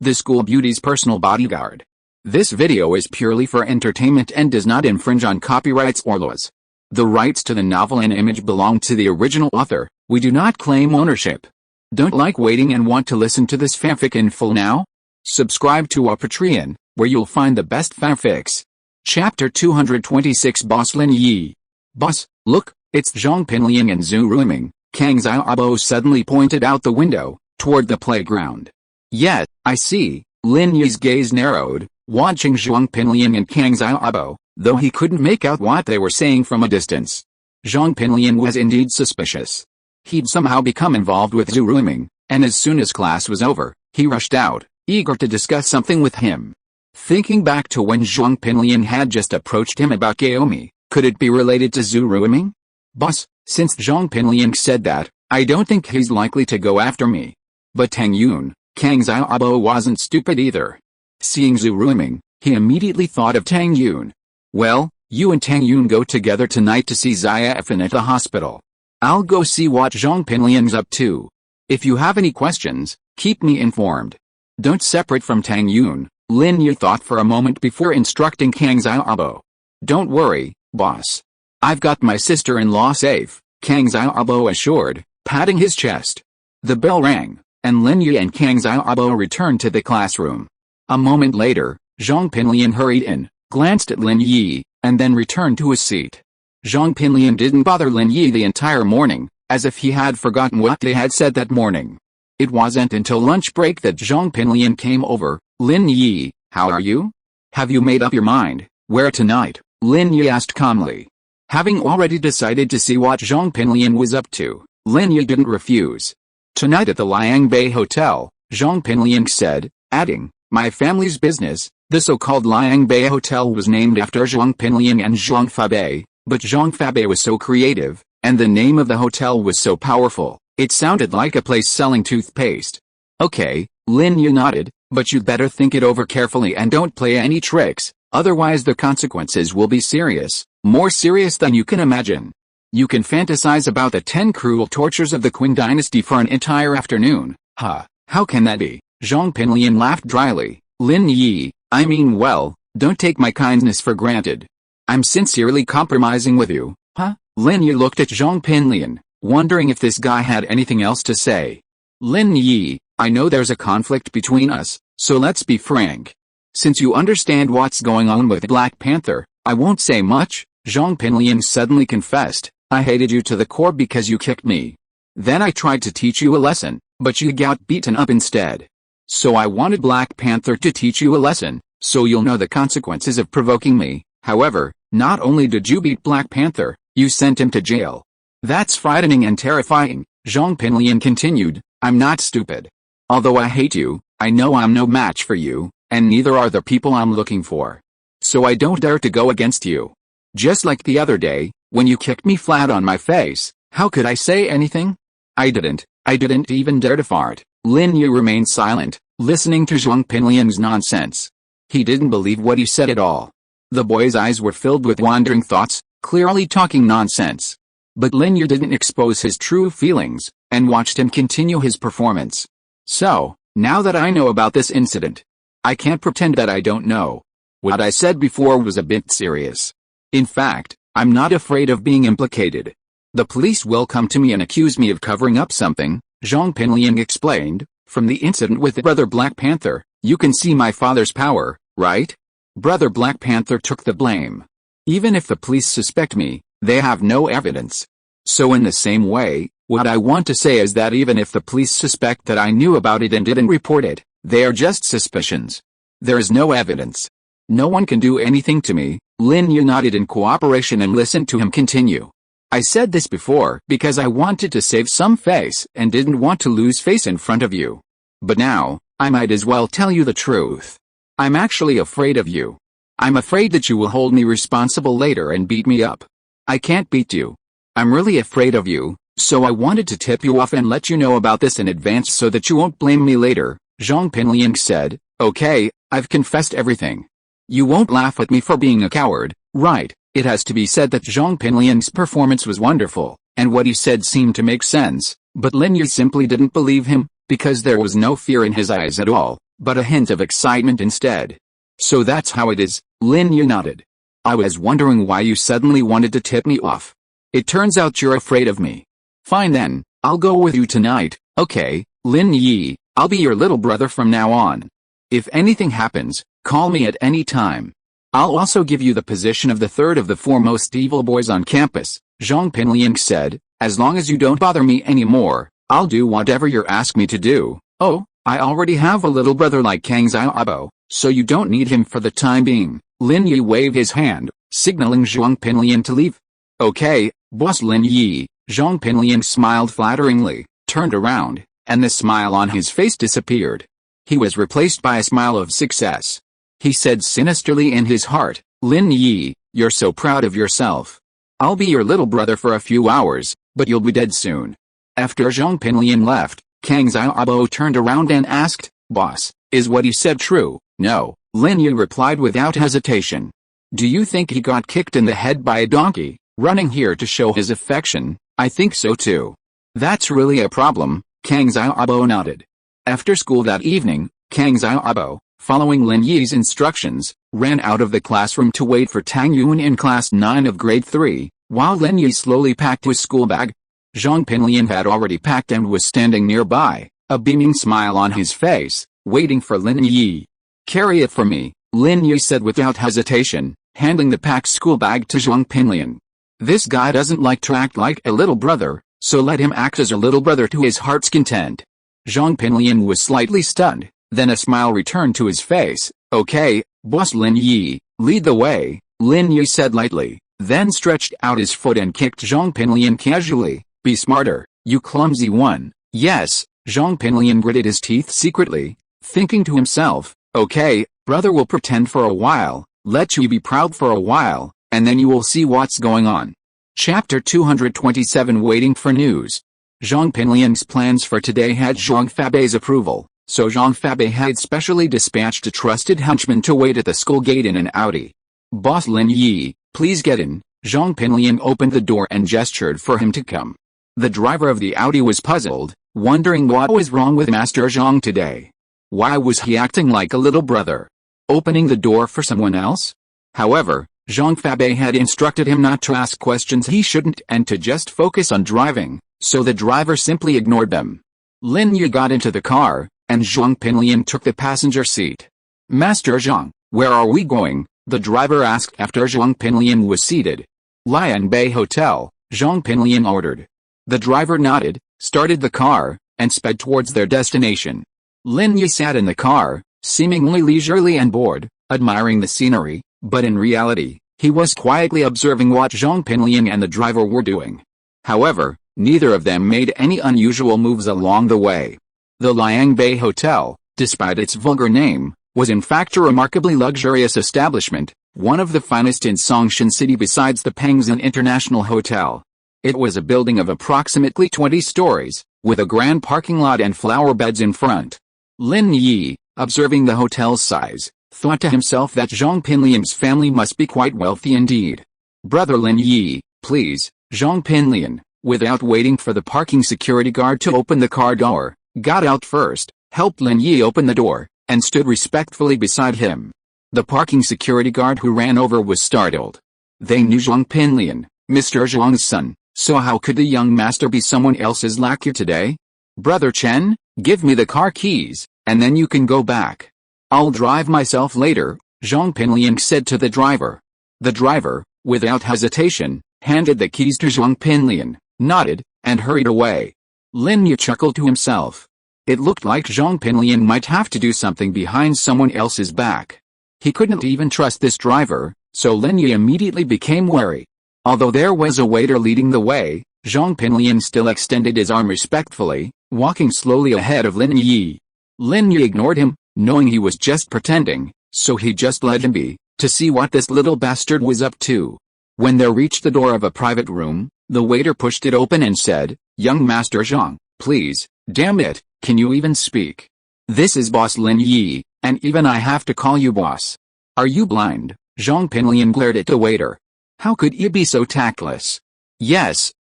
the school beauty's personal bodyguard. This video is purely for entertainment and does not infringe on copyrights or laws. The rights to the novel and image belong to the original author. We do not claim ownership. Don't like waiting and want to listen to this fanfic in full now? Subscribe to our Patreon, where you'll find the best fanfics. Chapter 226 Boss Lin Yi. Boss, look, it's Zhong Pinliang and Zhu Ruiming, Kang Xiaobo suddenly pointed out the window, toward the playground. Yes, I see. Lin Yi's gaze narrowed, watching Zhong Pinliang and Kang Xiaobo, though he couldn't make out what they were saying from a distance. Zhong Pinliang was indeed suspicious. He'd somehow become involved with Zhu Ruiming, and as soon as class was over, he rushed out, eager to discuss something with him. Thinking back to when Zhong Pinliang had just approached him about Gaomi, could it be related to Zhu Ruiming? Boss, since Zhong Pinliang said that, I don't think he's likely to go after me. But Tang Yun, Kang Xiaobo wasn't stupid either. Seeing Zhu Ruiming, he immediately thought of Tang Yun. Well, you and Tang Yun go together tonight to see Xiaofen at the hospital. I'll go see what Zhong Pinliang's up to. If you have any questions, keep me informed. Don't separate from Tang Yun, Lin Yi thought for a moment before instructing Kang Xiaobo. Don't worry, boss. I've got my sister-in-law safe, Kang Xiaobo assured, patting his chest. The bell rang, and Lin Yi and Kang Xiaobo returned to the classroom. A moment later, Zhong Pinliang hurried in, glanced at Lin Yi, and then returned to his seat. Zhong Pinliang didn't bother Lin Yi the entire morning, as if he had forgotten what they had said that morning. It wasn't until lunch break that Zhong Pinliang came over. Lin Yi, how are you? Have you made up your mind? Where tonight? Lin Yi asked calmly. Having already decided to see what Zhong Pinliang was up to, Lin Yi didn't refuse. Tonight at the Liang Bei Hotel, Zhong Pinliang said, adding, my family's business. The so-called Liang Bei Hotel was named after Zhong Pinliang and Zhong Fabei, but Zhong Fabei was so creative, and the name of the hotel was so powerful, it sounded like a place selling toothpaste. Okay, Lin Yi nodded, but you'd better think it over carefully and don't play any tricks, otherwise the consequences will be serious, more serious than you can imagine. You can fantasize about the 10 cruel tortures of the Qin dynasty for an entire afternoon. Huh, how can that be? Zhong Pinliang laughed dryly. Lin Yi, I mean well, don't take my kindness for granted. I'm sincerely compromising with you, huh? Lin Yi looked at Zhong Pinliang, wondering if this guy had anything else to say. Lin Yi, I know there's a conflict between us, so let's be frank. Since you understand what's going on with Black Panther, I won't say much. Zhong Pinliang suddenly confessed, I hated you to the core because you kicked me. Then I tried to teach you a lesson, but you got beaten up instead. So I wanted Black Panther to teach you a lesson, so you'll know the consequences of provoking me. However, not only did you beat Black Panther, you sent him to jail. That's frightening and terrifying, Zhong Pinliang continued, I'm not stupid. Although I hate you, I know I'm no match for you, and neither are the people I'm looking for. So I don't dare to go against you. Just like the other day, when you kicked me flat on my face, how could I say anything? I didn't even dare to fart. Lin Yi remained silent, listening to Zhong Pinliang's nonsense. He didn't believe what he said at all. The boy's eyes were filled with wandering thoughts, clearly talking nonsense. But Lin Yi didn't expose his true feelings, and watched him continue his performance. So, now that I know about this incident, I can't pretend that I don't know. What I said before was a bit serious. In fact, I'm not afraid of being implicated. The police will come to me and accuse me of covering up something, Zhong Pinliang explained. From the incident with Brother Black Panther, you can see my father's power, right? Brother Black Panther took the blame. Even if the police suspect me, they have no evidence. So in the same way, what I want to say is that even if the police suspect that I knew about it and didn't report it, they are just suspicions. There is no evidence. No one can do anything to me. Lin Yi nodded in cooperation and listened to him continue. I said this before because I wanted to save some face and didn't want to lose face in front of you. But now, I might as well tell you the truth. I'm actually afraid of you. I'm afraid that you will hold me responsible later and beat me up. I can't beat you. I'm really afraid of you, so I wanted to tip you off and let you know about this in advance so that you won't blame me later, Zhong Pinliang said. Okay, I've confessed everything. You won't laugh at me for being a coward, right? It has to be said that Zhong Pinliang's performance was wonderful, and what he said seemed to make sense, but Lin Yi simply didn't believe him, because there was no fear in his eyes at all. but a hint of excitement instead. So that's how it is, Lin Yi nodded. I was wondering why you suddenly wanted to tip me off. It turns out you're afraid of me. Fine then, I'll go with you tonight, okay, Lin Yi, I'll be your little brother from now on. If anything happens, call me at any time. I'll also give you the position of the third of the four most evil boys on campus, Zhong Pinliang said. As long as you don't bother me anymore, I'll do whatever you ask me to do. Oh, I already have a little brother like Kang Xiaobo, so you don't need him for the time being. Lin Yi waved his hand, signaling Zhong Pinliang to leave. Okay, boss Lin Yi. Zhong Pinliang smiled flatteringly, turned around, and the smile on his face disappeared. He was replaced by a smile of success. He said sinisterly in his heart, Lin Yi, you're so proud of yourself. I'll be your little brother for a few hours, but you'll be dead soon. After Zhong Pinliang left, Kang Xiaobo turned around and asked, Boss, is what he said true? No, Lin Yi replied without hesitation. Do you think he got kicked in the head by a donkey, running here to show his affection? I think so too. That's really a problem, Kang Xiaobo nodded. After school that evening, Kang Xiaobo, following Lin Yi's instructions, ran out of the classroom to wait for Tang Yuan in class 9 of grade 3, while Lin Yi slowly packed his school bag. Zhong Pinliang had already packed and was standing nearby, a beaming smile on his face, waiting for Lin Yi. Carry it for me, Lin Yi said without hesitation, handing the packed school bag to Zhong Pinliang. This guy doesn't like to act like a little brother, so let him act as a little brother to his heart's content. Zhong Pinliang was slightly stunned, then a smile returned to his face. Okay, boss Lin Yi, lead the way, Lin Yi said lightly, then stretched out his foot and kicked Zhong Pinliang casually. Be smarter, you clumsy one. Yes, Zhong Pinliang gritted his teeth secretly, thinking to himself, okay, brother will pretend for a while, let you be proud for a while, and then you will see what's going on. Chapter 227 Waiting for News. Zhong Pinliang's plans for today had Zhang Fabei's approval, so Zhang Fabei had specially dispatched a trusted henchman to wait at the school gate in an Audi. Boss Lin Yi, please get in. Zhong Pinliang opened the door and gestured for him to come. The driver of the Audi was puzzled, wondering what was wrong with Master Zhang today. Why was he acting like a little brother? Opening the door for someone else? However, Zhang Fabei had instructed him not to ask questions he shouldn't and to just focus on driving, so the driver simply ignored them. Lin Yi got into the car, and Zhong Pinliang took the passenger seat. Master Zhang, where are we going? The driver asked after Zhong Pinliang was seated. Liangbei Hotel, Zhong Pinliang ordered. The driver nodded, started the car, and sped towards their destination. Lin Yi sat in the car, seemingly leisurely and bored, admiring the scenery, but in reality, he was quietly observing what Zhong Pinliang and the driver were doing. However, neither of them made any unusual moves along the way. The Liangbei Hotel, despite its vulgar name, was in fact a remarkably luxurious establishment, one of the finest in Songshan city besides the Pengzhan International Hotel. It was a building of approximately 20 stories, with a grand parking lot and flower beds in front. Lin Yi, observing the hotel's size, thought to himself that Zhong Pinliang's family must be quite wealthy indeed. Brother Lin Yi, please, Zhong Pinliang, without waiting for the parking security guard to open the car door, got out first, helped Lin Yi open the door, and stood respectfully beside him. The parking security guard who ran over was startled. They knew Zhong Pinliang, Mr. Zhang's son, so how could the young master be someone else's lackey today? Brother Chen, give me the car keys, and then you can go back. I'll drive myself later, Zhong Pinliang said to the driver. The driver, without hesitation, handed the keys to Zhong Pinliang, nodded, and hurried away. Lin Yi chuckled to himself. It looked like Zhong Pinliang might have to do something behind someone else's back. He couldn't even trust this driver, so Lin Yi immediately became wary. Although there was a waiter leading the way, Zhong Pinliang still extended his arm respectfully, walking slowly ahead of Lin Yi. Lin Yi ignored him, knowing he was just pretending, so he just let him be, to see what this little bastard was up to. When they reached the door of a private room, the waiter pushed it open and said, "Young Master Zhang, please, damn it, can you even speak? This is Boss Lin Yi, and even I have to call you boss. Are you blind?" Zhong Pinliang glared at the waiter. "How could you be so tactless?" Yes,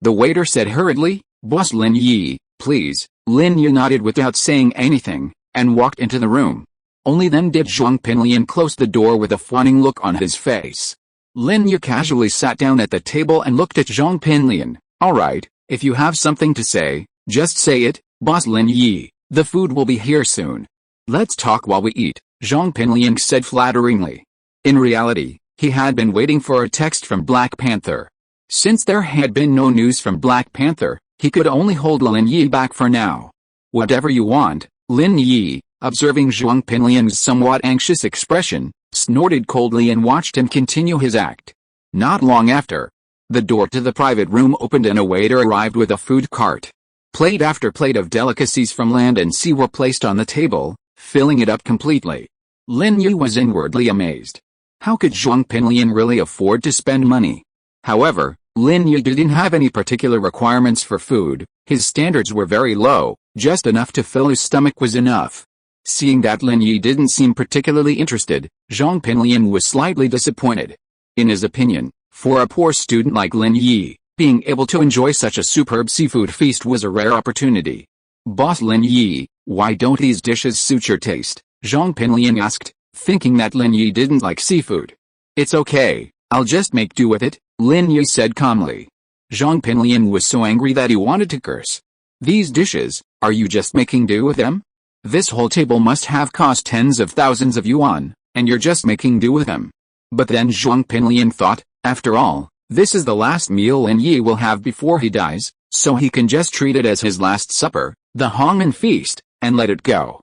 the waiter said hurriedly. "Boss Lin Yi, please." Lin Yi nodded without saying anything, and walked into the room. Only then did Zhong Pinliang close the door with a fawning look on his face. Lin Yi casually sat down at the table and looked at Zhong Pinliang. Alright, if you have something to say, just say it, Boss Lin Yi. The food will be here soon. Let's talk while we eat, Zhong Pinliang said flatteringly. In reality, he had been waiting for a text from Black Panther. Since there had been no news from Black Panther, he could only hold Lin Yi back for now. Whatever you want, Lin Yi, observing Zhong Pinliang's somewhat anxious expression, snorted coldly and watched him continue his act. Not long after, the door to the private room opened and a waiter arrived with a food cart. Plate after plate of delicacies from land and sea were placed on the table, filling it up completely. Lin Yi was inwardly amazed. How could Zhong Pinliang really afford to spend money? However, Lin Yi didn't have any particular requirements for food. His standards were very low, just enough to fill his stomach was enough. Seeing that Lin Yi didn't seem particularly interested, Zhong Pinliang was slightly disappointed. In his opinion, for a poor student like Lin Yi, being able to enjoy such a superb seafood feast was a rare opportunity. Boss Lin Yi, why don't these dishes suit your taste? Zhong Pinliang asked, thinking that Lin Yi didn't like seafood. It's okay, I'll just make do with it, Lin Yi said calmly. Zhong Pinliang was so angry that he wanted to curse. These dishes, are you just making do with them? This whole table must have cost tens of thousands of yuan, and you're just making do with them. But then Zhong Pinliang thought, after all, this is the last meal Lin Yi will have before he dies, so he can just treat it as his last supper, the Hongmen feast, and let it go.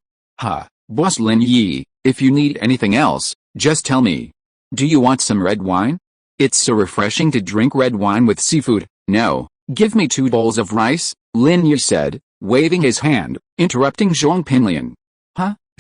Boss Lin Yi, if you need anything else, just tell me. Do you want some red wine? It's so refreshing to drink red wine with seafood. No, give me 2 bowls of rice, Lin Yi said, waving his hand, interrupting Zhong Pinliang.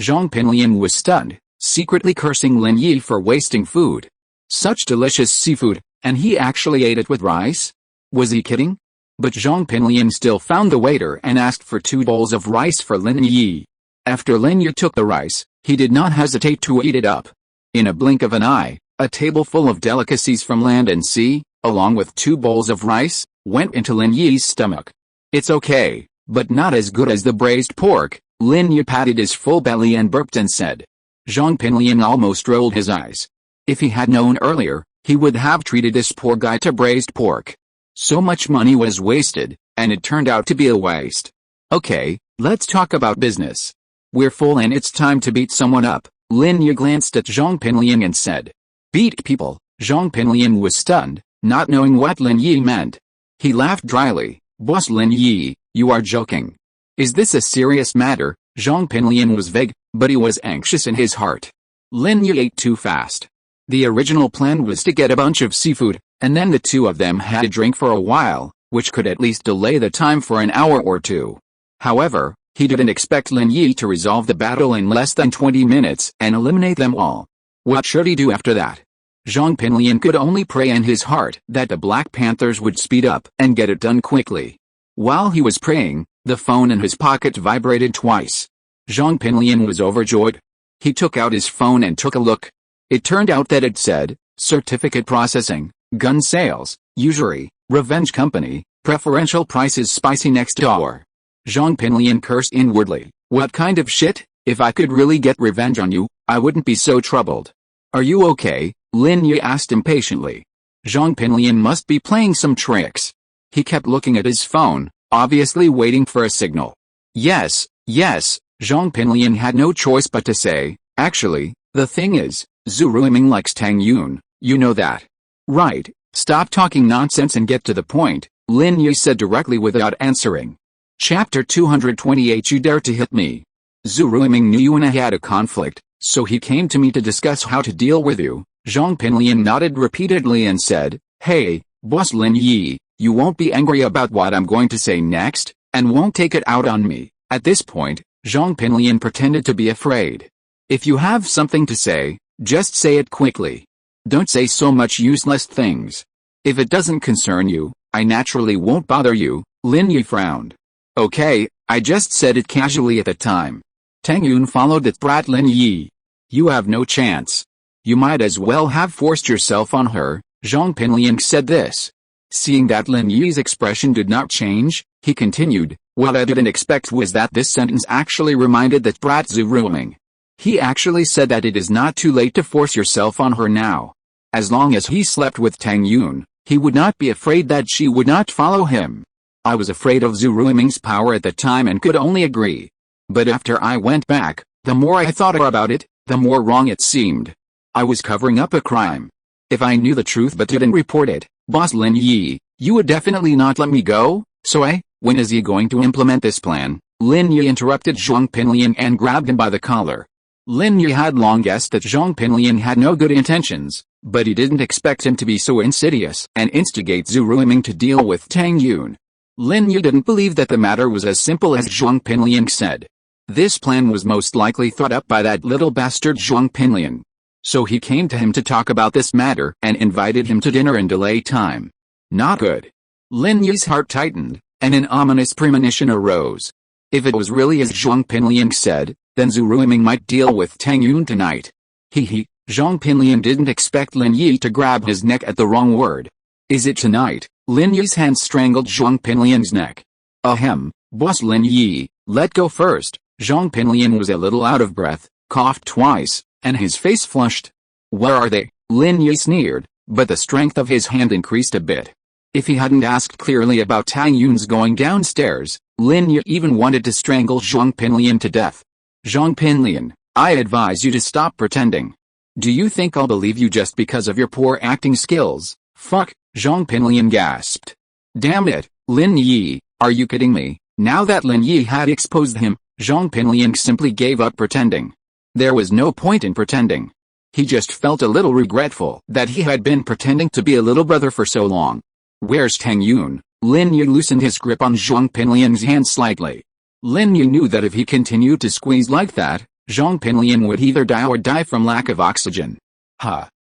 Zhong Pinliang was stunned, secretly cursing Lin Yi for wasting food. Such delicious seafood, and he actually ate it with rice? Was he kidding? But Zhong Pinliang still found the waiter and asked for 2 bowls of rice for Lin Yi. After Lin Yi took the rice, he did not hesitate to eat it up. In a blink of an eye, a table full of delicacies from land and sea, along with 2 bowls of rice, went into Lin Yi's stomach. It's okay, but not as good as the braised pork. Lin Yi patted his full belly and burped and said. Zhong Pinliang almost rolled his eyes. If he had known earlier, he would have treated this poor guy to braised pork. So much money was wasted, and it turned out to be a waste. Okay, let's talk about business. We're full and it's time to beat someone up. Lin Yi glanced at Zhong Pinliang and said. Beat people? Zhong Pinliang was stunned, not knowing what Lin Yi meant. He laughed dryly. Boss Lin Yi, you are joking. Is this a serious matter? Zhong Pinliang was vague, but he was anxious in his heart. Lin Yi ate too fast. The original plan was to get a bunch of seafood, and then the two of them had a drink for a while, which could at least delay the time for an hour or two. However, he didn't expect Lin Yi to resolve the battle in less than 20 minutes and eliminate them all. What should he do after that? Zhong Pinliang could only pray in his heart that the Black Panthers would speed up and get it done quickly. While he was praying, the phone in his pocket vibrated twice. Zhong Pinliang was overjoyed. He took out his phone and took a look. It turned out that it said, certificate processing, gun sales, usury, revenge company, preferential prices spicy next door. Zhong Pinliang cursed inwardly. What kind of shit? If I could really get revenge on you, I wouldn't be so troubled. Are you okay? Lin Yi asked impatiently. Zhong Pinliang must be playing some tricks. He kept looking at his phone, obviously waiting for a signal. Yes, Zhong Pinliang had no choice but to say, actually, the thing is, Zhu Ruiming likes Tang Yun, you know that. Right, stop talking nonsense and get to the point, Lin Yi said directly without answering. Chapter 228 You dare to hit me. Zhu Ruiming knew you and I had a conflict, so he came to me to discuss how to deal with you. Zhong Pinliang nodded repeatedly and said, Hey, Boss Lin Yi, you won't be angry about what I'm going to say next, and won't take it out on me. At this point, Zhong Pinliang pretended to be afraid. If you have something to say, just say it quickly. Don't say so much useless things. If it doesn't concern you, I naturally won't bother you, Lin Yi frowned. Okay, I just said it casually at the time. Tang Yun followed that brat Lin Yi. You have no chance. You might as well have forced yourself on her, Zhong Pinliang said this. Seeing that Lin Yi's expression did not change, he continued, What I didn't expect was that this sentence actually reminded that brat Zhu Ruiming. He actually said that it is not too late to force yourself on her now. As long as he slept with Tang Yun, he would not be afraid that she would not follow him. I was afraid of Zhu Ruiming's power at the time and could only agree. But after I went back, the more I thought about it, the more wrong it seemed. I was covering up a crime. If I knew the truth but didn't report it, Boss Lin Yi, you would definitely not let me go, so when is he going to implement this plan? Lin Yi interrupted Zhong Pinliang and grabbed him by the collar. Lin Yi had long guessed that Zhong Pinliang had no good intentions, but he didn't expect him to be so insidious and instigate Zhu Ruiming to deal with Tang Yun. Lin Yi didn't believe that the matter was as simple as Zhong Pinliang said. This plan was most likely thought up by that little bastard Zhong Pinliang. So he came to him to talk about this matter and invited him to dinner and delay time. Not good. Lin Yi's heart tightened, and an ominous premonition arose. If it was really as Zhong Pinliang said, then Zhu Ruiming might deal with Tang Yun tonight. Zhong Pinliang didn't expect Lin Yi to grab his neck at the wrong word. Is it tonight? Lin Yi's hand strangled Zhong Pinliang's neck. Ahem, Boss Lin Yi, let go first. Zhong Pinliang was a little out of breath, coughed twice, and his face flushed. Where are they? Lin Yi sneered, but the strength of his hand increased a bit. If he hadn't asked clearly about Tang Yun's going downstairs, Lin Yi even wanted to strangle Zhong Pinliang to death. Zhong Pinliang, I advise you to stop pretending. Do you think I'll believe you just because of your poor acting skills? Fuck, Zhong Pinliang gasped. Damn it, Lin Yi, are you kidding me? Now that Lin Yi had exposed him, Zhong Pinliang simply gave up pretending. There was no point in pretending. He just felt a little regretful that he had been pretending to be a little brother for so long. Where's Tang Yun? Lin Yi loosened his grip on Zhong Pinliang's hand slightly. Lin Yi knew that if he continued to squeeze like that, Zhong Pinliang would either die or die from lack of oxygen.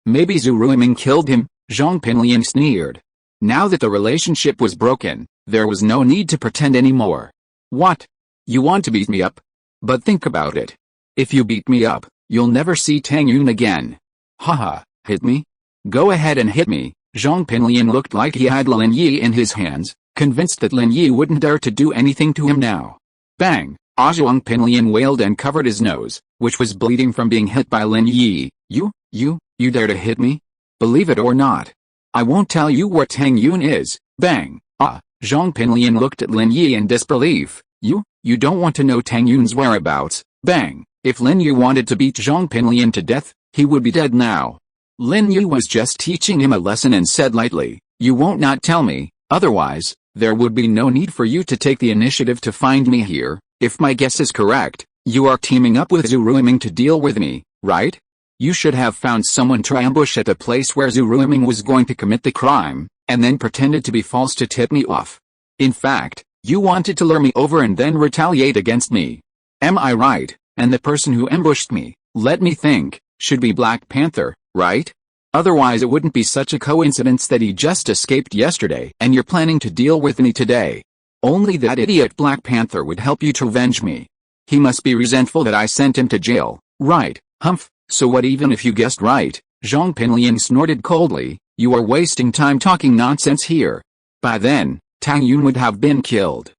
Maybe Zhu Ruiming killed him, Zhong Pinliang sneered. Now that the relationship was broken, there was no need to pretend anymore. What? You want to beat me up? But think about it. If you beat me up, you'll never see Tang Yun again. Hit me? Go ahead and hit me. Zhong Pinliang looked like he had Lin Yi in his hands, convinced that Lin Yi wouldn't dare to do anything to him now. Bang! Zhong Pinliang wailed and covered his nose, which was bleeding from being hit by Lin Yi. You dare to hit me? Believe it or not, I won't tell you where Tang Yun is. Bang! Zhong Pinliang looked at Lin Yi in disbelief. You don't want to know Tang Yun's whereabouts. Bang! If Lin Yi wanted to beat Zhong Pinliang to death, he would be dead now. Lin Yi was just teaching him a lesson and said lightly, you won't not tell me, otherwise, there would be no need for you to take the initiative to find me here. If my guess is correct, you are teaming up with Zhu Ruiming to deal with me, right? You should have found someone to ambush at the place where Zhu Ruiming was going to commit the crime, and then pretended to be false to tip me off. In fact, you wanted to lure me over and then retaliate against me. Am I right? And the person who ambushed me, let me think, should be Black Panther, right? Otherwise it wouldn't be such a coincidence that he just escaped yesterday and you're planning to deal with me today. Only that idiot Black Panther would help you to avenge me. He must be resentful that I sent him to jail, right? Humph, so what even if you guessed right? Zhong Pinliang snorted coldly, you are wasting time talking nonsense here. By then, Tang Yun would have been killed.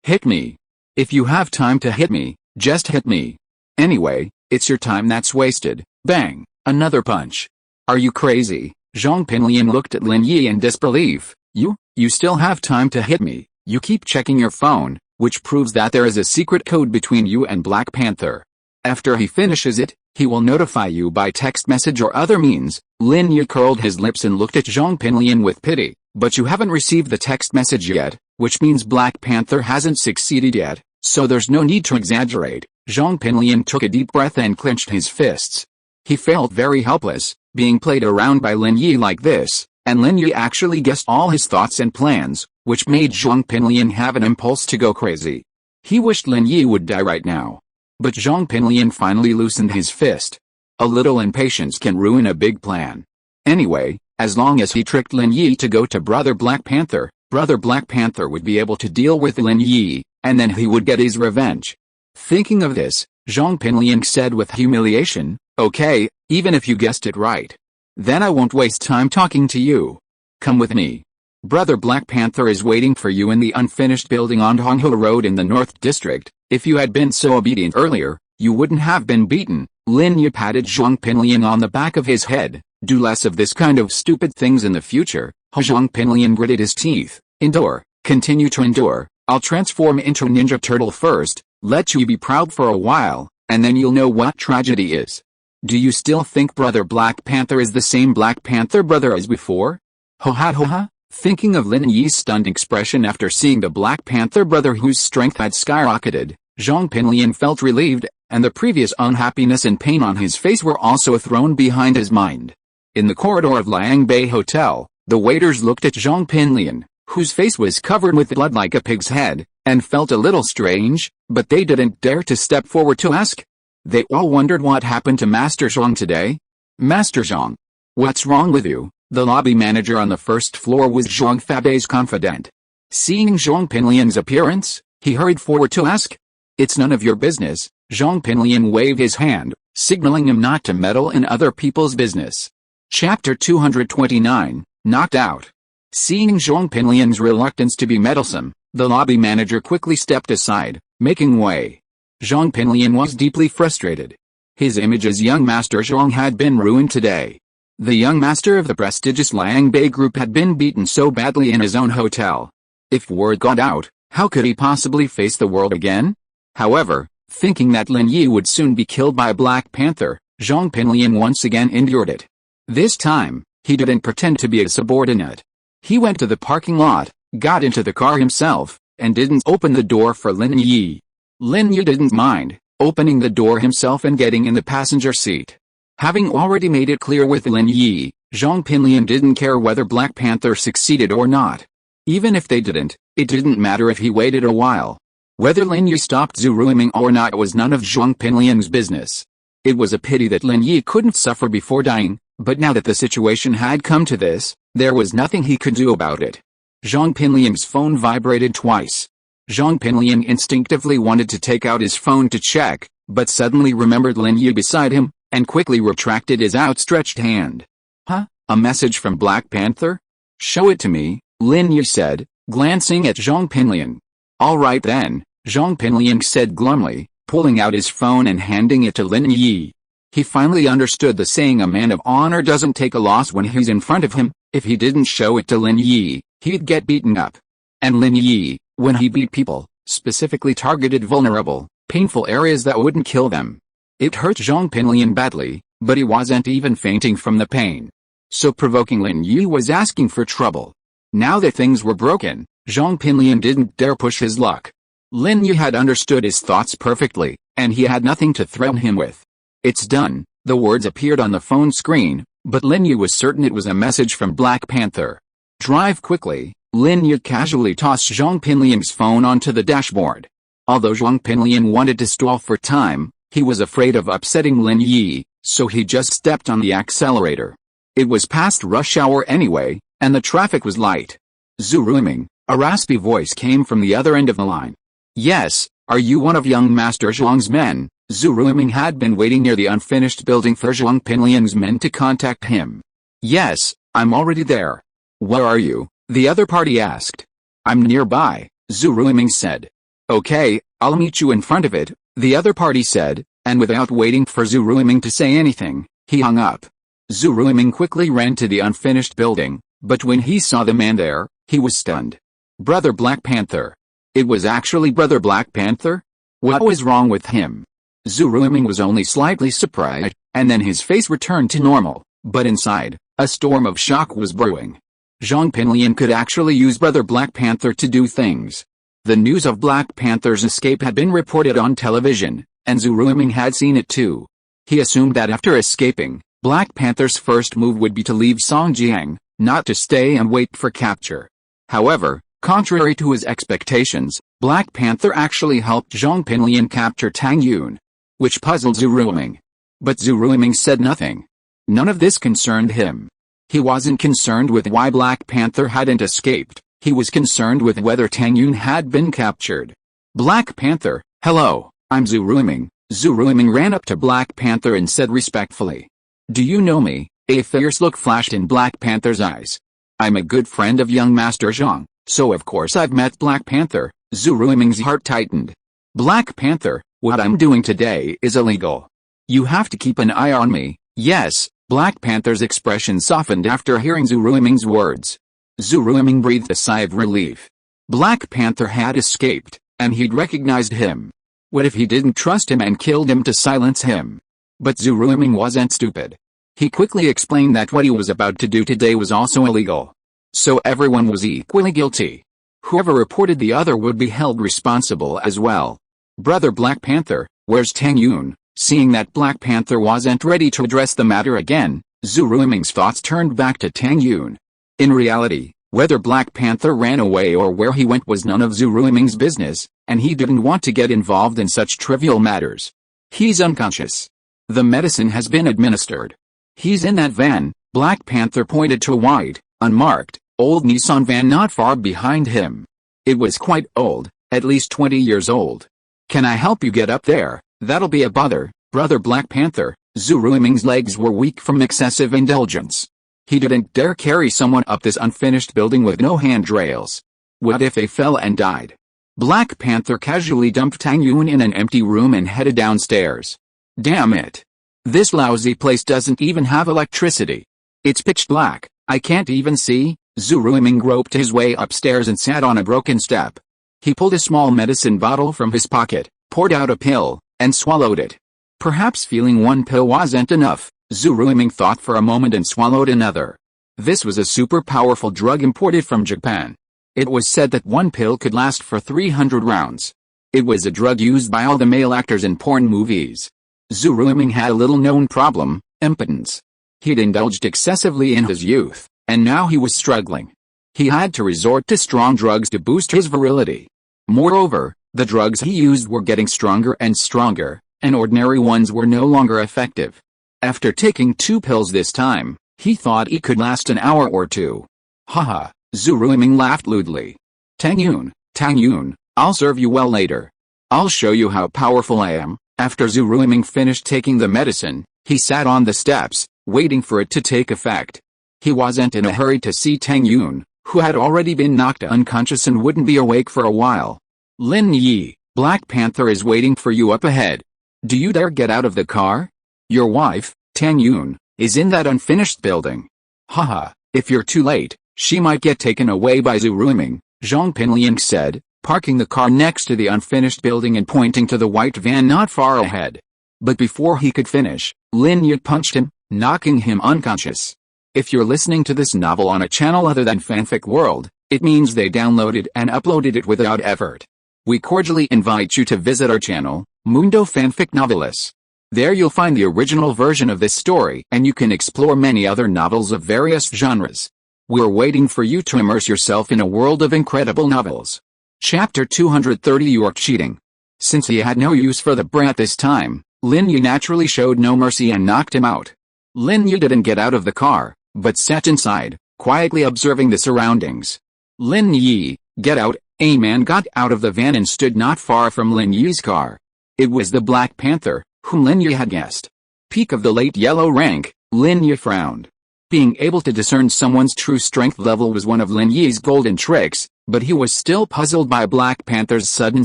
Hit me. If you have time to hit me, just hit me. Anyway, it's your time that's wasted. Bang, another punch. Are you crazy? Zhong Pinliang looked at Lin Yi in disbelief. You still have time to hit me. You keep checking your phone, which proves that there is a secret code between you and Black Panther. After he finishes it, he will notify you by text message or other means. Lin Yi curled his lips and looked at Zhong Pinliang with pity. But you haven't received the text message yet, which means Black Panther hasn't succeeded yet, so there's no need to exaggerate. Zhong Pinliang took a deep breath and clenched his fists. He felt very helpless, being played around by Lin Yi like this, and Lin Yi actually guessed all his thoughts and plans, which made Zhong Pinliang have an impulse to go crazy. He wished Lin Yi would die right now. But Zhong Pinliang finally loosened his fist. A little impatience can ruin a big plan. Anyway, as long as he tricked Lin Yi to go to Brother Black Panther would be able to deal with Lin Yi, and then he would get his revenge. Thinking of this, Zhong Pinliang said with humiliation, okay, even if you guessed it right. Then I won't waste time talking to you. Come with me. Brother Black Panther is waiting for you in the unfinished building on Honghe Road in the North District. If you had been so obedient earlier, you wouldn't have been beaten." Lin Yi patted Zhong Pinliang on the back of his head. "Do less of this kind of stupid things in the future." Zhong Pinliang gritted his teeth. "Endure, continue to endure. I'll transform into a Ninja Turtle first, let you be proud for a while, and then you'll know what tragedy is." "Do you still think Brother Black Panther is the same Black Panther brother as before?" Ho-ha. Thinking of Lin Yi's stunned expression after seeing the Black Panther brother whose strength had skyrocketed, Zhong Pinliang felt relieved, and the previous unhappiness and pain on his face were also thrown behind his mind. In the corridor of Liang Bei Hotel, the waiters looked at Zhong Pinliang, whose face was covered with blood like a pig's head, and felt a little strange, but they didn't dare to step forward to ask. They all wondered what happened to Master Zhong today. "Master Zhong, what's wrong with you?" The lobby manager on the first floor was Zhong Fabei's confidant. Seeing Zhong Pinliang's appearance, he hurried forward to ask. "It's none of your business." Zhong Pinliang waved his hand, signaling him not to meddle in other people's business. Chapter 229, Knocked Out. Seeing Zhong Pinliang's reluctance to be meddlesome, the lobby manager quickly stepped aside, making way. Zhong Pinliang was deeply frustrated. His image as young Master Zhong had been ruined today. The young master of the prestigious Liang Bei Group had been beaten so badly in his own hotel. If word got out, how could he possibly face the world again? However, thinking that Lin Yi would soon be killed by Black Panther, Zhong Pinliang once again endured it. This time, he didn't pretend to be a subordinate. He went to the parking lot, got into the car himself, and didn't open the door for Lin Yi. Lin Yi didn't mind opening the door himself and getting in the passenger seat. Having already made it clear with Lin Yi, Zhong Pinliang didn't care whether Black Panther succeeded or not. Even if they didn't, it didn't matter if he waited a while. Whether Lin Yi stopped Zhu Ruiming or not was none of Zhong Pinliang's business. It was a pity that Lin Yi couldn't suffer before dying, but now that the situation had come to this, there was nothing he could do about it. Zhong Pinliang's phone vibrated twice. Zhong Pinliang instinctively wanted to take out his phone to check, but suddenly remembered Lin Yi beside him, and quickly retracted his outstretched hand. "Huh? A message from Black Panther? Show it to me," Lin Yi said, glancing at Zhong Pinliang. "All right then," Zhong Pinliang said glumly, pulling out his phone and handing it to Lin Yi. He finally understood the saying a man of honor doesn't take a loss when he's in front of him. If he didn't show it to Lin Yi, he'd get beaten up. And Lin Yi, when he beat people, specifically targeted vulnerable, painful areas that wouldn't kill them. It hurt Zhong Pinliang badly, but he wasn't even fainting from the pain. So provoking Lin Yi was asking for trouble. Now that things were broken, Zhong Pinliang didn't dare push his luck. Lin Yi had understood his thoughts perfectly, and he had nothing to threaten him with. "It's done," the words appeared on the phone screen, but Lin Yi was certain it was a message from Black Panther. Drive quickly, Lin Yi casually tossed Zhong Pinliang's phone onto the dashboard. Although Zhong Pinliang wanted to stall for time, he was afraid of upsetting Lin Yi, so he just stepped on the accelerator. It was past rush hour anyway, and the traffic was light. "Zhu Ruiming," a raspy voice came from the other end of the line. "Yes, are you one of young Master Zhong's men?" Zhu Ruiming had been waiting near the unfinished building for Zhong Pinliang's men to contact him. "Yes, I'm already there." "Where are you?" the other party asked. "I'm nearby," Zhu Ruiming said. "Okay, I'll meet you in front of it," the other party said, and without waiting for Zhu Ruiming to say anything, he hung up. Zhu Ruiming quickly ran to the unfinished building, but when he saw the man there, he was stunned. Brother Black Panther. It was actually Brother Black Panther? What was wrong with him? Zhu Ruiming was only slightly surprised, and then his face returned to normal, but inside, a storm of shock was brewing. Zhong Pinliang could actually use Brother Black Panther to do things. The news of Black Panther's escape had been reported on television, and Zhu Ruiming had seen it too. He assumed that after escaping, Black Panther's first move would be to leave Songjiang, not to stay and wait for capture. However, contrary to his expectations, Black Panther actually helped Zhong Pinliang capture Tang Yun, which puzzled Zhu Ruiming. But Zhu Ruiming said nothing. None of this concerned him. He wasn't concerned with why Black Panther hadn't escaped, he was concerned with whether Tang Yun had been captured. "Black Panther, hello, I'm Zhu Ruiming." Zhu Ruiming ran up to Black Panther and said respectfully, "Do you know me?" A fierce look flashed in Black Panther's eyes. I'm a good friend of young Master Zhang, so of course I've met Black Panther." Zhu Ruiming's heart tightened. "Black Panther, what I'm doing today is illegal. You have to keep an eye on me." "Yes." Black Panther's expression softened after hearing Zhu Ruiming's words. Zhu Ruiming breathed a sigh of relief. Black Panther had escaped, and he'd recognized him. What if he didn't trust him and killed him to silence him? But Zhu Ruiming wasn't stupid. He quickly explained that what he was about to do today was also illegal. So everyone was equally guilty. Whoever reported the other would be held responsible as well. "Brother Black Panther, where's Tang Yun?" Seeing that Black Panther wasn't ready to address the matter again, Zhu Ruiming's thoughts turned back to Tang Yun. In reality, whether Black Panther ran away or where he went was none of Zhu Ruiming's business, and he didn't want to get involved in such trivial matters. "He's unconscious. The medicine has been administered. He's in that van." Black Panther pointed to a white, unmarked, old Nissan van not far behind him. It was quite old, at least 20 years old. "Can I help you get up there? That'll be a bother, Brother Black Panther." Zhu Ruiming's legs were weak from excessive indulgence. He didn't dare carry someone up this unfinished building with no handrails. What if they fell and died? Black Panther casually dumped Tang Yun in an empty room and headed downstairs. "Damn it. This lousy place doesn't even have electricity. It's pitch black, I can't even see." Zhu Ruiming groped his way upstairs and sat on a broken step. He pulled a small medicine bottle from his pocket, poured out a pill, and swallowed it. Perhaps feeling one pill wasn't enough, Zhu Ruiming thought for a moment and swallowed another. This was a super powerful drug imported from Japan. It was said that one pill could last for 300 rounds. It was a drug used by all the male actors in porn movies. Zhu Ruiming had a little-known problem, impotence. He'd indulged excessively in his youth, and now he was struggling. He had to resort to strong drugs to boost his virility. Moreover, the drugs he used were getting stronger and stronger, and ordinary ones were no longer effective. After taking 2 pills this time, he thought he could last an hour or two. "Haha," Zhu Ruiming laughed lewdly. Tang Yun, I'll serve you well later. I'll show you how powerful I am." After Zhu Ruiming finished taking the medicine, he sat on the steps, waiting for it to take effect. He wasn't in a hurry to see Tang Yun, who had already been knocked unconscious and wouldn't be awake for a while. "Lin Yi, Black Panther is waiting for you up ahead. Do you dare get out of the car? Your wife, Tang Yun, is in that unfinished building. Haha, if you're too late, she might get taken away by Zhu Ruiming," Zhong Pinliang said, parking the car next to the unfinished building and pointing to the white van not far ahead. But before he could finish, Lin Yi punched him, knocking him unconscious. If you're listening to this novel on a channel other than Fanfic World, it means they downloaded and uploaded it without effort. We cordially invite you to visit our channel, Mundo Fanfic Novelis. There you'll find the original version of this story and you can explore many other novels of various genres. We're waiting for you to immerse yourself in a world of incredible novels. Chapter 230 You're cheating. Since he had no use for the brat this time, Lin Yi naturally showed no mercy and knocked him out. Lin Yi didn't get out of the car, but sat inside, quietly observing the surroundings. "Lin Yi, get out." A man got out of the van and stood not far from Lin Yi's car. It was the Black Panther, whom Lin Yi had guessed. Peak of the late yellow rank, Lin Yi frowned. Being able to discern someone's true strength level was one of Lin Yi's golden tricks, but he was still puzzled by Black Panther's sudden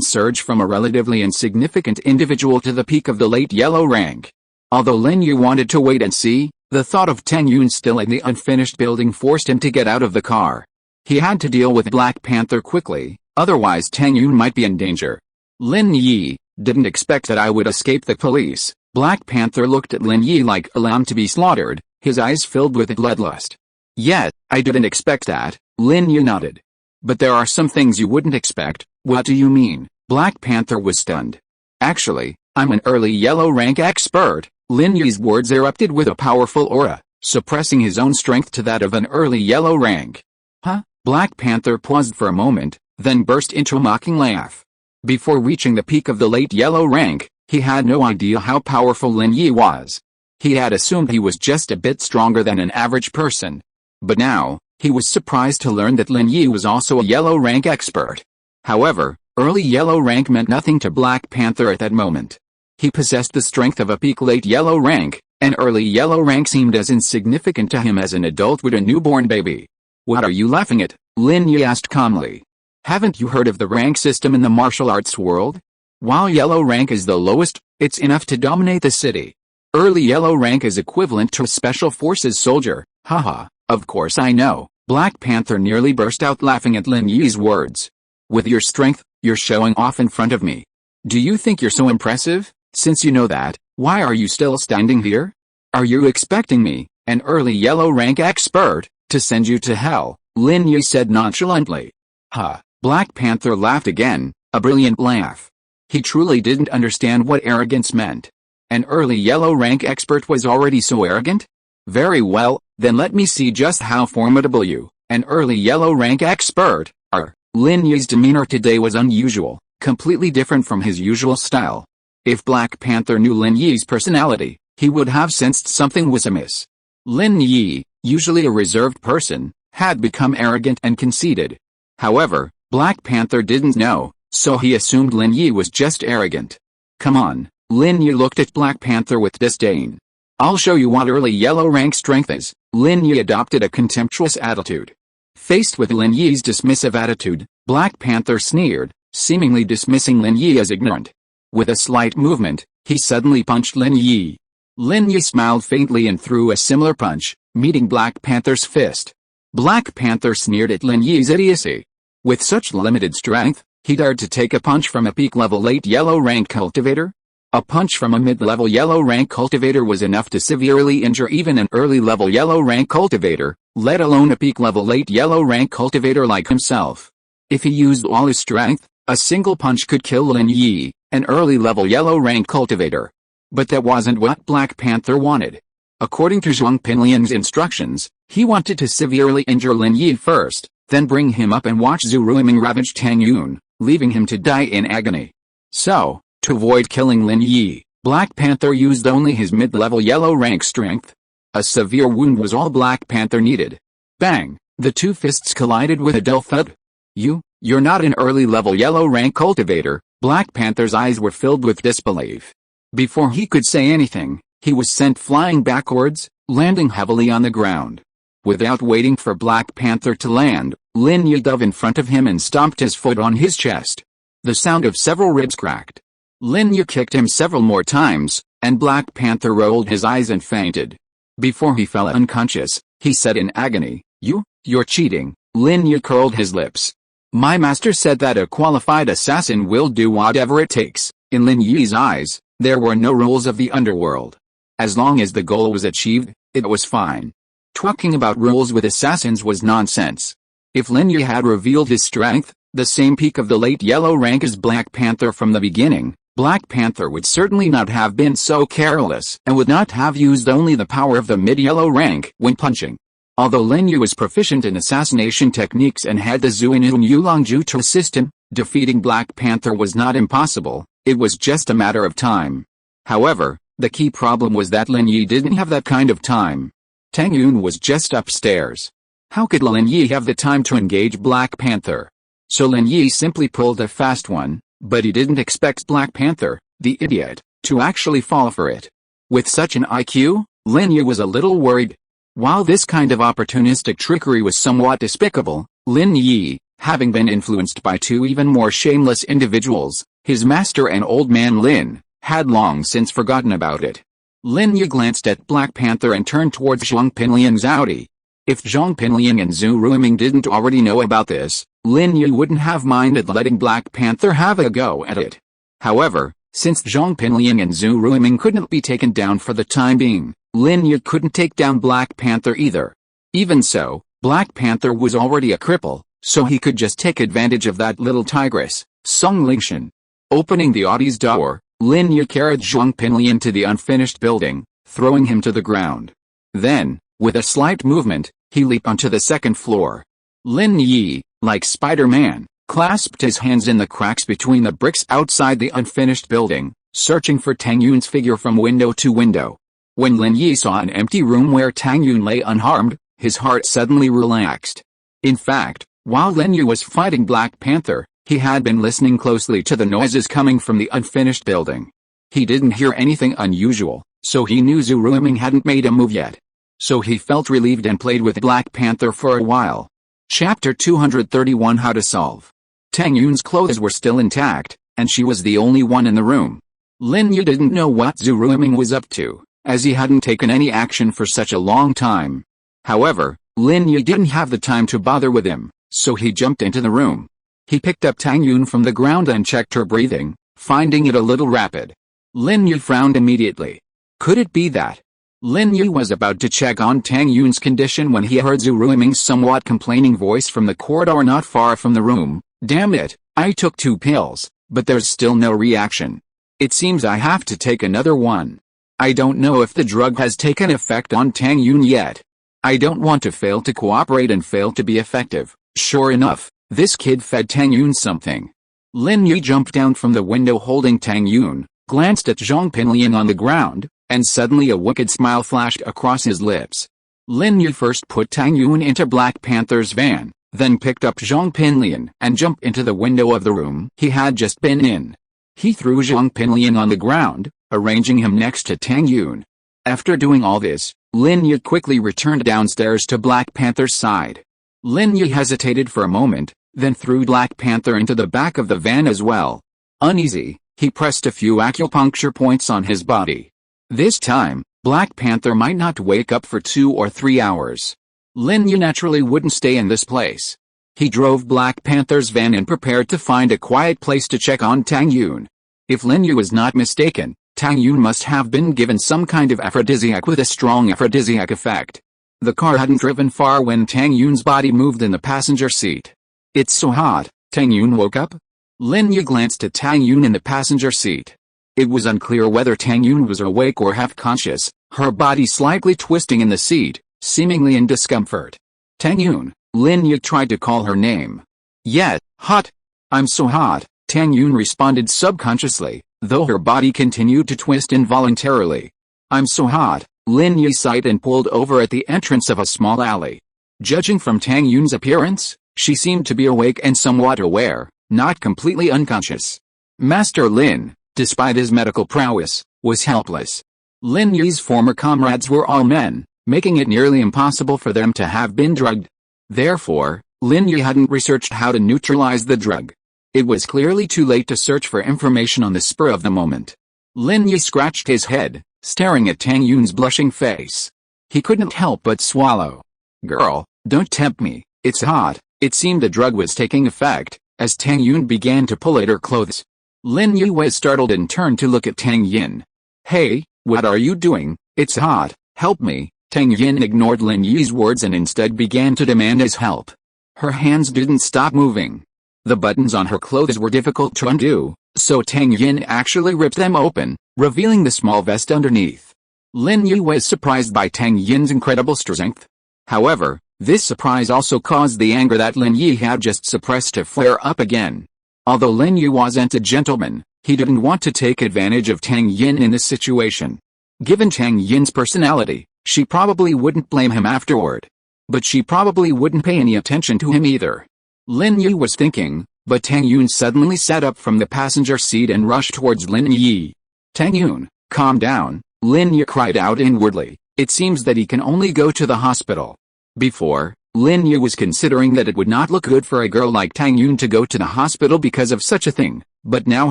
surge from a relatively insignificant individual to the peak of the late yellow rank. Although Lin Yi wanted to wait and see, the thought of Tang Yun still in the unfinished building forced him to get out of the car. He had to deal with Black Panther quickly, otherwise Tang Yun might be in danger. "Lin Yi, didn't expect that I would escape the police." Black Panther looked at Lin Yi like a lamb to be slaughtered, his eyes filled with bloodlust. "Yes, I didn't expect that," Lin Yi nodded. "But there are some things you wouldn't expect." "What do you mean?" Black Panther was stunned. "Actually, I'm an early yellow rank expert." Lin Yi's words erupted with a powerful aura, suppressing his own strength to that of an early yellow rank. "Huh?" Black Panther paused for a moment, then burst into a mocking laugh. Before reaching the peak of the late yellow rank, he had no idea how powerful Lin Yi was. He had assumed he was just a bit stronger than an average person. But now, he was surprised to learn that Lin Yi was also a yellow rank expert. However, early yellow rank meant nothing to Black Panther at that moment. He possessed the strength of a peak late yellow rank, and early yellow rank seemed as insignificant to him as an adult would a newborn baby. What are you laughing at? Lin Yi asked calmly. Haven't you heard of the rank system in the martial arts world? While yellow rank is the lowest, it's enough to dominate the city. Early yellow rank is equivalent to a special forces soldier. Haha, of course I know. Black Panther nearly burst out laughing at Lin Yi's words. With your strength, you're showing off in front of me. Do you think you're so impressive? Since you know that, why are you still standing here? Are you expecting me, an early yellow rank expert, to send you to hell? Lin Yi said nonchalantly. Ha! Black Panther laughed again, a brilliant laugh. He truly didn't understand what arrogance meant. An early yellow rank expert was already so arrogant? Very well, then let me see just how formidable you, an early yellow rank expert, are. Lin Yi's demeanor today was unusual, completely different from his usual style. If Black Panther knew Lin Yi's personality, he would have sensed something was amiss. Lin Yi, usually a reserved person, had become arrogant and conceited. However, Black Panther didn't know, so he assumed Lin Yi was just arrogant. Come on, Lin Yi looked at Black Panther with disdain. I'll show you what early yellow rank strength is. Lin Yi adopted a contemptuous attitude. Faced with Lin Yi's dismissive attitude, Black Panther sneered, seemingly dismissing Lin Yi as ignorant. With a slight movement, he suddenly punched Lin Yi. Lin Yi smiled faintly and threw a similar punch, meeting Black Panther's fist. Black Panther sneered at Lin Yi's idiocy. With such limited strength, he dared to take a punch from a peak-level late yellow rank cultivator? A punch from a mid-level yellow rank cultivator was enough to severely injure even an early-level yellow rank cultivator, let alone a peak-level late yellow rank cultivator like himself. If he used all his strength, a single punch could kill Lin Yi, an early-level yellow rank cultivator. But that wasn't what Black Panther wanted. According to Zhong Pinliang's instructions, he wanted to severely injure Lin Yi first, then bring him up and watch Zhu Ruiming ravage Tang Yun, leaving him to die in agony. So, to avoid killing Lin Yi, Black Panther used only his mid-level yellow rank strength. A severe wound was all Black Panther needed. Bang! The two fists collided with a dull thud. You're not an early-level yellow rank cultivator. Black Panther's eyes were filled with disbelief. Before he could say anything, he was sent flying backwards, landing heavily on the ground. Without waiting for Black Panther to land, Lin Yi dove in front of him and stomped his foot on his chest. The sound of several ribs cracked. Lin Yi kicked him several more times, and Black Panther rolled his eyes and fainted. Before he fell unconscious, he said in agony, You're cheating. Lin Yi curled his lips. My master said that a qualified assassin will do whatever it takes. In Lin Yi's eyes, there were no rules of the underworld. As long as the goal was achieved, it was fine. Talking about rules with assassins was nonsense. If Lin Yi had revealed his strength, the same peak of the late yellow rank as Black Panther from the beginning, Black Panther would certainly not have been so careless and would not have used only the power of the mid-yellow rank when punching. Although Lin Yi was proficient in assassination techniques and had the Xuanyuan Yulong Jue to assist him, defeating Black Panther was not impossible, it was just a matter of time. However, the key problem was that Lin Yi didn't have that kind of time. Tang Yun was just upstairs. How could Lin Yi have the time to engage Black Panther? So Lin Yi simply pulled a fast one, but he didn't expect Black Panther, the idiot, to actually fall for it. With such an IQ, Lin Yi was a little worried. While this kind of opportunistic trickery was somewhat despicable, Lin Yi, having been influenced by two even more shameless individuals, his master and old man Lin, had long since forgotten about it. Lin Yi glanced at Black Panther and turned towards Zhong Pinliang's Audi. If Zhong Pinliang and Zhu Ruiming didn't already know about this, Lin Yi wouldn't have minded letting Black Panther have a go at it. However, since Zhong Pinliang and Zhu Ruiming couldn't be taken down for the time being, Lin Yi couldn't take down Black Panther either. Even so, Black Panther was already a cripple, so he could just take advantage of that little tigress, Song Lingshan. Opening the Audi's door, Lin Yi carried Zhong Pinliang to the unfinished building, throwing him to the ground. Then, with a slight movement, he leaped onto the second floor. Lin Yi, like Spider-Man, clasped his hands in the cracks between the bricks outside the unfinished building, searching for Tang Yun's figure from window to window. When Lin Yi saw an empty room where Tang Yun lay unharmed, his heart suddenly relaxed. In fact, while Lin Yi was fighting Black Panther, he had been listening closely to the noises coming from the unfinished building. He didn't hear anything unusual, so he knew Zhu Ruiming hadn't made a move yet. So he felt relieved and played with Black Panther for a while. Chapter 231 How to Solve. Tang Yun's clothes were still intact, and she was the only one in the room. Lin Yi didn't know what Zhu Ruiming was up to, as he hadn't taken any action for such a long time. However, Lin Yi didn't have the time to bother with him, so he jumped into the room. He picked up Tang Yun from the ground and checked her breathing, finding it a little rapid. Lin Yi frowned immediately. Could it be that? Lin Yi was about to check on Tang Yun's condition when he heard Zhu Ruiming's somewhat complaining voice from the corridor not far from the room. Damn it, I took 2 pills, but there's still no reaction. It seems I have to take another one. I don't know if the drug has taken effect on Tang Yun yet. I don't want to fail to cooperate and fail to be effective. Sure enough, this kid fed Tang Yun something. Lin Yi jumped down from the window holding Tang Yun, glanced at Zhong Pinliang on the ground, and suddenly a wicked smile flashed across his lips. Lin Yi first put Tang Yun into Black Panther's van, then picked up Zhong Pinliang and jumped into the window of the room he had just been in. He threw Zhong Pinliang on the ground, arranging him next to Tang Yun. After doing all this, Lin Yi quickly returned downstairs to Black Panther's side. Lin Yi hesitated for a moment, then threw Black Panther into the back of the van as well. Uneasy, he pressed a few acupuncture points on his body. This time, Black Panther might not wake up for 2 or 3 hours. Lin Yi naturally wouldn't stay in this place. He drove Black Panther's van and prepared to find a quiet place to check on Tang Yun. If Lin Yi was not mistaken, Tang Yun must have been given some kind of aphrodisiac with a strong aphrodisiac effect. The car hadn't driven far when Tang Yun's body moved in the passenger seat. It's so hot, Tang Yun woke up? Lin Yi glanced at Tang Yun in the passenger seat. It was unclear whether Tang Yun was awake or half-conscious, her body slightly twisting in the seat, seemingly in discomfort. Tang Yun, Lin Yi tried to call her name. Yeah, hot. I'm so hot, Tang Yun responded subconsciously, though her body continued to twist involuntarily. I'm so hot, Lin Yi sighed and pulled over at the entrance of a small alley. Judging from Tang Yun's appearance, she seemed to be awake and somewhat aware, not completely unconscious. Master Lin, despite his medical prowess, was helpless. Lin Yi's former comrades were all men, making it nearly impossible for them to have been drugged. Therefore, Lin Yi hadn't researched how to neutralize the drug. It was clearly too late to search for information on the spur of the moment. Lin Yi scratched his head, staring at Tang Yun's blushing face. He couldn't help but swallow. Girl, don't tempt me, it's hot. It seemed the drug was taking effect, as Tang Yun began to pull at her clothes. Lin Yi was startled and turned to look at Tang Yin. Hey, what are you doing? It's hot, help me. Tang Yin ignored Lin Yi's words and instead began to demand his help. Her hands didn't stop moving. The buttons on her clothes were difficult to undo, so Tang Yin actually ripped them open, revealing the small vest underneath. Lin Yi was surprised by Tang Yin's incredible strength. However, this surprise also caused the anger that Lin Yi had just suppressed to flare up again. Although Lin Yi wasn't a gentleman, he didn't want to take advantage of Tang Yin in this situation. Given Tang Yin's personality, she probably wouldn't blame him afterward. But she probably wouldn't pay any attention to him either. Lin Yi was thinking, but Tang Yun suddenly sat up from the passenger seat and rushed towards Lin Yi. Tang Yun, calm down, Lin Yi cried out inwardly. It seems that he can only go to the hospital. Before, Lin Yi was considering that it would not look good for a girl like Tang Yun to go to the hospital because of such a thing, but now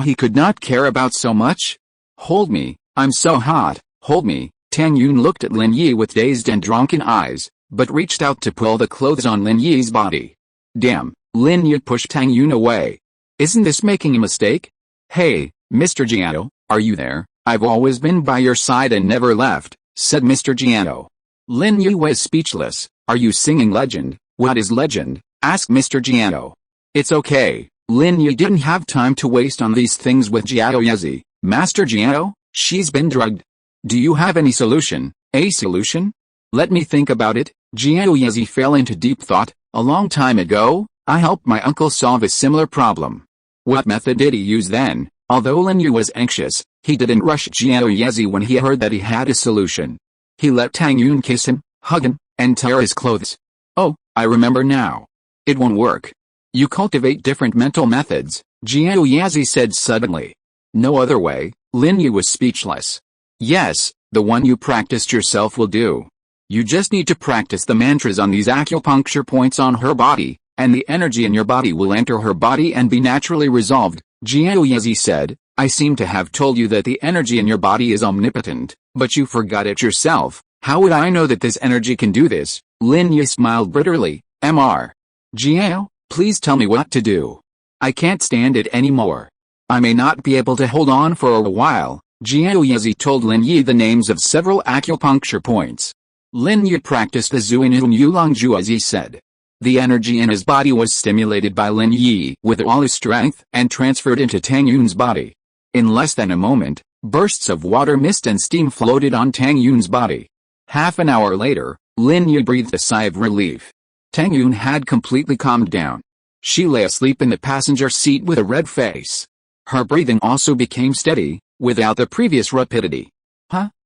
he could not care about so much. Hold me, I'm so hot, hold me. Tang Yun looked at Lin Yi with dazed and drunken eyes, but reached out to pull the clothes on Lin Yi's body. Damn, Lin Yi pushed Tang Yun away. Isn't this making a mistake? Hey, Mr. Jiao, are you there? I've always been by your side and never left, said Mr. Jiao. Lin Yi was speechless. Are you singing Legend? What is Legend? Asked Mr. Jiao. It's okay, Lin Yi didn't have time to waste on these things with Jiao Yezi. Master Jiao, she's been drugged. Do you have any solution? A solution? Let me think about it. Jiao Yezi fell into deep thought. A long time ago, I helped my uncle solve a similar problem. What method did he use then? Although Lin Yi was anxious, he didn't rush Jiao Yezi when he heard that he had a solution. He let Tang Yun kiss him, hug him, and tear his clothes. Oh, I remember now. It won't work. You cultivate different mental methods, Jiao Yezi said suddenly. No other way. Lin Yi was speechless. Yes, the one you practiced yourself will do. You just need to practice the mantras on these acupuncture points on her body, and the energy in your body will enter her body and be naturally resolved. Jiao Yezi said, I seem to have told you that the energy in your body is omnipotent, but you forgot it yourself. How would I know that this energy can do this? Lin Yi smiled bitterly. Mr. Jiao, please tell me what to do. I can't stand it anymore. I may not be able to hold on for a while. Jiao Yezi told Lin Yi the names of several acupuncture points. Lin Yi practiced the Xuanyuan Yulong Jue as he said. The energy in his body was stimulated by Lin Yi with all his strength and transferred into Tang Yun's body. In less than a moment, bursts of water mist and steam floated on Tang Yun's body. Half an hour later, Lin Yi breathed a sigh of relief. Tang Yun had completely calmed down. She lay asleep in the passenger seat with a red face. Her breathing also became steady, without the previous rapidity.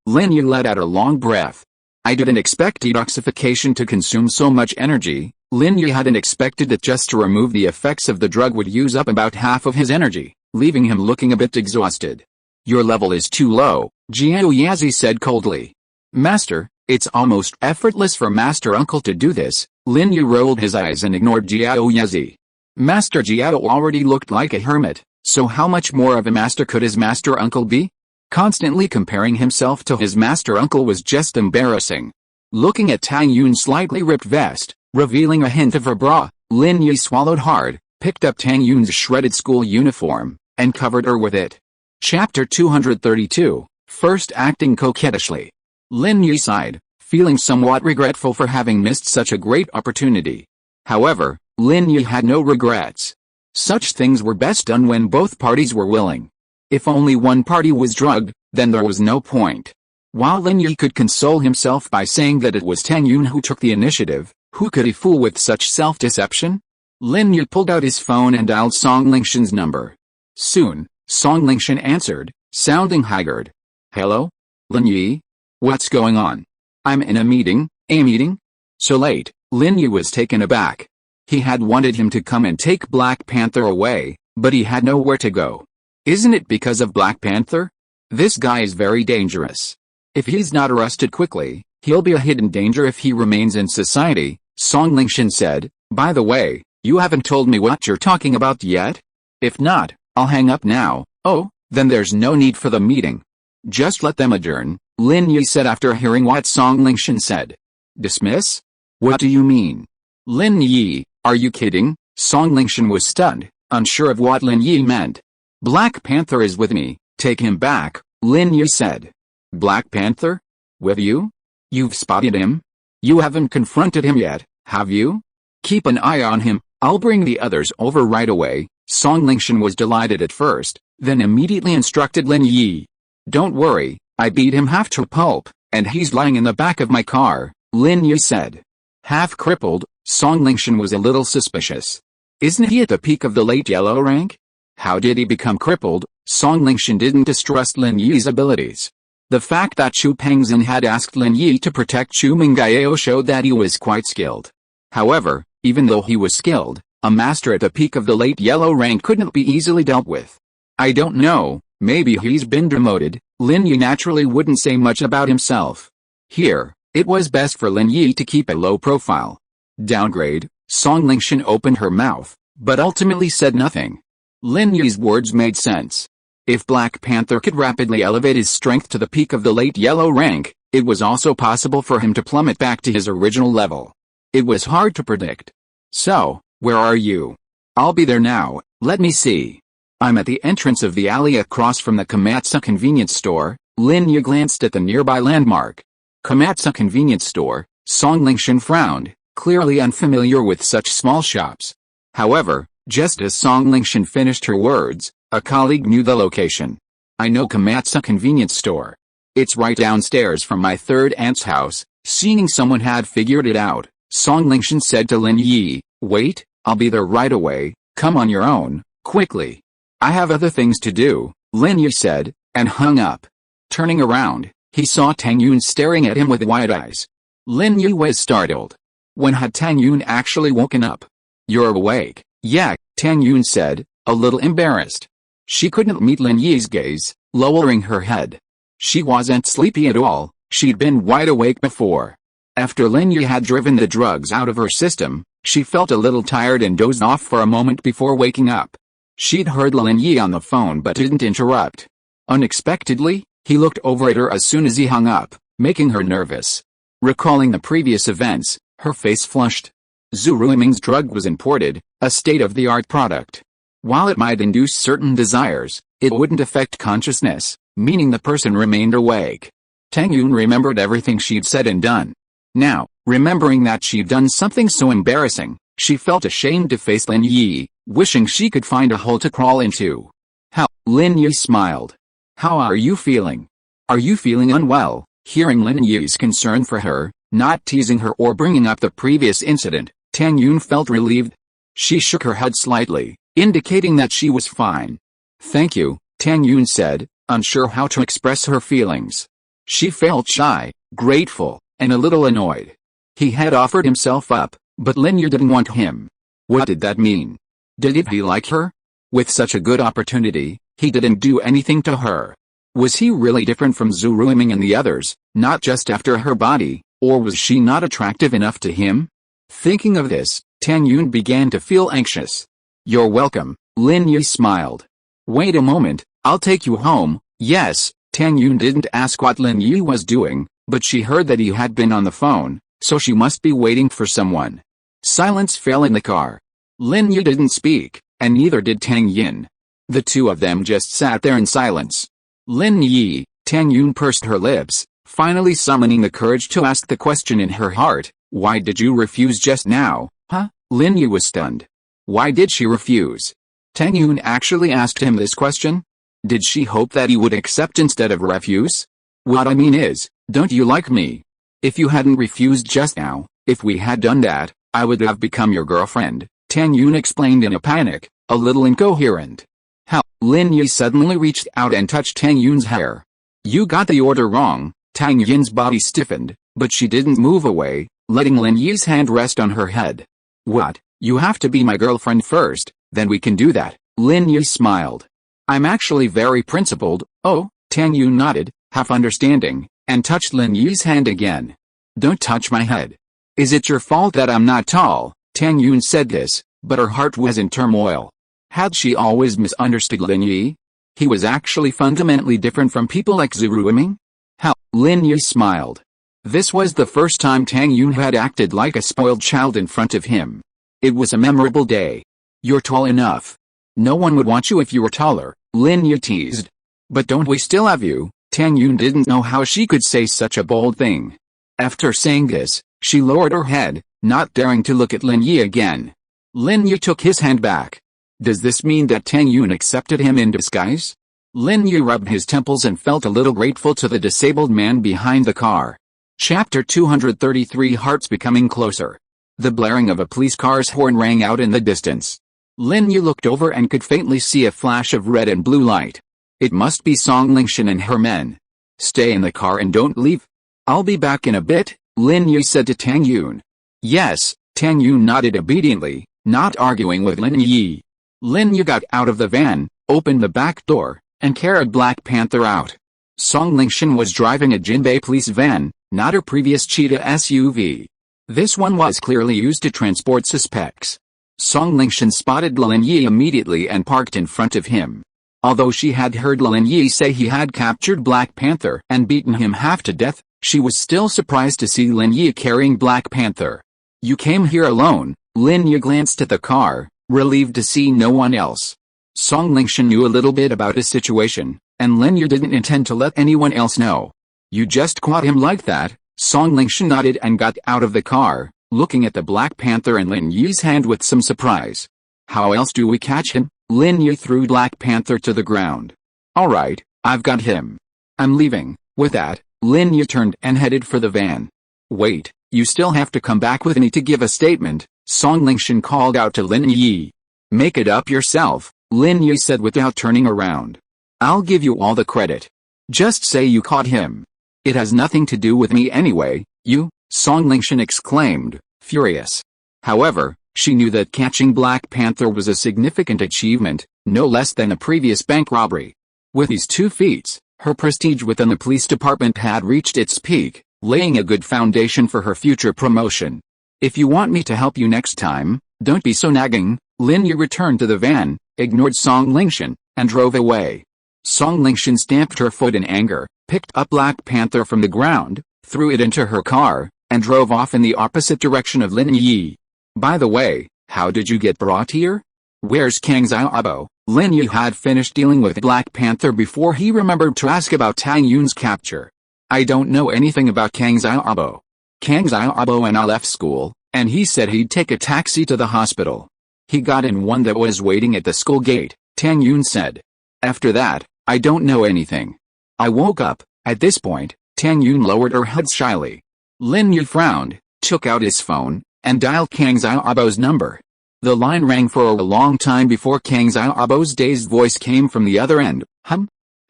Lin Yi let out a long breath. I didn't expect detoxification to consume so much energy. Lin Yi hadn't expected that just to remove the effects of the drug would use up about half of his energy, leaving him looking a bit exhausted. Your level is too low, Jiao Yazi said coldly. Master, it's almost effortless for Master Uncle to do this. Lin Yi rolled his eyes and ignored Jiao Yazi. Master Jiao already looked like a hermit, so how much more of a master could his Master Uncle be? Constantly comparing himself to his Master Uncle was just embarrassing. Looking at Tang Yun's slightly ripped vest, revealing a hint of her bra, Lin Yi swallowed hard, picked up Tang Yun's shredded school uniform, and covered her with it. Chapter 232, First Acting Coquettishly. Lin Yi sighed, feeling somewhat regretful for having missed such a great opportunity. However, Lin Yi had no regrets. Such things were best done when both parties were willing. If only one party was drugged, then there was no point. While Lin Yi could console himself by saying that it was Tang Yun who took the initiative, who could he fool with such self-deception? Lin Yi pulled out his phone and dialed Song Lingshan's number. Soon, Song Lingshan answered, sounding haggard. Hello? Lin Yi? What's going on? I'm in a meeting. A meeting? So late. Lin Yi was taken aback. He had wanted him to come and take Black Panther away, but he had nowhere to go. Isn't it because of Black Panther? This guy is very dangerous. If he's not arrested quickly, he'll be a hidden danger if he remains in society, Song Lingshan said. By the way, you haven't told me what you're talking about yet? If not, I'll hang up now. Oh, then there's no need for the meeting. Just let them adjourn, Lin Yi said after hearing what Song Lingshan said. Dismiss? What do you mean? Lin Yi, are you kidding? Song Lingshan was stunned, unsure of what Lin Yi meant. Black Panther is with me, take him back, Lin Yi said. Black Panther? With you? You've spotted him? You haven't confronted him yet, have you? Keep an eye on him, I'll bring the others over right away. Song Lingshan was delighted at first, then immediately instructed Lin Yi. Don't worry, I beat him half to pulp, and he's lying in the back of my car, Lin Yi said. Half crippled, Song Lingshan was a little suspicious. Isn't he at the peak of the late yellow rank? How did he become crippled? Song Lingshan didn't distrust Lin Yi's abilities. The fact that Chu Pengzhan had asked Lin Yi to protect Chu Mengyao showed that he was quite skilled. However, even though he was skilled, a master at the peak of the late yellow rank couldn't be easily dealt with. I don't know, maybe he's been demoted. Lin Yi naturally wouldn't say much about himself. Here, it was best for Lin Yi to keep a low profile. Downgrade, Song Lingshan opened her mouth, but ultimately said nothing. Lin Yi's words made sense. If Black Panther could rapidly elevate his strength to the peak of the late yellow rank, it was also possible for him to plummet back to his original level. It was hard to predict. So, where are you? I'll be there now, let me see. I'm at the entrance of the alley across from the Komatsu convenience store. Lin Yi glanced at the nearby landmark. Komatsu convenience store, Song Lingshan frowned, clearly unfamiliar with such small shops. However, just as Song Lingshan finished her words, a colleague knew the location. I know Komatsu convenience store. It's right downstairs from my third aunt's house. Seeing someone had figured it out, Song Lingshan said to Lin Yi, wait, I'll be there right away, come on your own, quickly. I have other things to do, Lin Yi said, and hung up. Turning around, he saw Tang Yun staring at him with wide eyes. Lin Yi was startled. When had Tang Yun actually woken up? You're awake, yeah, Tang Yun said, a little embarrassed. She couldn't meet Lin Yi's gaze, lowering her head. She wasn't sleepy at all, she'd been wide awake before. After Lin Yi had driven the drugs out of her system, she felt a little tired and dozed off for a moment before waking up. She'd heard Lin Yi on the phone but didn't interrupt. Unexpectedly, he looked over at her as soon as he hung up, making her nervous. Recalling the previous events, her face flushed. Zhu Ruiming's drug was imported, a state-of-the-art product. While it might induce certain desires, it wouldn't affect consciousness, meaning the person remained awake. Tang Yun remembered everything she'd said and done. Now, remembering that she'd done something so embarrassing, she felt ashamed to face Lin Yi, wishing she could find a hole to crawl into. How? Lin Yi smiled. How are you feeling? Are you feeling unwell? Hearing Lin Yi's concern for her, not teasing her or bringing up the previous incident, Tang Yun felt relieved. She shook her head slightly, indicating that she was fine. Thank you, Tang Yun said, unsure how to express her feelings. She felt shy, grateful, and a little annoyed. He had offered himself up, but Lin Yi didn't want him. What did that mean? Did he like her? With such a good opportunity, he didn't do anything to her. Was he really different from Zhu Ruiming and the others, not just after her body, or was she not attractive enough to him? Thinking of this, Tang Yun began to feel anxious. You're welcome, Lin Yi smiled. Wait a moment, I'll take you home. Yes, Tang Yun didn't ask what Lin Yi was doing, but she heard that he had been on the phone, so she must be waiting for someone. Silence fell in the car. Lin Yi didn't speak, and neither did Tang Yin. The two of them just sat there in silence. Lin Yi, Tang Yun pursed her lips, finally summoning the courage to ask the question in her heart, why did you refuse just now, huh? Lin Yi was stunned. Why did she refuse? Tang Yun actually asked him this question? Did she hope that he would accept instead of refuse? What I mean is, don't you like me? If you hadn't refused just now, if we had done that, I would have become your girlfriend, Tang Yun explained in a panic, a little incoherent. How? Lin Yi suddenly reached out and touched Tang Yun's hair. You got the order wrong. Tang Yun's body stiffened, but she didn't move away, letting Lin Yi's hand rest on her head. What? You have to be my girlfriend first, then we can do that, Lin Yi smiled. I'm actually very principled. Oh, Tang Yun nodded, half understanding, and touched Lin Yi's hand again. Don't touch my head. Is it your fault that I'm not tall? Tang Yun said this, but her heart was in turmoil. Had she always misunderstood Lin Yi? He was actually fundamentally different from people like Zhu Ruiming? How? Lin Yi smiled. This was the first time Tang Yun had acted like a spoiled child in front of him. It was a memorable day. You're tall enough. No one would want you if you were taller, Lin Yi teased. But don't we still have you? Tang Yun didn't know how she could say such a bold thing. After saying this, she lowered her head, not daring to look at Lin Yi again. Lin Yi took his hand back. Does this mean that Tang Yun accepted him in disguise? Lin Yi rubbed his temples and felt a little grateful to the disabled man behind the car. Chapter 233 Hearts Becoming Closer. The blaring of a police car's horn rang out in the distance. Lin Yi looked over and could faintly see a flash of red and blue light. It must be Song Lingshan and her men. Stay in the car and don't leave. I'll be back in a bit, Lin Yi said to Tang Yun. Yes, Tang Yun nodded obediently, not arguing with Lin Yi. Lin Yi got out of the van, opened the back door, and carried Black Panther out. Song Lingshan was driving a Jinbei police van, not her previous Cheetah SUV. This one was clearly used to transport suspects. Song Lingshan spotted Lin Yi immediately and parked in front of him. Although she had heard Lin Yi say he had captured Black Panther and beaten him half to death, she was still surprised to see Lin Yi carrying Black Panther. You came here alone? Lin Yi glanced at the car, relieved to see no one else. Song Lingshan knew a little bit about his situation, and Lin Yi didn't intend to let anyone else know. You just caught him like that? Song Lingshan nodded and got out of the car, looking at the Black Panther in Lin Yi's hand with some surprise. How else do we catch him? Lin Yi threw Black Panther to the ground. Alright, I've got him. I'm leaving. With that, Lin Yi turned and headed for the van. Wait, you still have to come back with me to give a statement, Song Lingshan called out to Lin Yi. Make it up yourself, Lin Yi said without turning around. I'll give you all the credit. Just say you caught him. It has nothing to do with me anyway, you, Song Lingshan exclaimed, furious. However, she knew that catching Black Panther was a significant achievement, no less than a previous bank robbery. With these two feats, her prestige within the police department had reached its peak, laying a good foundation for her future promotion. If you want me to help you next time, don't be so nagging. Lin Yi returned to the van, ignored Song Lingshan, and drove away. Song Lingshan stamped her foot in anger, picked up Black Panther from the ground, threw it into her car, and drove off in the opposite direction of Lin Yi. By the way, how did you get brought here? Where's Kang Xiaobo? Lin Yi had finished dealing with Black Panther before he remembered to ask about Tang Yun's capture. I don't know anything about Kang Xiaobo. Kang Xiaobo and I left school, and he said he'd take a taxi to the hospital. He got in one that was waiting at the school gate, Tang Yun said. After that, I don't know anything. I woke up. At this point, Tang Yun lowered her head shyly. Lin Yi frowned, took out his phone, and dialed Kang Xiaobo's number. The line rang for a long time before Kang Xiaobo's dazed voice came from the other end.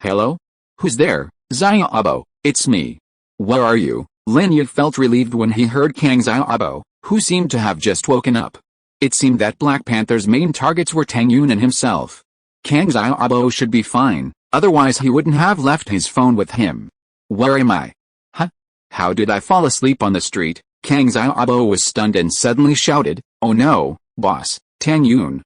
Hello? Who's there? Xiaobo, it's me. Where are you? Lin Yi felt relieved when he heard Kang Xiaobo, who seemed to have just woken up. It seemed that Black Panther's main targets were Tang Yun and himself. Kang Xiaobo should be fine, otherwise he wouldn't have left his phone with him. Where am I? How did I fall asleep on the street? Kang Xiaobo was stunned and suddenly shouted, Oh no, boss, Tang Yun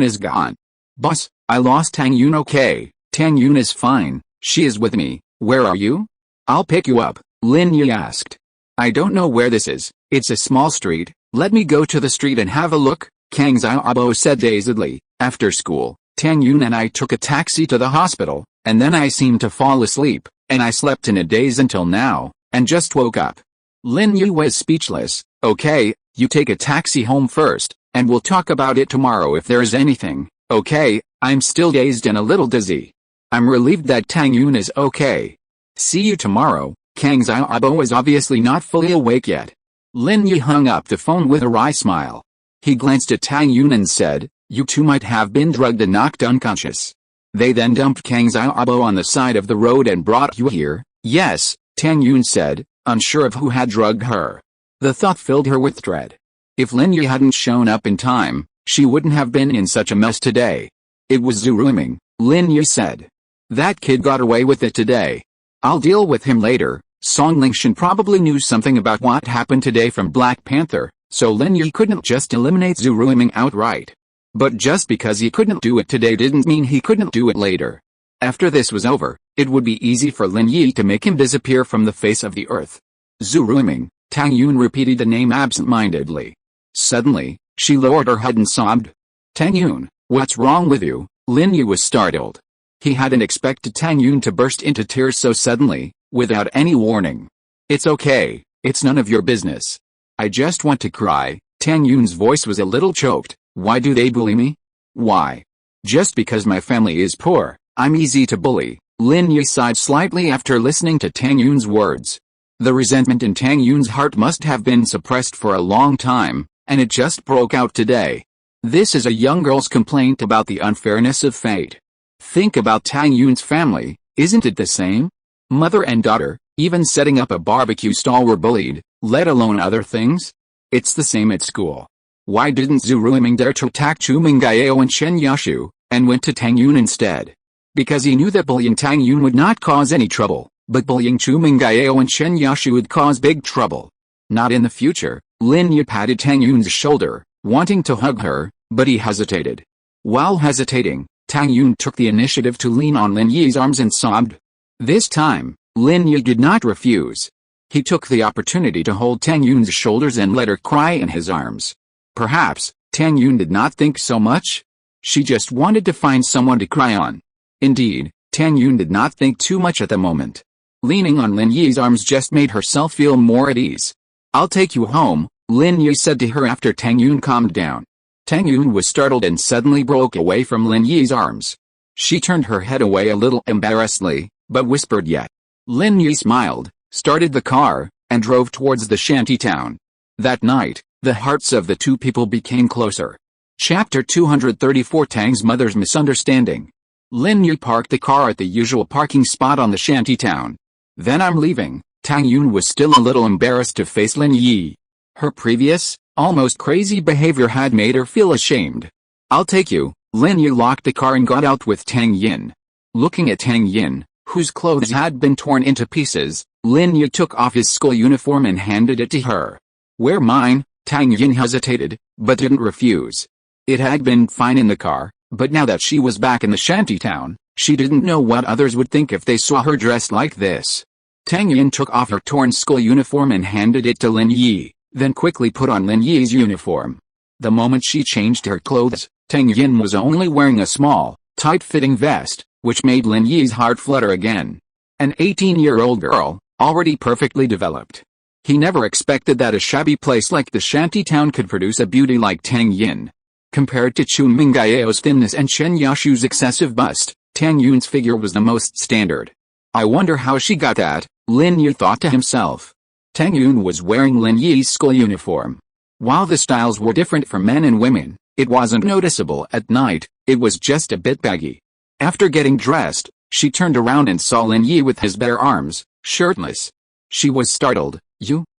is gone. Boss, I lost Tang Yun. Okay, Tang Yun is fine, she is with me. Where are you? I'll pick you up, Lin Yi asked. I don't know where this is, it's a small street, let me go to the street and have a look, Kang Xiaobo said dazedly. After school, Tang Yun and I took a taxi to the hospital, and then I seemed to fall asleep, and I slept in a daze until now, and just woke up. Lin Yi was speechless. Okay, you take a taxi home first, and we'll talk about it tomorrow if there's anything. Okay, I'm still dazed and a little dizzy. I'm relieved that Tang Yun is okay. See you tomorrow. Kang Xiaobo was obviously not fully awake yet. Lin Yi hung up the phone with a wry smile. He glanced at Tang Yun and said, You two might have been drugged and knocked unconscious. They then dumped Kang Xiaobo on the side of the road and brought you here. Yes, Tang Yun said, unsure of who had drugged her. The thought filled her with dread. If Lin Yi hadn't shown up in time, she wouldn't have been in such a mess today. It was Zhu Ruiming, Lin Yi said. That kid got away with it today. I'll deal with him later. Song Lingshan probably knew something about what happened today from Black Panther, so Lin Yi couldn't just eliminate Zhu Ruiming outright. But just because he couldn't do it today didn't mean he couldn't do it later. After this was over, it would be easy for Lin Yi to make him disappear from the face of the earth. Zhu Ruiming, Tang Yun repeated the name absent-mindedly. Suddenly, she lowered her head and sobbed. Tang Yun, what's wrong with you? Lin Yi was startled. He hadn't expected Tang Yun to burst into tears so suddenly, without any warning. It's okay, it's none of your business. I just want to cry. Tang Yun's voice was a little choked. Why do they bully me? Why? Just because my family is poor, I'm easy to bully. Lin Yi sighed slightly after listening to Tang Yun's words. The resentment in Tang Yun's heart must have been suppressed for a long time, and it just broke out today. This is a young girl's complaint about the unfairness of fate. Think about Tang Yun's family, isn't it the same? Mother and daughter, even setting up a barbecue stall were bullied, let alone other things. It's the same at school. Why didn't Zhu Ruiming dare to attack Chu Mengyao and Shen Yashu, and went to Tang Yun instead? Because he knew that bullying Tang Yun would not cause any trouble, but bullying Chu Mengyao and Shen Yashu would cause big trouble. Not in the future. Lin Yi patted Tang Yun's shoulder, wanting to hug her, but he hesitated. While hesitating, Tang Yun took the initiative to lean on Lin Yi's arms and sobbed. This time, Lin Yi did not refuse. He took the opportunity to hold Tang Yun's shoulders and let her cry in his arms. Perhaps, Tang Yun did not think so much. She just wanted to find someone to cry on. Indeed, Tang Yun did not think too much at the moment. Leaning on Lin Yi's arms just made herself feel more at ease. I'll take you home, Lin Yi said to her after Tang Yun calmed down. Tang Yun was startled and suddenly broke away from Lin Yi's arms. She turned her head away a little embarrassedly, but whispered yet. Lin Yi smiled, started the car, and drove towards the shanty town. That night, the hearts of the two people became closer. Chapter 234 Tang's Mother's Misunderstanding. Lin Yi parked the car at the usual parking spot on the shanty town. Then I'm leaving. Tang Yun was still a little embarrassed to face Lin Yi. Her previous, almost crazy behavior had made her feel ashamed. I'll take you. Lin Yi locked the car and got out with Tang Yin. Looking at Tang Yin, whose clothes had been torn into pieces, Lin Yi took off his school uniform and handed it to her. "Wear mine." Tang Yin hesitated, but didn't refuse. It had been fine in the car, but now that she was back in the shantytown, she didn't know what others would think if they saw her dressed like this. Tang Yin took off her torn school uniform and handed it to Lin Yi, then quickly put on Lin Yi's uniform. The moment she changed her clothes, Tang Yin was only wearing a small, tight-fitting vest, which made Lin Yi's heart flutter again. An 18-year-old girl, already perfectly developed. He never expected that a shabby place like the shantytown could produce a beauty like Tang Yin. Compared to Chu Mengyao's thinness and Chen Yashu's excessive bust, Tang Yun's figure was the most standard. I wonder how she got that, Lin Yi thought to himself. Tang Yun was wearing Lin Yi's school uniform. While the styles were different for men and women, it wasn't noticeable at night, it was just a bit baggy. After getting dressed, she turned around and saw Lin Yi with his bare arms, shirtless. She was startled.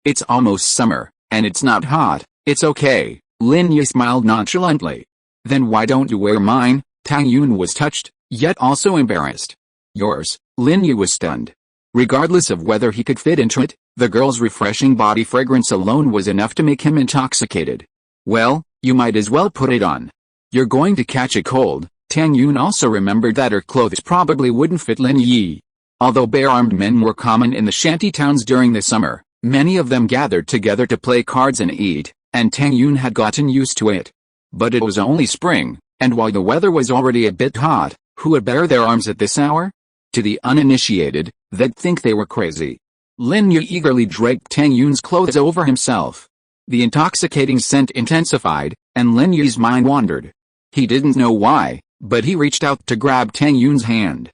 It's almost summer, and it's not hot, it's okay." Lin Yi smiled nonchalantly. "Then why don't you wear mine?" Tang Yun was touched, yet also embarrassed. "Yours." Lin Yi was stunned. Regardless of whether he could fit into it, the girl's refreshing body fragrance alone was enough to make him intoxicated. "Well, you might as well put it on. You're going to catch a cold." Tang Yun also remembered that her clothes probably wouldn't fit Lin Yi. Although bare-armed men were common in the shantytowns during the summer, many of them gathered together to play cards and eat, and Tang Yun had gotten used to it. But it was only spring, and while the weather was already a bit hot, who would bare their arms at this hour? To the uninitiated, they'd think they were crazy. Lin Yi eagerly draped Tang Yun's clothes over himself. The intoxicating scent intensified, and Lin Yi's mind wandered. He didn't know why, but he reached out to grab Tang Yun's hand.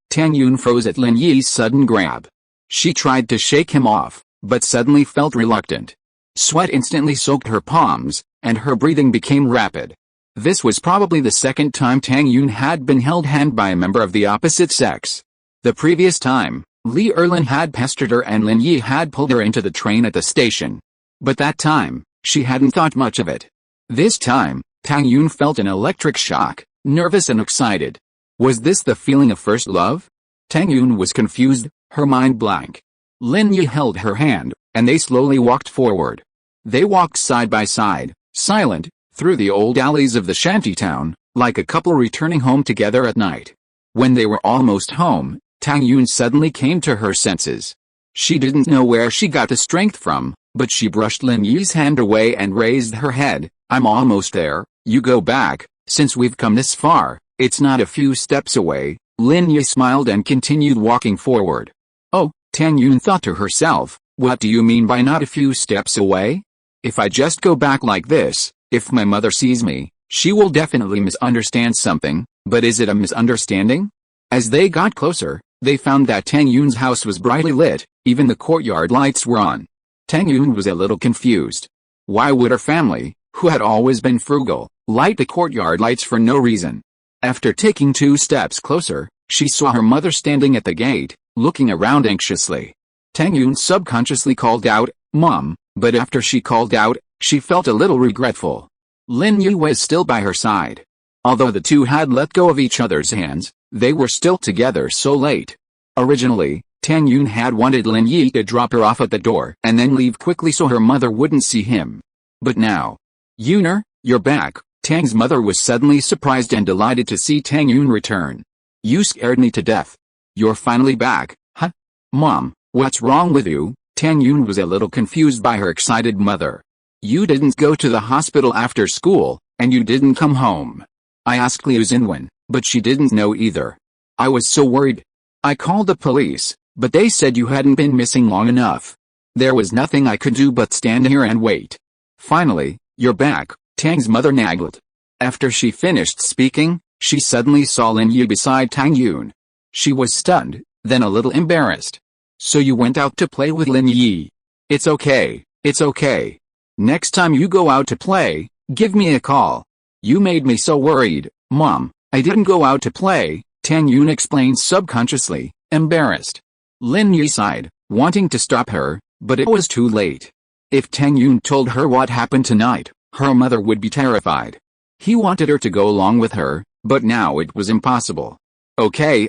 Tang Yun froze at Lin Yi's sudden grab. She tried to shake him off, but suddenly felt reluctant. Sweat instantly soaked her palms, and her breathing became rapid. This was probably the second time Tang Yun had been held hand by a member of the opposite sex. The previous time, Li Erlin had pestered her and Lin Yi had pulled her into the train at the station. But that time, she hadn't thought much of it. This time, Tang Yun felt an electric shock, nervous and excited. Was this the feeling of first love? Tang Yun was confused, her mind blank. Lin Yi held her hand, and they slowly walked forward. They walked side by side, silent, through the old alleys of the shantytown, like a couple returning home together at night. When they were almost home, Tang Yun suddenly came to her senses. She didn't know where she got the strength from, but she brushed Lin Yi's hand away and raised her head. "I'm almost there, you go back, since we've come this far, it's not a few steps away." Lin Yi smiled and continued walking forward. "Oh," Tang Yun thought to herself, "what do you mean by not a few steps away? If I just go back like this, if my mother sees me, she will definitely misunderstand something, but is it a misunderstanding?" As they got closer, they found that Tang Yun's house was brightly lit, even the courtyard lights were on. Tang Yun was a little confused. Why would her family, who had always been frugal, light the courtyard lights for no reason? After taking 2 steps closer, she saw her mother standing at the gate, looking around anxiously. Tang Yun subconsciously called out, "Mom," but after she called out, she felt a little regretful. Lin Yi was still by her side. Although the two had let go of each other's hands, they were still together so late. Originally, Tang Yun had wanted Lin Yi to drop her off at the door and then leave quickly so her mother wouldn't see him. But now, "Yuner, you're back." Tang's mother was suddenly surprised and delighted to see Tang Yun return. "You scared me to death. You're finally back, huh? Mom, what's wrong with you?" Tang Yun was a little confused by her excited mother. "You didn't go to the hospital after school, and you didn't come home. I asked Liu Xinwen, but she didn't know either. I was so worried. I called the police, but they said you hadn't been missing long enough. There was nothing I could do but stand here and wait. Finally, you're back," Tang's mother naggled. After she finished speaking, she suddenly saw Lin Yi beside Tang Yun. She was stunned, then a little embarrassed. "So you went out to play with Lin Yi? It's okay, it's okay. Next time you go out to play, give me a call. You made me so worried." "Mom, I didn't go out to play," Tang Yun explained subconsciously, embarrassed. Lin Yi sighed, wanting to stop her, but it was too late. If Tang Yun told her what happened tonight, her mother would be terrified. He wanted her to go along with her, but now it was impossible. Okay,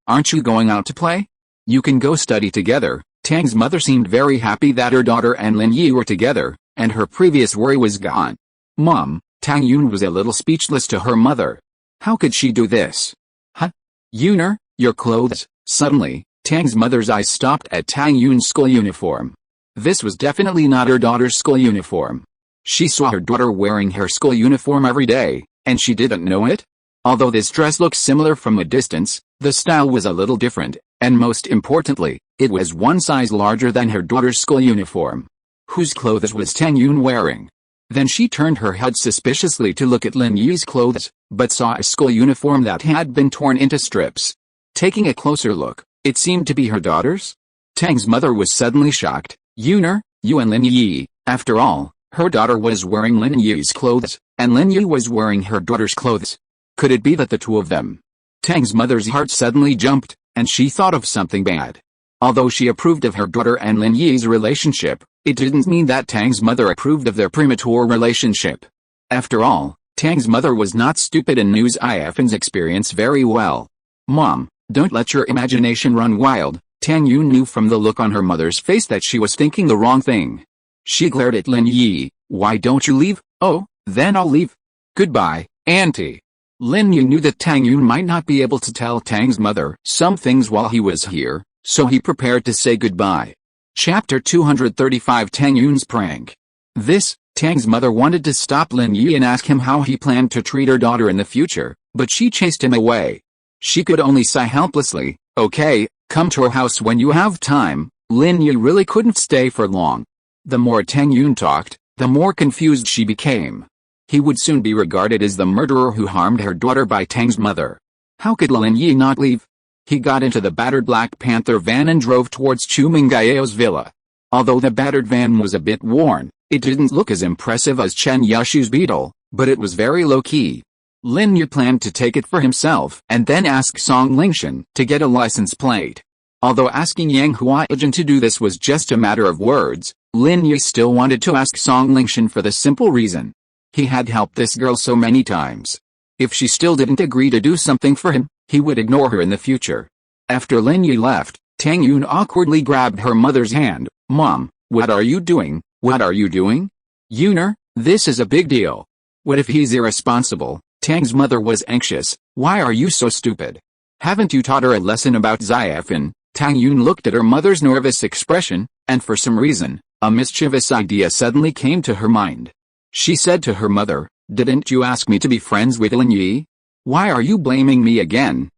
aren't you going out to play?" You can go study together. Tang's mother seemed very happy that her daughter and Lin Yi were together, and her previous worry was gone. Mom, Tang Yun was a little speechless to her mother. How could she do this? Huh? Yuner, your clothes. Suddenly, Tang's mother's eyes stopped at Tang Yun's school uniform. This was definitely not her daughter's school uniform. She saw her daughter wearing her school uniform every day, and she didn't know it? Although this dress looked similar from a distance, the style was a little different, and most importantly, it was one size larger than her daughter's school uniform. Whose clothes was Tang Yun wearing? Then she turned her head suspiciously to look at Lin Yi's clothes, but saw a school uniform that had been torn into strips. Taking a closer look, it seemed to be her daughter's. Tang's mother was suddenly shocked. Yuner, you and Lin Yi. After all, her daughter was wearing Lin Yi's clothes, and Lin Yi was wearing her daughter's clothes. Could it be that the two of them? Tang's mother's heart suddenly jumped, and she thought of something bad. Although she approved of her daughter and Lin Yi's relationship, it didn't mean that Tang's mother approved of their premature relationship. After all, Tang's mother was not stupid and knew Xiaofan's experience very well. Mom, don't let your imagination run wild. Tang Yun knew from the look on her mother's face that she was thinking the wrong thing. She glared at Lin Yi. Why don't you leave? Oh, then I'll leave. Goodbye, Auntie. Lin Yi knew that Tang Yun might not be able to tell Tang's mother some things while he was here, so he prepared to say goodbye. Chapter 235 Tang Yun's Prank. Tang's mother wanted to stop Lin Yi and ask him how he planned to treat her daughter in the future, but she chased him away. She could only sigh helplessly. Okay, come to our house when you have time. Lin Yi really couldn't stay for long. The more Tang Yun talked, the more confused she became. He would soon be regarded as the murderer who harmed her daughter by Tang's mother. How could Lin Yi not leave? He got into the battered Black Panther van and drove towards Chu Mengyao's villa. Although the battered van was a bit worn, it didn't look as impressive as Chen Yushu's Beetle, but it was very low-key. Lin Yi planned to take it for himself and then ask Song Lingshan to get a license plate. Although asking Yang Huaijin to do this was just a matter of words, Lin Yi still wanted to ask Song Lingshan for the simple reason. He had helped this girl so many times. If she still didn't agree to do something for him, he would ignore her in the future. After Lin Yi left, Tang Yun awkwardly grabbed her mother's hand. Mom, what are you doing? What are you doing? Yuner, this is a big deal. What if he's irresponsible? Tang's mother was anxious. Why are you so stupid? Haven't you taught her a lesson about Xiaofan? Tang Yun looked at her mother's nervous expression, and for some reason, a mischievous idea suddenly came to her mind. She said to her mother, didn't you ask me to be friends with Lin Yi? Why are you blaming me again?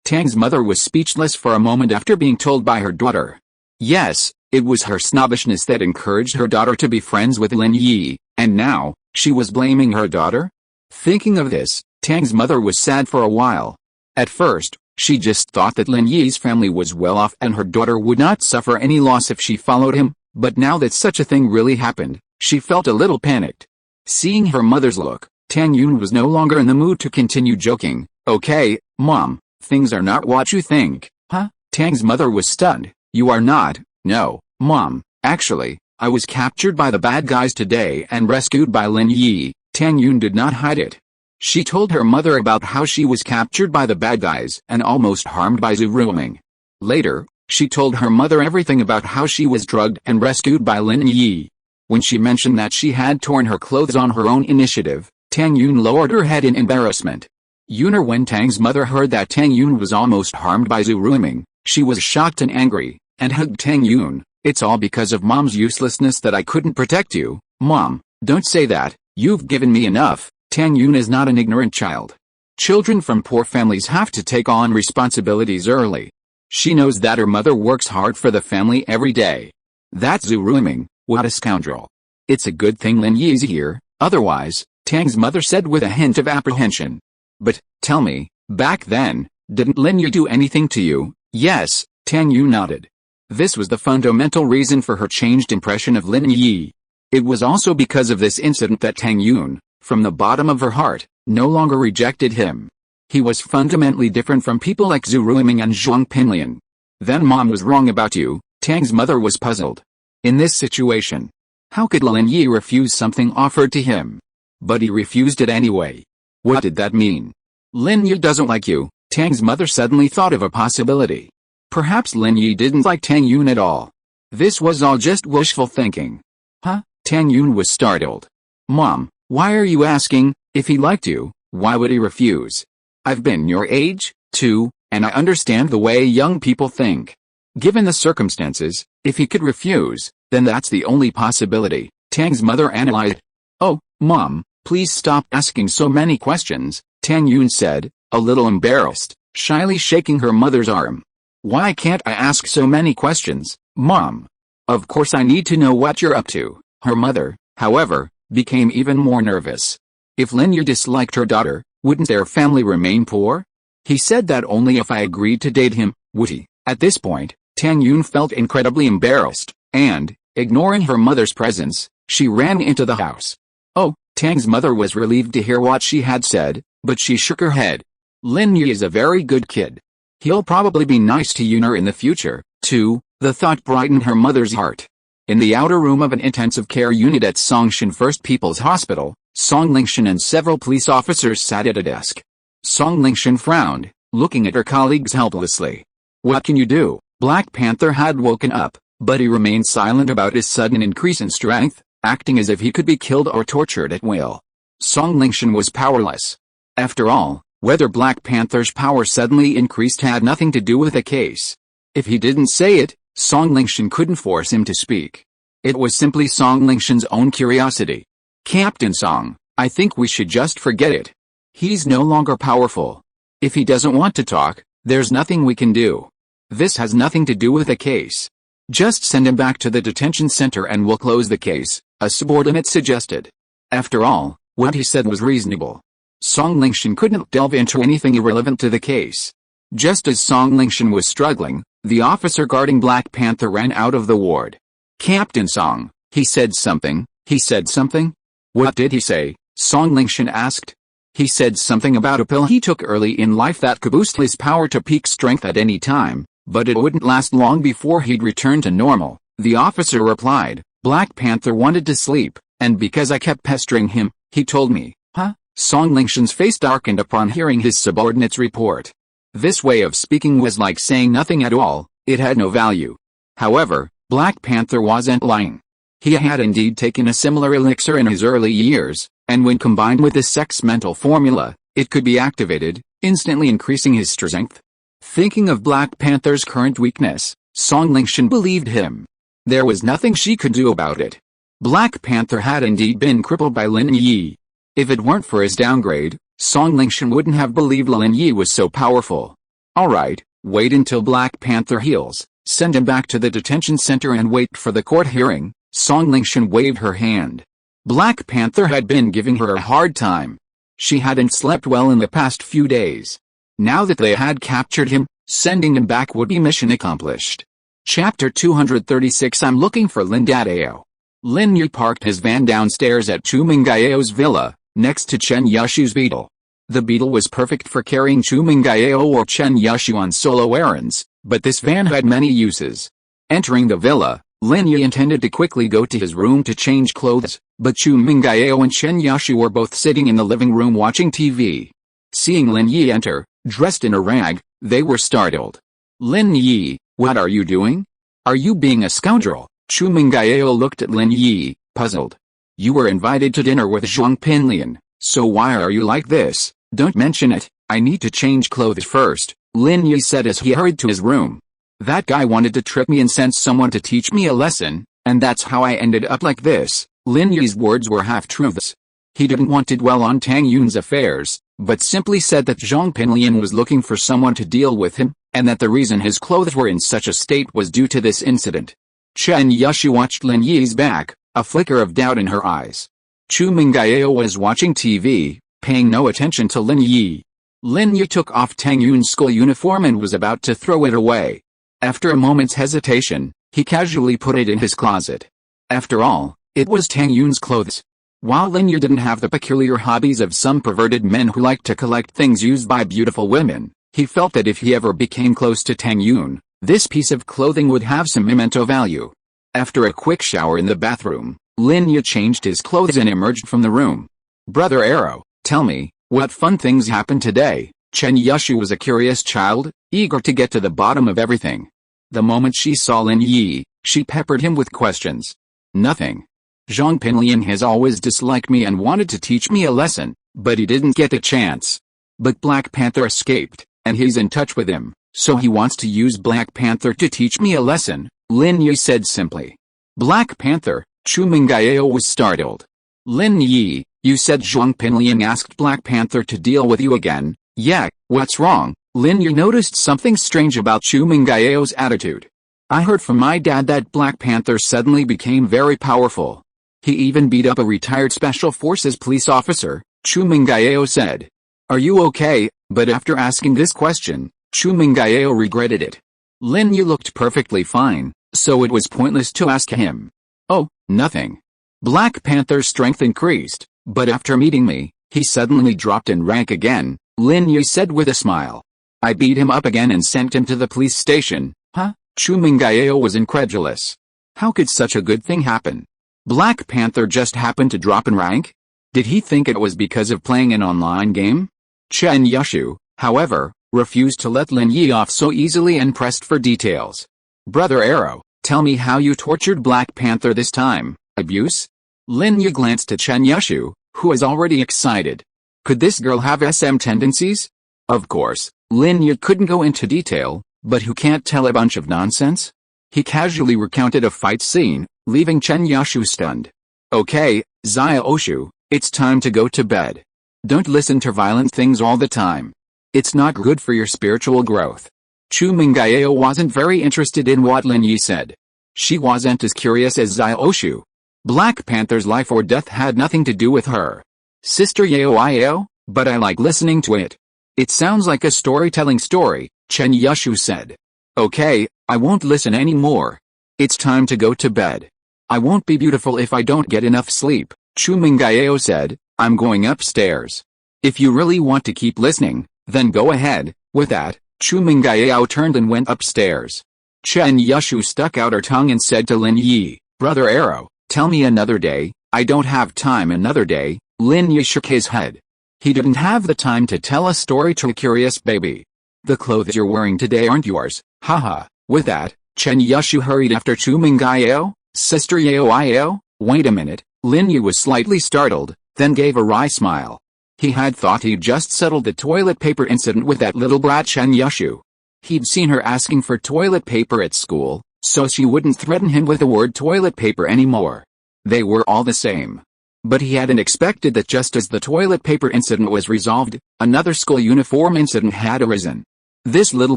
Tang's mother was speechless for a moment after being told by her daughter. Yes, it was her snobbishness that encouraged her daughter to be friends with Lin Yi, and now, she was blaming her daughter? Thinking of this, Tang's mother was sad for a while. At first, she just thought that Lin Yi's family was well off and her daughter would not suffer any loss if she followed him, but now that such a thing really happened, she felt a little panicked. Seeing her mother's look, Tang Yun was no longer in the mood to continue joking. Okay, Mom, things are not what you think. Huh? Tang's mother was stunned. You are not? No, Mom, actually, I was captured by the bad guys today and rescued by Lin Yi. Tang Yun did not hide it. She told her mother about how she was captured by the bad guys and almost harmed by Zhu Ruoming. Later, she told her mother everything about how she was drugged and rescued by Lin Yi. When she mentioned that she had torn her clothes on her own initiative, Tang Yun lowered her head in embarrassment. When Tang's mother heard that Tang Yun was almost harmed by Zhu Ruoming, she was shocked and angry, and hugged Tang Yun. It's all because of Mom's uselessness that I couldn't protect you. Mom, don't say that, you've given me enough. Tang Yun is not an ignorant child. Children from poor families have to take on responsibilities early. She knows that her mother works hard for the family every day. That's Zhu Ruoming. What a scoundrel. It's a good thing Lin Yi's here, otherwise, Tang's mother said with a hint of apprehension. But, tell me, back then, didn't Lin Yi do anything to you? Yes, Tang Yu nodded. This was the fundamental reason for her changed impression of Lin Yi. It was also because of this incident that Tang Yun, from the bottom of her heart, no longer rejected him. He was fundamentally different from people like Zhu Ruoming and Zhong Pinliang. Then Mom was wrong about you. Tang's mother was puzzled. In this situation, how could Lin Yi refuse something offered to him? But he refused it anyway. What did that mean? Lin Yi doesn't like you. Tang's mother suddenly thought of a possibility. Perhaps Lin Yi didn't like Tang Yun at all. This was all just wishful thinking. Huh? Tang Yun was startled. Mom, why are you asking? If he liked you, why would he refuse? I've been your age, too, and I understand the way young people think. Given the circumstances, if he could refuse, then that's the only possibility, Tang's mother analyzed. Oh, Mom, please stop asking so many questions, Tang Yun said, a little embarrassed, shyly shaking her mother's arm. Why can't I ask so many questions, Mom? Of course I need to know what you're up to. Her mother, however, became even more nervous. If Lin Yi disliked her daughter, wouldn't their family remain poor? He said that only if I agreed to date him, would he? At this point, Tang Yun felt incredibly embarrassed, and, ignoring her mother's presence, she ran into the house. Oh, Tang's mother was relieved to hear what she had said, but she shook her head. Lin Yi is a very good kid. He'll probably be nice to Yuner in the future, too. The thought brightened her mother's heart. In the outer room of an intensive care unit at Songshan First People's Hospital, Song Lingshan and several police officers sat at a desk. Song Lingshan frowned, looking at her colleagues helplessly. What can you do? Black Panther had woken up, but he remained silent about his sudden increase in strength, acting as if he could be killed or tortured at will. Song Lingshan was powerless. After all, whether Black Panther's power suddenly increased had nothing to do with the case. If he didn't say it, Song Lingshan couldn't force him to speak. It was simply Song Lingshan's own curiosity. Captain Song, I think we should just forget it. He's no longer powerful. If he doesn't want to talk, there's nothing we can do. This has nothing to do with the case. Just send him back to the detention center and we'll close the case, a subordinate suggested. After all, what he said was reasonable. Song Lingshan couldn't delve into anything irrelevant to the case. Just as Song Lingshan was struggling, the officer guarding Black Panther ran out of the ward. Captain Song, he said something. He said something? What did he say? Song Lingshan asked. He said something about a pill he took early in life that could boost his power to peak strength at any time, but it wouldn't last long before he'd return to normal, the officer replied. Black Panther wanted to sleep, and because I kept pestering him, he told me. Huh? Song Lingshan's face darkened upon hearing his subordinate's report. This way of speaking was like saying nothing at all, it had no value. However, Black Panther wasn't lying. He had indeed taken a similar elixir in his early years, and when combined with the sex mental formula, it could be activated, instantly increasing his strength. Thinking of Black Panther's current weakness, Song Lingshan believed him. There was nothing she could do about it. Black Panther had indeed been crippled by Lin Yi. If it weren't for his downgrade, Song Lingshan wouldn't have believed Lin Yi was so powerful. Alright, wait until Black Panther heals, send him back to the detention center and wait for the court hearing, Song Lingshan waved her hand. Black Panther had been giving her a hard time. She hadn't slept well in the past few days. Now that they had captured him, sending him back would be mission accomplished. Chapter 236 I'm looking for Lin Dadao. Lin Yi parked his van downstairs at Chu Mengiao's villa, next to Chen Yushu's beetle. The beetle was perfect for carrying Chu Mengiao or Chen Yushu on solo errands, but this van had many uses. Entering the villa, Lin Yi intended to quickly go to his room to change clothes, but Chu Mengiao and Chen Yushu were both sitting in the living room watching TV. Seeing Lin Yi enter, dressed in a rag, they were startled. Lin Yi, what are you doing? Are you being a scoundrel? Chu Mengiao looked at Lin Yi, puzzled. You were invited to dinner with Zhong Pinliang, so why are you like this? Don't mention it, I need to change clothes first, Lin Yi said as he hurried to his room. That guy wanted to trick me and sent someone to teach me a lesson, and that's how I ended up like this. Lin Yi's words were half-truths. He didn't want to dwell on Tang Yun's affairs, but simply said that Zhong Pinliang was looking for someone to deal with him, and that the reason his clothes were in such a state was due to this incident. Chen Yushu watched Lin Yi's back, a flicker of doubt in her eyes. Chu Mengiao was watching TV, paying no attention to Lin Yi. Lin Yi took off Tang Yun's school uniform and was about to throw it away. After a moment's hesitation, he casually put it in his closet. After all, it was Tang Yun's clothes. While Lin Yi didn't have the peculiar hobbies of some perverted men who like to collect things used by beautiful women, he felt that if he ever became close to Tang Yun, this piece of clothing would have some memento value. After a quick shower in the bathroom, Lin Yi changed his clothes and emerged from the room. Brother Arrow, tell me, what fun things happened today? Chen Yushu was a curious child, eager to get to the bottom of everything. The moment she saw Lin Yi, she peppered him with questions. Nothing. Zhong Pinliang has always disliked me and wanted to teach me a lesson, but he didn't get a chance. But Black Panther escaped, and he's in touch with him, so he wants to use Black Panther to teach me a lesson, Lin Yi said simply. Black Panther? Chu Mengyao was startled. Lin Yi, you said Zhong Pinliang asked Black Panther to deal with you again. Yeah, what's wrong? Lin Yi noticed something strange about Chu Mengyao's attitude. I heard from my dad that Black Panther suddenly became very powerful. He even beat up a retired Special Forces police officer, Chu Mengyao said. Are you okay? But after asking this question, Chu Mengyao regretted it. Lin Yi looked perfectly fine, so it was pointless to ask him. Oh, nothing. Black Panther's strength increased, but after meeting me, he suddenly dropped in rank again, Lin Yi said with a smile. I beat him up again and sent him to the police station. Huh? Chu Mengyao was incredulous. How could such a good thing happen? Black Panther just happened to drop in rank? Did he think it was because of playing an online game? Chen Yushu, however, refused to let Lin Yi off so easily and pressed for details. Brother Arrow, tell me how you tortured Black Panther this time. Abuse? Lin Yi glanced at Chen Yushu, who was already excited. Could this girl have SM tendencies? Of course, Lin Yi couldn't go into detail, but who can't tell a bunch of nonsense? He casually recounted a fight scene, leaving Chen Yushu stunned. Okay, Xia Oshu, it's time to go to bed. Don't listen to violent things all the time. It's not good for your spiritual growth. Chu Mengyao wasn't very interested in what Lin Yi said. She wasn't as curious as Xia Oshu. Black Panther's life or death had nothing to do with her. Sister Yao, but I like listening to it. It sounds like a storytelling story, Chen Yushu said. Okay, I won't listen anymore. It's time to go to bed. I won't be beautiful if I don't get enough sleep, Chu Mengyao said. I'm going upstairs. If you really want to keep listening, then go ahead. With that, Chu Mengyao turned and went upstairs. Chen Yushu stuck out her tongue and said to Lin Yi, Brother Arrow, tell me another day. I don't have time another day. Lin Yi shook his head. He didn't have the time to tell a story to a curious baby. The clothes you're wearing today aren't yours, haha. With that, Chen Yushu hurried after Chu Mengyao. Sister Yao, wait a minute. Lin Yi was slightly startled, then gave a wry smile. He had thought he'd just settled the toilet paper incident with that little brat Chen Yushu. He'd seen her asking for toilet paper at school, so she wouldn't threaten him with the word toilet paper anymore. They were all the same. But he hadn't expected that just as the toilet paper incident was resolved, another school uniform incident had arisen. This little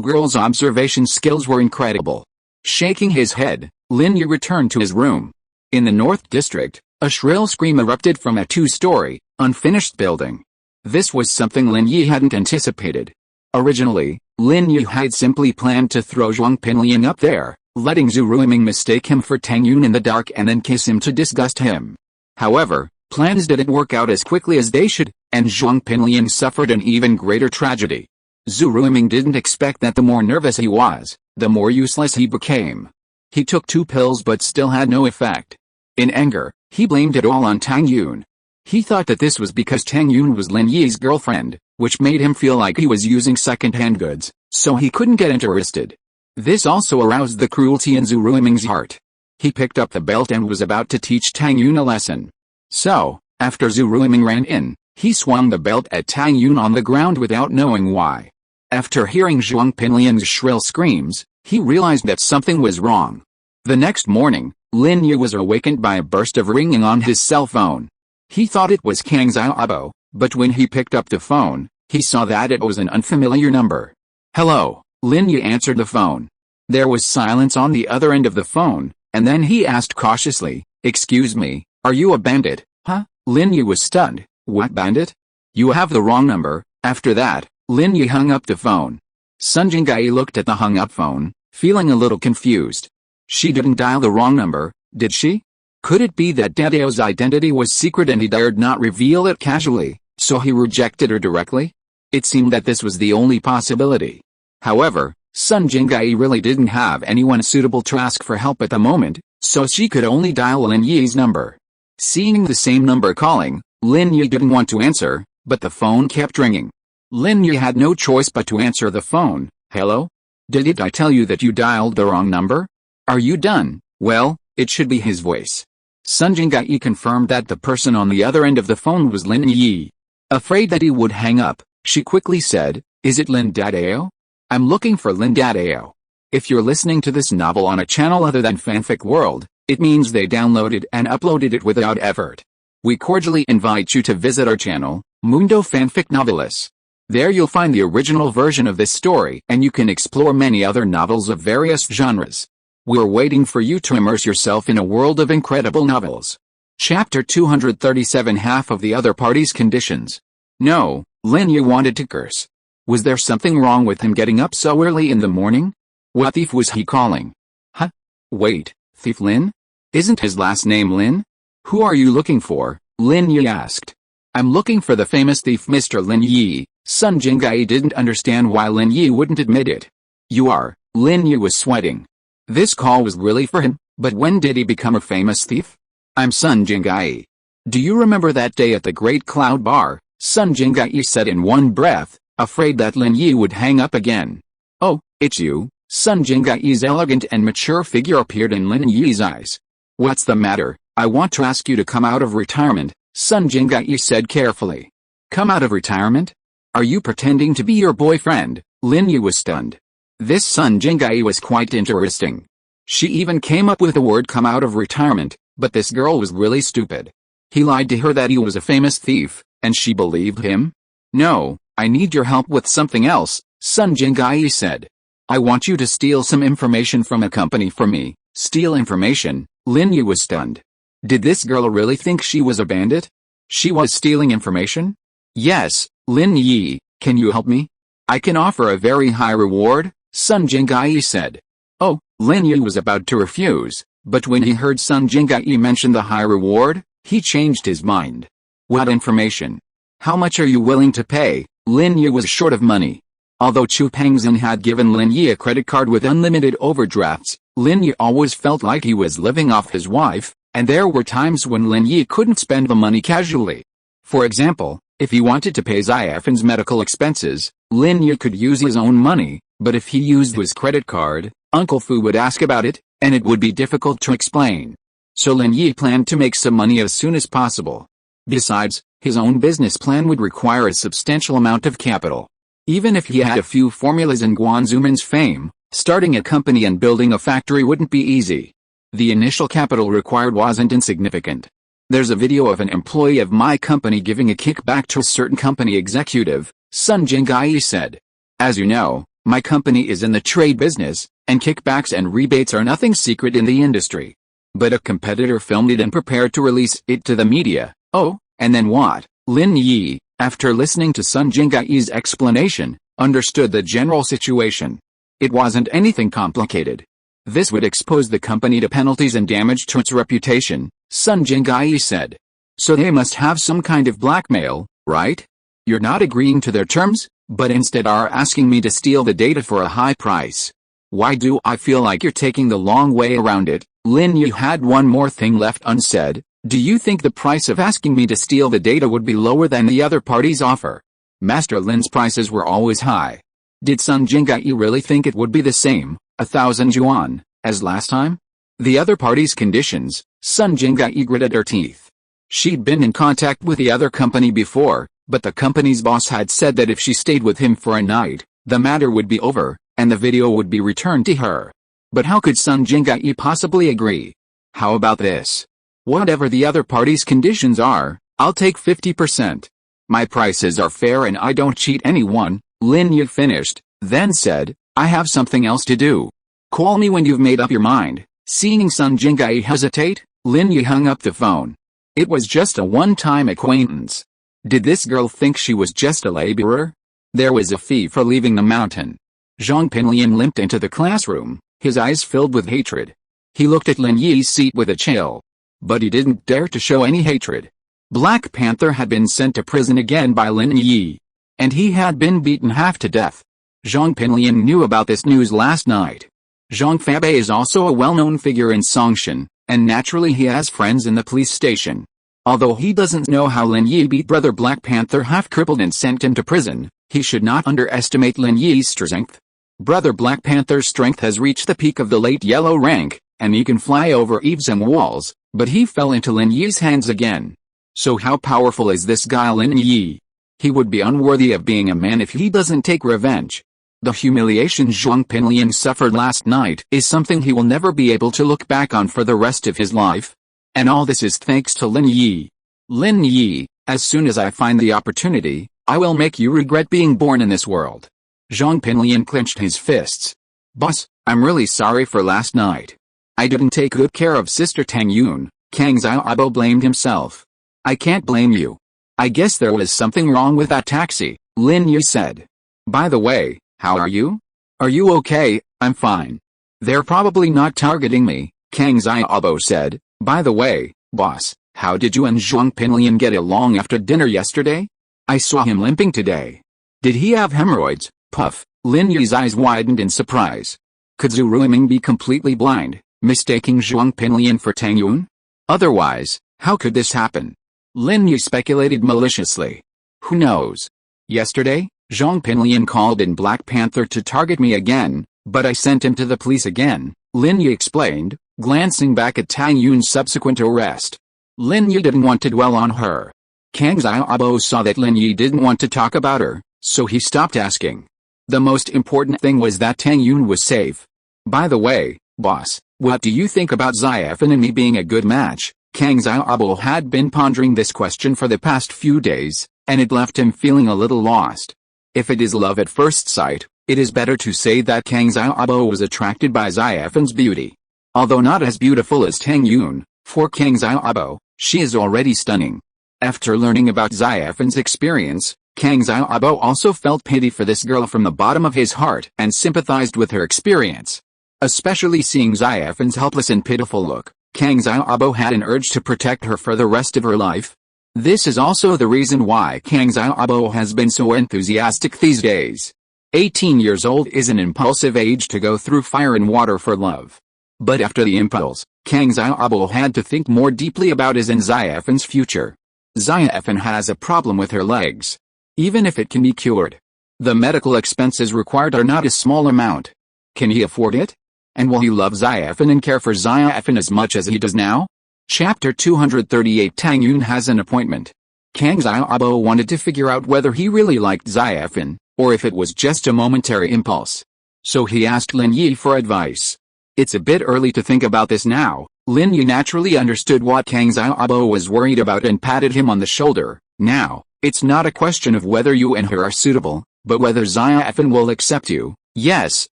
girl's observation skills were incredible. Shaking his head, Lin Yi returned to his room. In the North District, a shrill scream erupted from a two-story, unfinished building. This was something Lin Yi hadn't anticipated. Originally, Lin Yi had simply planned to throw Zhong Pinliang up there, letting Zhu Ruiming mistake him for Tang Yun in the dark and then kiss him to disgust him. However, plans didn't work out as quickly as they should, and Zhong Pinliang suffered an even greater tragedy. Zhu Ruiming didn't expect that the more nervous he was, the more useless he became. He took 2 pills but still had no effect. In anger, he blamed it all on Tang Yun. He thought that this was because Tang Yun was Lin Yi's girlfriend, which made him feel like he was using second-hand goods, so he couldn't get interested. This also aroused the cruelty in Zhu Ruiming's heart. He picked up the belt and was about to teach Tang Yun a lesson. So, after Zhu Ruiming ran in, he swung the belt at Tang Yun on the ground without knowing why. After hearing Zhong Pinliang's shrill screams, he realized that something was wrong. The next morning, Lin Yi was awakened by a burst of ringing on his cell phone. He thought it was Kang Xiaobo, but when he picked up the phone, he saw that it was an unfamiliar number. Hello, Lin Yi answered the phone. There was silence on the other end of the phone, and then he asked cautiously, Excuse me, are you a bandit? Huh? Lin Yi was stunned. What bandit? You have the wrong number. After that, Lin Yi hung up the phone. Sun Jinggai looked at the hung-up phone, feeling a little confused. She didn't dial the wrong number, did she? Could it be that Dadio's identity was secret and he dared not reveal it casually, so he rejected her directly? It seemed that this was the only possibility. However, Sun Jinggai really didn't have anyone suitable to ask for help at the moment, so she could only dial Lin Yi's number. Seeing the same number calling, Lin Yi didn't want to answer, but the phone kept ringing. Lin Yi had no choice but to answer the phone. Hello? Did I tell you that you dialed the wrong number? Are you done? Well, it should be his voice. Sun Jingai confirmed that the person on the other end of the phone was Lin Yi. Afraid that he would hang up, she quickly said, "Is it Lin Dadao? I'm looking for Lin Dadao. If you're listening to this novel on a channel other than Fanfic World, it means they downloaded and uploaded it without effort. We cordially invite you to visit our channel, Mundo Fanfic Novelis. There you'll find the original version of this story and you can explore many other novels of various genres. We're waiting for you to immerse yourself in a world of incredible novels." Chapter 237 Half of the other party's conditions. No, Lin Yi wanted to curse. Was there something wrong with him getting up so early in the morning? What thief was he calling? Huh? Wait, Thief Lin? Isn't his last name Lin? Who are you looking for? Lin Yi asked. I'm looking for the famous thief Mr. Lin Yi. Sun Jingai didn't understand why Lin Yi wouldn't admit it. You are. Lin Yi was sweating. This call was really for him, but when did he become a famous thief? I'm Sun Jingai. Do you remember that day at the Great Cloud Bar? Sun Jingai said in one breath, afraid that Lin Yi would hang up again. Oh, it's you. Sun Jingai's elegant and mature figure appeared in Lin Yi's eyes. What's the matter? I want to ask you to come out of retirement, Sun Jingai said carefully. Come out of retirement? Are you pretending to be your boyfriend? Lin Yi was stunned. This Sun Jingai was quite interesting. She even came up with the word come out of retirement, but this girl was really stupid. He lied to her that he was a famous thief, and she believed him? No, I need your help with something else, Sun Jingai said. I want you to steal some information from a company for me. Steal information? Lin Yi was stunned. Did this girl really think she was a bandit? She was stealing information? Yes, Lin Yi, can you help me? I can offer a very high reward, Sun Jingai said. Oh, Lin Yi was about to refuse, but when he heard Sun Jingai mention the high reward, he changed his mind. What information? How much are you willing to pay? Lin Yi was short of money. Although Chu Pengzhan had given Lin Yi a credit card with unlimited overdrafts, Lin Yi always felt like he was living off his wife, and there were times when Lin Yi couldn't spend the money casually. For example, if he wanted to pay Xiaofen's medical expenses, Lin Yi could use his own money, but if he used his credit card, Uncle Fu would ask about it, and it would be difficult to explain. So Lin Yi planned to make some money as soon as possible. Besides, his own business plan would require a substantial amount of capital. Even if he had a few formulas in Guanzuman's fame, starting a company and building a factory wouldn't be easy. The initial capital required wasn't insignificant. There's a video of an employee of my company giving a kickback to a certain company executive, Sun Jingai said. As you know, my company is in the trade business, and kickbacks and rebates are nothing secret in the industry. But a competitor filmed it and prepared to release it to the media. Oh, and then what? Lin Yi, after listening to Sun Jingai's explanation, understood the general situation. It wasn't anything complicated. This would expose the company to penalties and damage to its reputation, Sun Jingai said. So they must have some kind of blackmail, right? You're not agreeing to their terms, but instead are asking me to steal the data for a high price. Why do I feel like you're taking the long way around it? Lin Yi had one more thing left unsaid. Do you think the price of asking me to steal the data would be lower than the other party's offer? Master Lin's prices were always high. Did Sun Jingai really think it would be the same, 1,000 yuan, as last time? The other party's conditions, Sun Jingai gritted her teeth. She'd been in contact with the other company before, but the company's boss had said that if she stayed with him for a night, the matter would be over, and the video would be returned to her. But how could Sun Jingai possibly agree? How about this? Whatever the other party's conditions are, I'll take 50%. My prices are fair and I don't cheat anyone, Lin Yi finished, then said, I have something else to do. Call me when you've made up your mind. Seeing Sun Jingai hesitate, Lin Yi hung up the phone. It was just a one-time acquaintance. Did this girl think she was just a laborer? There was a fee for leaving the mountain. Zhong Pinliang limped into the classroom, his eyes filled with hatred. He looked at Lin Yi's seat with a chill. But he didn't dare to show any hatred. Black Panther had been sent to prison again by Lin Yi. And he had been beaten half to death. Zhong Pinliang knew about this news last night. Zhong Fabei is also a well-known figure in Songshan, and naturally he has friends in the police station. Although he doesn't know how Lin Yi beat Brother Black Panther half-crippled and sent him to prison, he should not underestimate Lin Yi's strength. Brother Black Panther's strength has reached the peak of the late yellow rank, and he can fly over eaves and walls, but he fell into Lin Yi's hands again. So how powerful is this guy Lin Yi? He would be unworthy of being a man if he doesn't take revenge. The humiliation Zhong Pinliang suffered last night is something he will never be able to look back on for the rest of his life. And all this is thanks to Lin Yi. Lin Yi, as soon as I find the opportunity, I will make you regret being born in this world. Zhong Pinliang clenched his fists. Boss, I'm really sorry for last night. I didn't take good care of Sister Tang Yun. Kang Xiaobo blamed himself. I can't blame you. I guess there was something wrong with that taxi, Lin Yi said. By the way, how are you? Are you okay? I'm fine. They're probably not targeting me, Kang Xiaobo said. By the way, boss, how did you and Zhong Pinliang get along after dinner yesterday? I saw him limping today. Did he have hemorrhoids? Puff. Lin Yi's eyes widened in surprise. Could Zhu Ruiming be completely blind, mistaking Zhong Pinliang for Tang Yun? Otherwise, how could this happen? Lin Yi speculated maliciously. Who knows? Yesterday, Zhong Pinliang called in Black Panther to target me again, but I sent him to the police again, Lin Yi explained, glancing back at Tang Yun's subsequent arrest. Lin Yi didn't want to dwell on her. Kang Xiaobo saw that Lin Yi didn't want to talk about her, so he stopped asking. The most important thing was that Tang Yun was safe. By the way, boss, what do you think about Xiaofen and me being a good match? Kang Xiaobo had been pondering this question for the past few days, and it left him feeling a little lost. If it is love at first sight, it is better to say that Kang Xiaobo was attracted by Xiaofen's beauty. Although not as beautiful as Tang Yun, for Kang Xiaobo, she is already stunning. After learning about Xiaofen's experience, Kang Xiaobo also felt pity for this girl from the bottom of his heart and sympathized with her experience. Especially seeing Xiaofen's helpless and pitiful look, Kang Xiaobo had an urge to protect her for the rest of her life. This is also the reason why Kang Xiaobo has been so enthusiastic these days. 18 years old is an impulsive age to go through fire and water for love. But after the impulse, Kang Xiaobo had to think more deeply about his and Xiaofen's future. Xiaofen has a problem with her legs. Even if it can be cured, the medical expenses required are not a small amount. Can he afford it? And will he love Xiaofen and care for Xiaofen as much as he does now? Chapter 238 Tang Yun has an appointment. Kang Xiaobo wanted to figure out whether he really liked Xiaofen, or if it was just a momentary impulse. So he asked Lin Yi for advice. It's a bit early to think about this now. Lin Yi naturally understood what Kang Xiaobo was worried about and patted him on the shoulder. Now, it's not a question of whether you and her are suitable, but whether Xiaofen will accept you. Yes.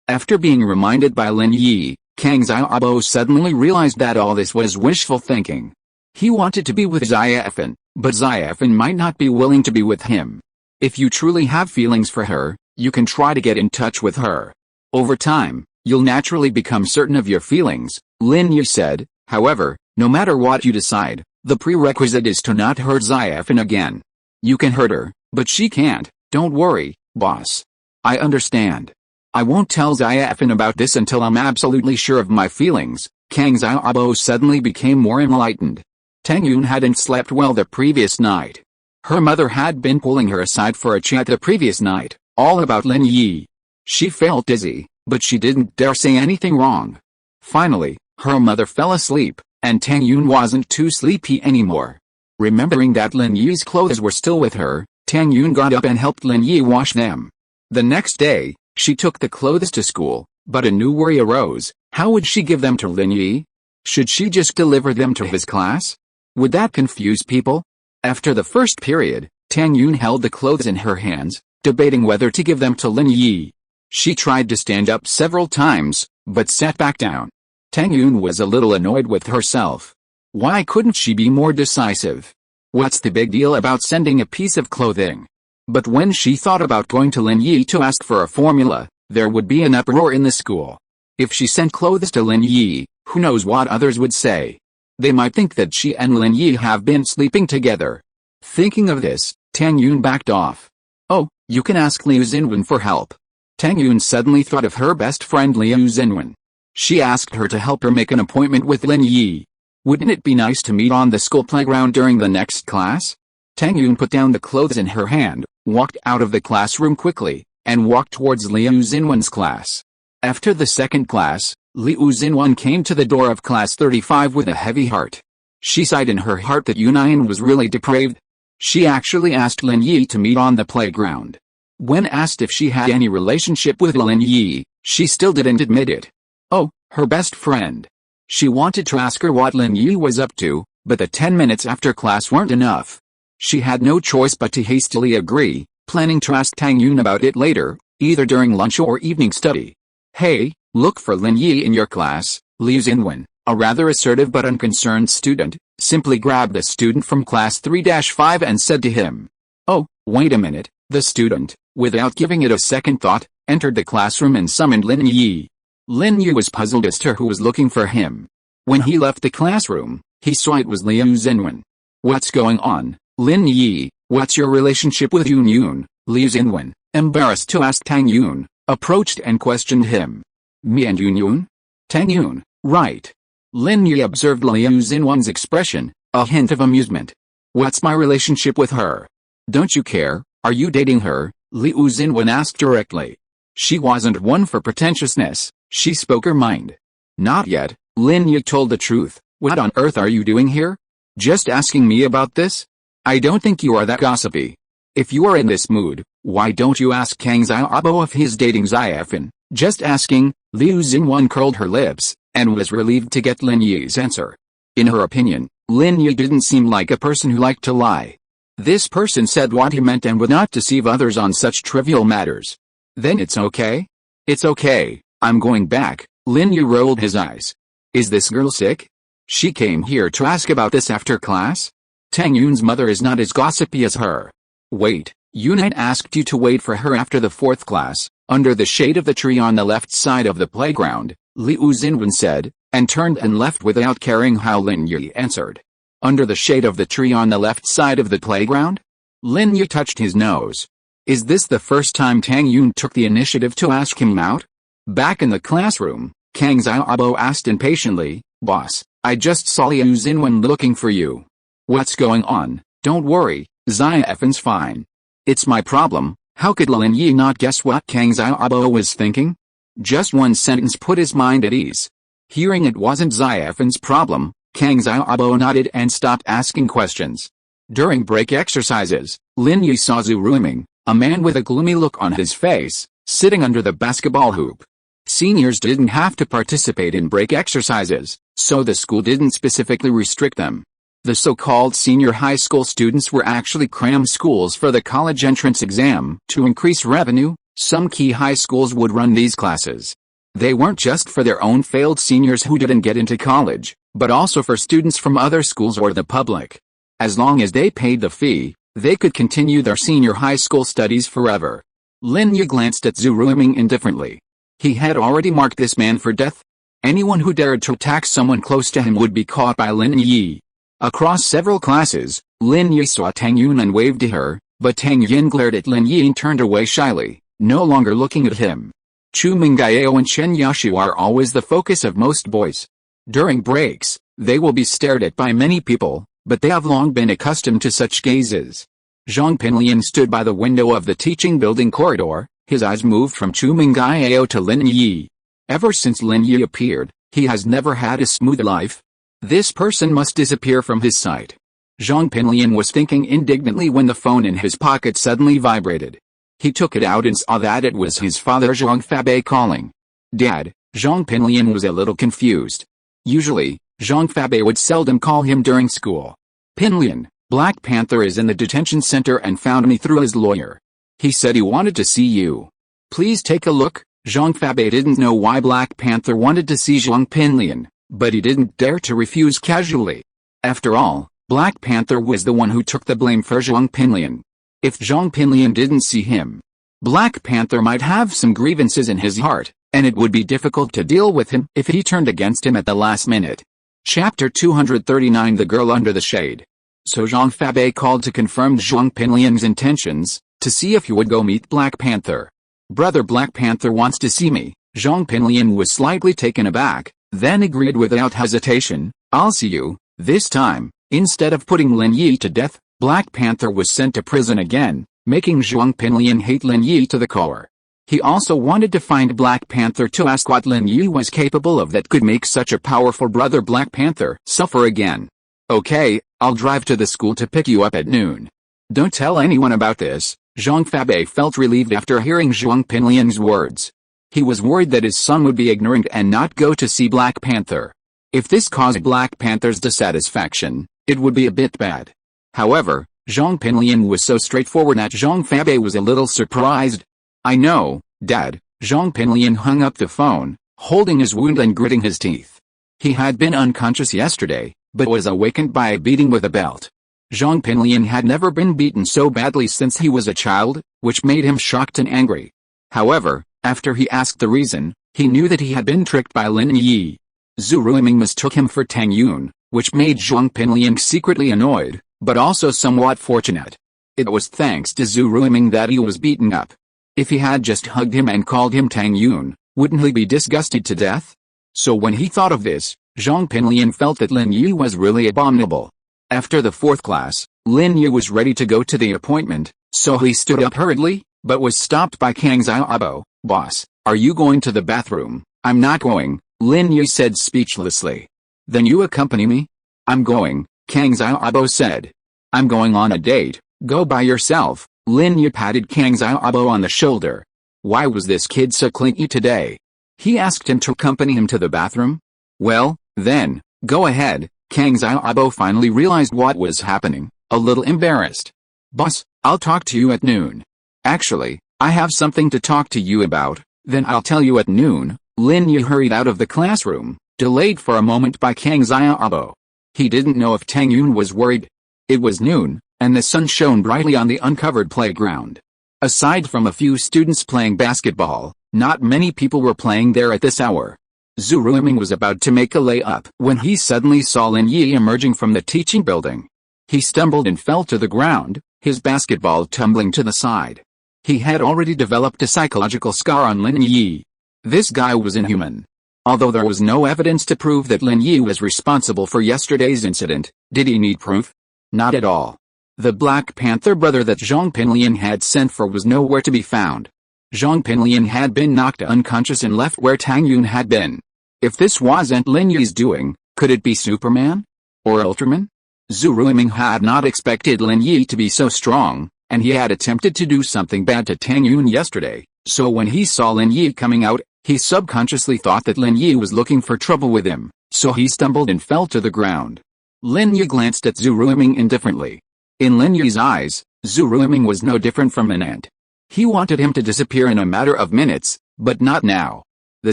After being reminded by Lin Yi, Kang Xiaobo suddenly realized that all this was wishful thinking. He wanted to be with Xiaofen, but Xiaofen might not be willing to be with him. If you truly have feelings for her, you can try to get in touch with her. Over time, you'll naturally become certain of your feelings, Lin Yi said. However, no matter what you decide, the prerequisite is to not hurt Xiaofen again. You can hurt her, but she can't. Don't worry, boss. I understand. I won't tell Xiaofen about this until I'm absolutely sure of my feelings. Kang Xiaobo suddenly became more enlightened. Tang Yun hadn't slept well the previous night. Her mother had been pulling her aside for a chat the previous night, all about Lin Yi. She felt dizzy, but she didn't dare say anything wrong. Finally, her mother fell asleep, and Tang Yun wasn't too sleepy anymore. Remembering that Lin Yi's clothes were still with her, Tang Yun got up and helped Lin Yi wash them. The next day, she took the clothes to school, but a new worry arose. How would she give them to Lin Yi? Should she just deliver them to his class? Would that confuse people? After the first period, Tang Yun held the clothes in her hands, debating whether to give them to Lin Yi. She tried to stand up several times, but sat back down. Tang Yun was a little annoyed with herself. Why couldn't she be more decisive? What's the big deal about sending a piece of clothing? But when she thought about going to Lin Yi to ask for a formula, there would be an uproar in the school. If she sent clothes to Lin Yi, who knows what others would say? They might think that she and Lin Yi have been sleeping together. Thinking of this, Tang Yun backed off. Oh, you can ask Liu Xinwen for help. Tang Yun suddenly thought of her best friend Liu Xinwen. She asked her to help her make an appointment with Lin Yi. Wouldn't it be nice to meet on the school playground during the next class? Tang Yun put down the clothes in her hand, walked out of the classroom quickly, and walked towards Liu Xinwen's class. After the second class, Liu Xinwen came to the door of class 35 with a heavy heart. She sighed in her heart that Yunyan was really depraved. She actually asked Lin Yi to meet on the playground. When asked if she had any relationship with Lin Yi, she still didn't admit it. Oh, her best friend. She wanted to ask her what Lin Yi was up to, but the 10 minutes after class weren't enough. She had no choice but to hastily agree, planning to ask Tang Yun about it later, either during lunch or evening study. Hey, look for Lin Yi in your class. Liu Xinwen, a rather assertive but unconcerned student, simply grabbed the student from class 3-5 and said to him. Oh, wait a minute. The student, without giving it a second thought, entered the classroom and summoned Lin Yi. Lin Yi was puzzled as to who was looking for him. When he left the classroom, he saw it was Liu Xinwen. What's going on, Lin Yi? What's your relationship with Yun? Liu Xinwen, embarrassed to ask Tang Yun, approached and questioned him. Me and Yun? Tang Yun, right. Lin Yi observed Liu Xinwen's expression, a hint of amusement. What's my relationship with her? Don't you care? Are you dating her? Liu Xinwen asked directly. She wasn't one for pretentiousness. She spoke her mind. Not yet. Lin Yi told the truth. What on earth are you doing here? Just asking me about this? I don't think you are that gossipy. If you are in this mood, why don't you ask Kang Xiaobo if he's dating Xiafan? Just asking. Liu Xinwen curled her lips, and was relieved to get Lin Yi's answer. In her opinion, Lin Yi didn't seem like a person who liked to lie. This person said what he meant and would not deceive others on such trivial matters. Then it's okay? It's okay. I'm going back. Lin Yi rolled his eyes. Is this girl sick? She came here to ask about this after class? Tang Yun's mother is not as gossipy as her. Wait, Yunyan asked you to wait for her after the fourth class, under the shade of the tree on the left side of the playground, Liu Xinwen said, and turned and left without caring how Lin Yi answered. Under the shade of the tree on the left side of the playground? Lin Yi touched his nose. Is this the first time Tang Yun took the initiative to ask him out? Back in the classroom, Kang Xiaobo asked impatiently, Boss, I just saw Liu Xinwen looking for you. What's going on? Don't worry, Xiafan's fine. It's my problem. How could Lin Yi not guess what Kang Xiaobo was thinking? Just one sentence put his mind at ease. Hearing it wasn't Xiafan's problem, Kang Xiaobo nodded and stopped asking questions. During break exercises, Lin Yi saw Zhu Ruming, a man with a gloomy look on his face, sitting under the basketball hoop. Seniors didn't have to participate in break exercises, so the school didn't specifically restrict them. The so-called senior high school students were actually cram schools for the college entrance exam. To increase revenue, some key high schools would run these classes. They weren't just for their own failed seniors who didn't get into college, but also for students from other schools or the public. As long as they paid the fee, they could continue their senior high school studies forever. Lin Yi glanced at Zhu Ruming indifferently. He had already marked this man for death. Anyone who dared to attack someone close to him would be caught by Lin Yi. Across several classes, Lin Yi saw Tang Yun and waved to her, but Tang Yun glared at Lin Yi and turned away shyly, no longer looking at him. Chu Mengyao and Chen Yashu are always the focus of most boys. During breaks, they will be stared at by many people, but they have long been accustomed to such gazes. Zhong Pinliang stood by the window of the teaching building corridor. His eyes moved from Chu Mengyao to Lin Yi. Ever since Lin Yi appeared, he has never had a smooth life. This person must disappear from his sight. Zhong Pinliang was thinking indignantly when the phone in his pocket suddenly vibrated. He took it out and saw that it was his father Zhong Fabei calling. Dad. Zhong Pinliang was a little confused. Usually, Zhong Fabei would seldom call him during school. Pinliang, Black Panther is in the detention center and found me through his lawyer. He said he wanted to see you. Please take a look. Zhong Fabei didn't know why Black Panther wanted to see Zhong Pinliang, but he didn't dare to refuse casually. After all, Black Panther was the one who took the blame for Zhong Pinliang. If Zhong Pinliang didn't see him, Black Panther might have some grievances in his heart, and it would be difficult to deal with him if he turned against him at the last minute. Chapter 239 The Girl Under the Shade. So Zhong Fabei called to confirm Zhong Pinliang's intentions, to see if he would go meet Black Panther. Brother Black Panther wants to see me. Zhong Pinliang was slightly taken aback, then agreed without hesitation. I'll see you. This time, instead of putting Lin Yi to death, Black Panther was sent to prison again, making Zhong Pinliang hate Lin Yi to the core. He also wanted to find Black Panther to ask what Lin Yi was capable of that could make such a powerful brother Black Panther suffer again. Okay, I'll drive to the school to pick you up at noon. Don't tell anyone about this. Zhang Fabei felt relieved after hearing Zhong Pinliang's words. He was worried that his son would be ignorant and not go to see Black Panther. If this caused Black Panther's dissatisfaction, it would be a bit bad. However, Zhong Pinliang was so straightforward that Zhang Fabei was a little surprised. I know, Dad. Zhong Pinliang hung up the phone, holding his wound and gritting his teeth. He had been unconscious yesterday, but was awakened by a beating with a belt. Zhong Pinliang had never been beaten so badly since he was a child, which made him shocked and angry. However, after he asked the reason, he knew that he had been tricked by Lin Yi. Zhu Ruiming mistook him for Tang Yun, which made Zhong Pinliang secretly annoyed, but also somewhat fortunate. It was thanks to Zhu Ruiming that he was beaten up. If he had just hugged him and called him Tang Yun, wouldn't he be disgusted to death? So when he thought of this, Zhong Pinliang felt that Lin Yi was really abominable. After the 4th class, Lin Yi was ready to go to the appointment, so he stood up hurriedly, but was stopped by Kang Xiaobo. Boss, are you going to the bathroom? I'm not going, Lin Yi said speechlessly. Then you accompany me? I'm going, Kang Xiaobo said. I'm going on a date. Go by yourself. Lin Yi patted Kang Xiaobo on the shoulder. Why was this kid so clingy today? He asked him to accompany him to the bathroom? Well, then, go ahead. Kang Xiaobo finally realized what was happening, a little embarrassed. Boss, I'll talk to you at noon. Actually, I have something to talk to you about, then I'll tell you at noon. Lin Yi hurried out of the classroom, delayed for a moment by Kang Xiaobo. He didn't know if Tang Yun was worried. It was noon, and the sun shone brightly on the uncovered playground. Aside from a few students playing basketball, not many people were playing there at this hour. Zhu Ruiming was about to make a layup when he suddenly saw Lin Yi emerging from the teaching building. He stumbled and fell to the ground, his basketball tumbling to the side. He had already developed a psychological scar on Lin Yi. This guy was inhuman. Although there was no evidence to prove that Lin Yi was responsible for yesterday's incident, did he need proof? Not at all. The Black Panther brother that Zhong Pinliang had sent for was nowhere to be found. Zhong Pinliang had been knocked unconscious and left where Tang Yun had been. If this wasn't Lin Yi's doing, could it be Superman? Or Ultraman? Zhu Ruiming had not expected Lin Yi to be so strong, and he had attempted to do something bad to Tang Yun yesterday, so when he saw Lin Yi coming out, he subconsciously thought that Lin Yi was looking for trouble with him, so he stumbled and fell to the ground. Lin Yi glanced at Zhu Ruiming indifferently. In Lin Yi's eyes, Zhu Ruiming was no different from an ant. He wanted him to disappear in a matter of minutes, but not now. The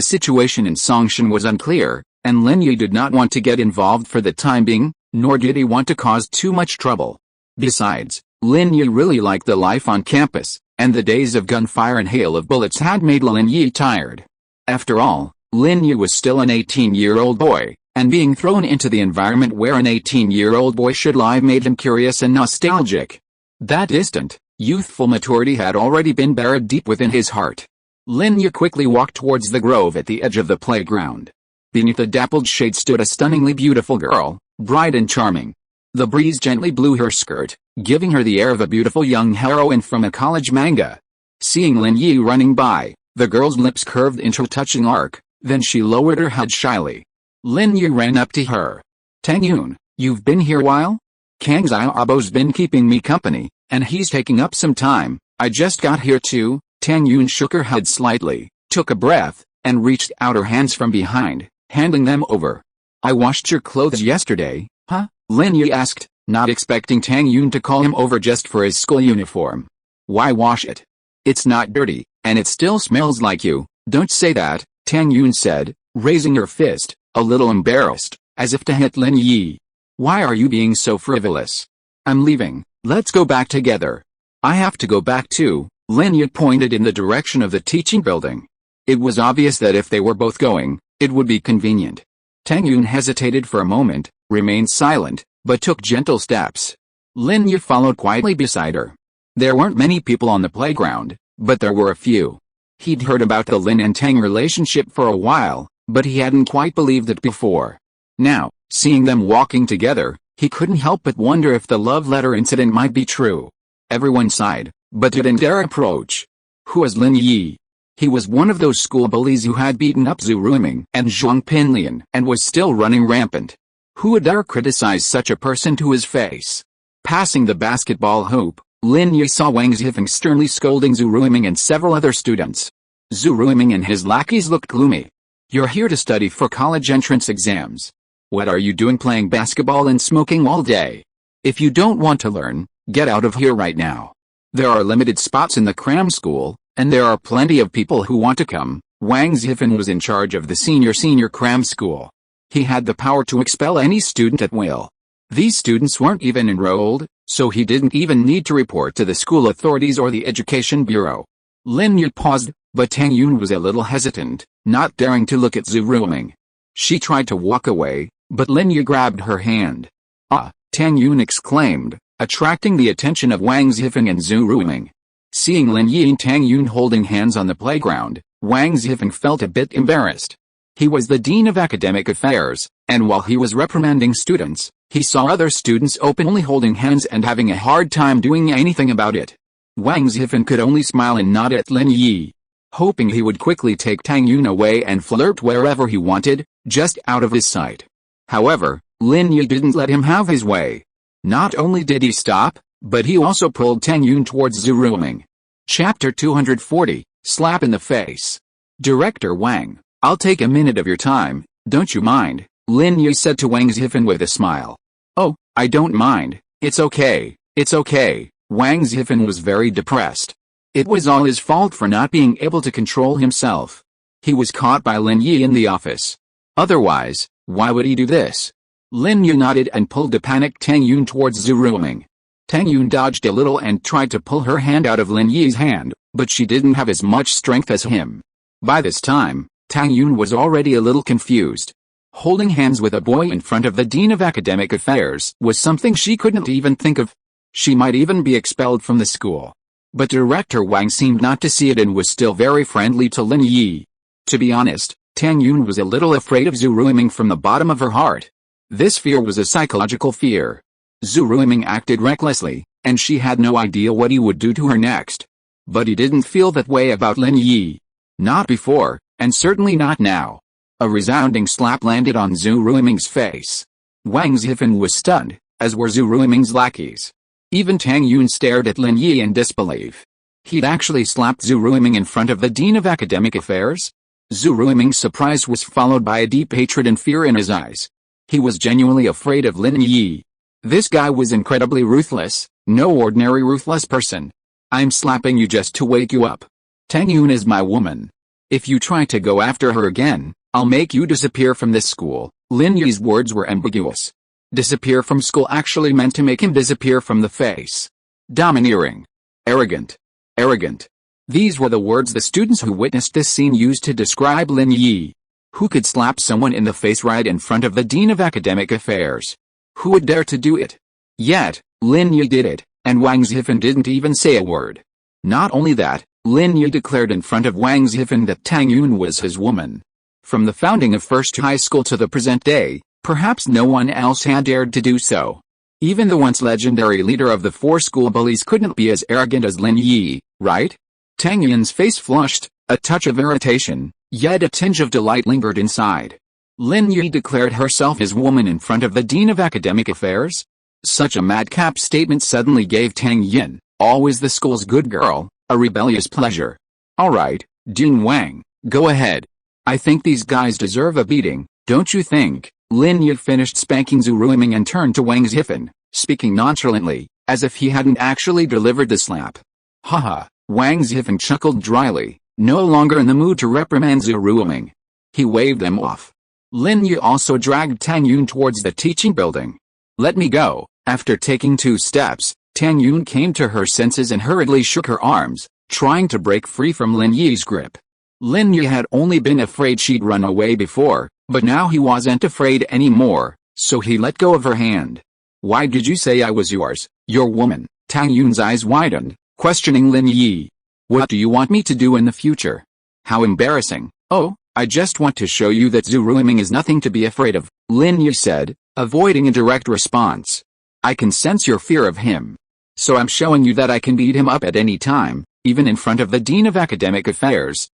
situation in Songshan was unclear, and Lin Yi did not want to get involved for the time being, nor did he want to cause too much trouble. Besides, Lin Yi really liked the life on campus, and the days of gunfire and hail of bullets had made Lin Yi tired. After all, Lin Yi was still an 18-year-old boy, and being thrown into the environment where an 18-year-old boy should live made him curious and nostalgic. That distant, youthful maturity had already been buried deep within his heart. Lin Yi quickly walked towards the grove at the edge of the playground. Beneath the dappled shade stood a stunningly beautiful girl, bright and charming. The breeze gently blew her skirt, giving her the air of a beautiful young heroine from a college manga. Seeing Lin Yi running by, the girl's lips curved into a touching arc, then she lowered her head shyly. Lin Yi ran up to her. Tang Yun, you've been here a while? Kang Xiaobo's been keeping me company, and he's taking up some time. I just got here too. Tang Yun shook her head slightly, took a breath, and reached out her hands from behind, handing them over. I washed your clothes yesterday, huh? Lin Yi asked, not expecting Tang Yun to call him over just for his school uniform. Why wash it? It's not dirty, and it still smells like you. Don't say that, Tang Yun said, raising her fist, a little embarrassed, as if to hit Lin Yi. Why are you being so frivolous? I'm leaving, let's go back together. I have to go back too. Lin Yi pointed in the direction of the teaching building. It was obvious that if they were both going, it would be convenient. Tang Yun hesitated for a moment, remained silent, but took gentle steps. Lin Yi followed quietly beside her. There weren't many people on the playground, but there were a few. He'd heard about the Lin and Tang relationship for a while, but he hadn't quite believed it before. Now, Seeing them walking together, he couldn't help but wonder if the love letter incident might be true. Everyone sighed, but didn't dare approach. Who was Lin Yi? He was one of those school bullies who had beaten up Zhu Ruiming and Zhong Pinliang and was still running rampant. Who would dare criticize such a person to his face? Passing the basketball hoop, Lin Yi saw Wang Xixing sternly scolding Zhu Ruiming and several other students. Zhu Ruiming and his lackeys looked gloomy. "You're here to study for college entrance exams. What are you doing playing basketball and smoking all day? If you don't want to learn, get out of here right now. There are limited spots in the cram school, and there are plenty of people who want to come." Wang Xixing was in charge of the senior cram school. He had the power to expel any student at will. These students weren't even enrolled, so he didn't even need to report to the school authorities or the education bureau. Lin Yi paused, but Tang Yun was a little hesitant, not daring to look at Zhu Ruiming. She tried to walk away, but Lin Yi grabbed her hand. "Ah!" Tang Yun exclaimed, attracting the attention of Wang Xixing and Zhu Ruiming. Seeing Lin Yi and Tang Yun holding hands on the playground, Wang Xixing felt a bit embarrassed. He was the Dean of Academic Affairs, and while he was reprimanding students, he saw other students openly holding hands and having a hard time doing anything about it. Wang Xixing could only smile and nod at Lin Yi, hoping he would quickly take Tang Yun away and flirt wherever he wanted, just out of his sight. However, Lin Yi didn't let him have his way. Not only did he stop, but he also pulled Tang Yun towards Zhu Ruiming. Chapter 240, Slap in the Face. "Director Wang, I'll take a minute of your time, don't you mind?" Lin Yi said to Wang Xixing with a smile. "Oh, I don't mind, it's okay, it's okay." Wang Xixing was very depressed. It was all his fault for not being able to control himself. He was caught by Lin Yi in the office. Otherwise, why would he do this? Lin Yi nodded and pulled a panicked Tang Yun towards Zhu Ruiming. Tang Yun dodged a little and tried to pull her hand out of Lin Yi's hand, but she didn't have as much strength as him. By this time, Tang Yun was already a little confused. Holding hands with a boy in front of the Dean of Academic Affairs was something she couldn't even think of. She might even be expelled from the school. But Director Wang seemed not to see it and was still very friendly to Lin Yi. To be honest, Tang Yun was a little afraid of Zhu Ruiming from the bottom of her heart. This fear was a psychological fear. Zhu Ruiming acted recklessly, and she had no idea what he would do to her next. But he didn't feel that way about Lin Yi. Not before, and certainly not now. A resounding slap landed on Zhu Ruiming's face. Wang Xixing was stunned, as were Zhu Ruiming's lackeys. Even Tang Yun stared at Lin Yi in disbelief. He'd actually slapped Zhu Ruiming in front of the Dean of Academic Affairs? Zhu Ruiming's surprise was followed by a deep hatred and fear in his eyes. He was genuinely afraid of Lin Yi. This guy was incredibly ruthless, no ordinary ruthless person. "I'm slapping you just to wake you up. Tang Yun is my woman. If you try to go after her again, I'll make you disappear from this school." Lin Yi's words were ambiguous. Disappear from school actually meant to make him disappear from the face. Domineering. Arrogant. Arrogant. These were the words the students who witnessed this scene used to describe Lin Yi. Who could slap someone in the face right in front of the Dean of Academic Affairs? Who would dare to do it? Yet, Lin Yi did it, and Wang Xixing didn't even say a word. Not only that, Lin Yi declared in front of Wang Xixing that Tang Yun was his woman. From the founding of First High School to the present day, perhaps no one else had dared to do so. Even the once legendary leader of the four school bullies couldn't be as arrogant as Lin Yi, right? Tang Yun's face flushed, a touch of irritation, yet a tinge of delight lingered inside. Lin Yi declared herself his woman in front of the Dean of Academic Affairs? Such a madcap statement suddenly gave Tang Yun, always the school's good girl, a rebellious pleasure. "Alright, Dean Wang, go ahead. I think these guys deserve a beating, don't you think?" Lin Yi finished spanking Zhu Ruiming and turned to Wang Xixing, speaking nonchalantly, as if he hadn't actually delivered the slap. Haha, Wang Xixing chuckled dryly, no longer in the mood to reprimand Zhu Ruiming. He waved them off. Lin Yi also dragged Tang Yun towards the teaching building. "Let me go." After taking 2 steps, Tang Yun came to her senses and hurriedly shook her arms, trying to break free from Lin Yi's grip. Lin Yi had only been afraid she'd run away before, but now he wasn't afraid anymore, so he let go of her hand. "Why did you say I was yours, your woman?" Tang Yun's eyes widened, questioning Lin Yi. "What do you want me to do in the future? How embarrassing." "Oh, I just want to show you that Zhu Ruiming is nothing to be afraid of." Lin Yi said, avoiding a direct response. I can sense your fear of him. So I'm showing you that I can beat him up at any time, even in front of the Dean of Academic Affairs.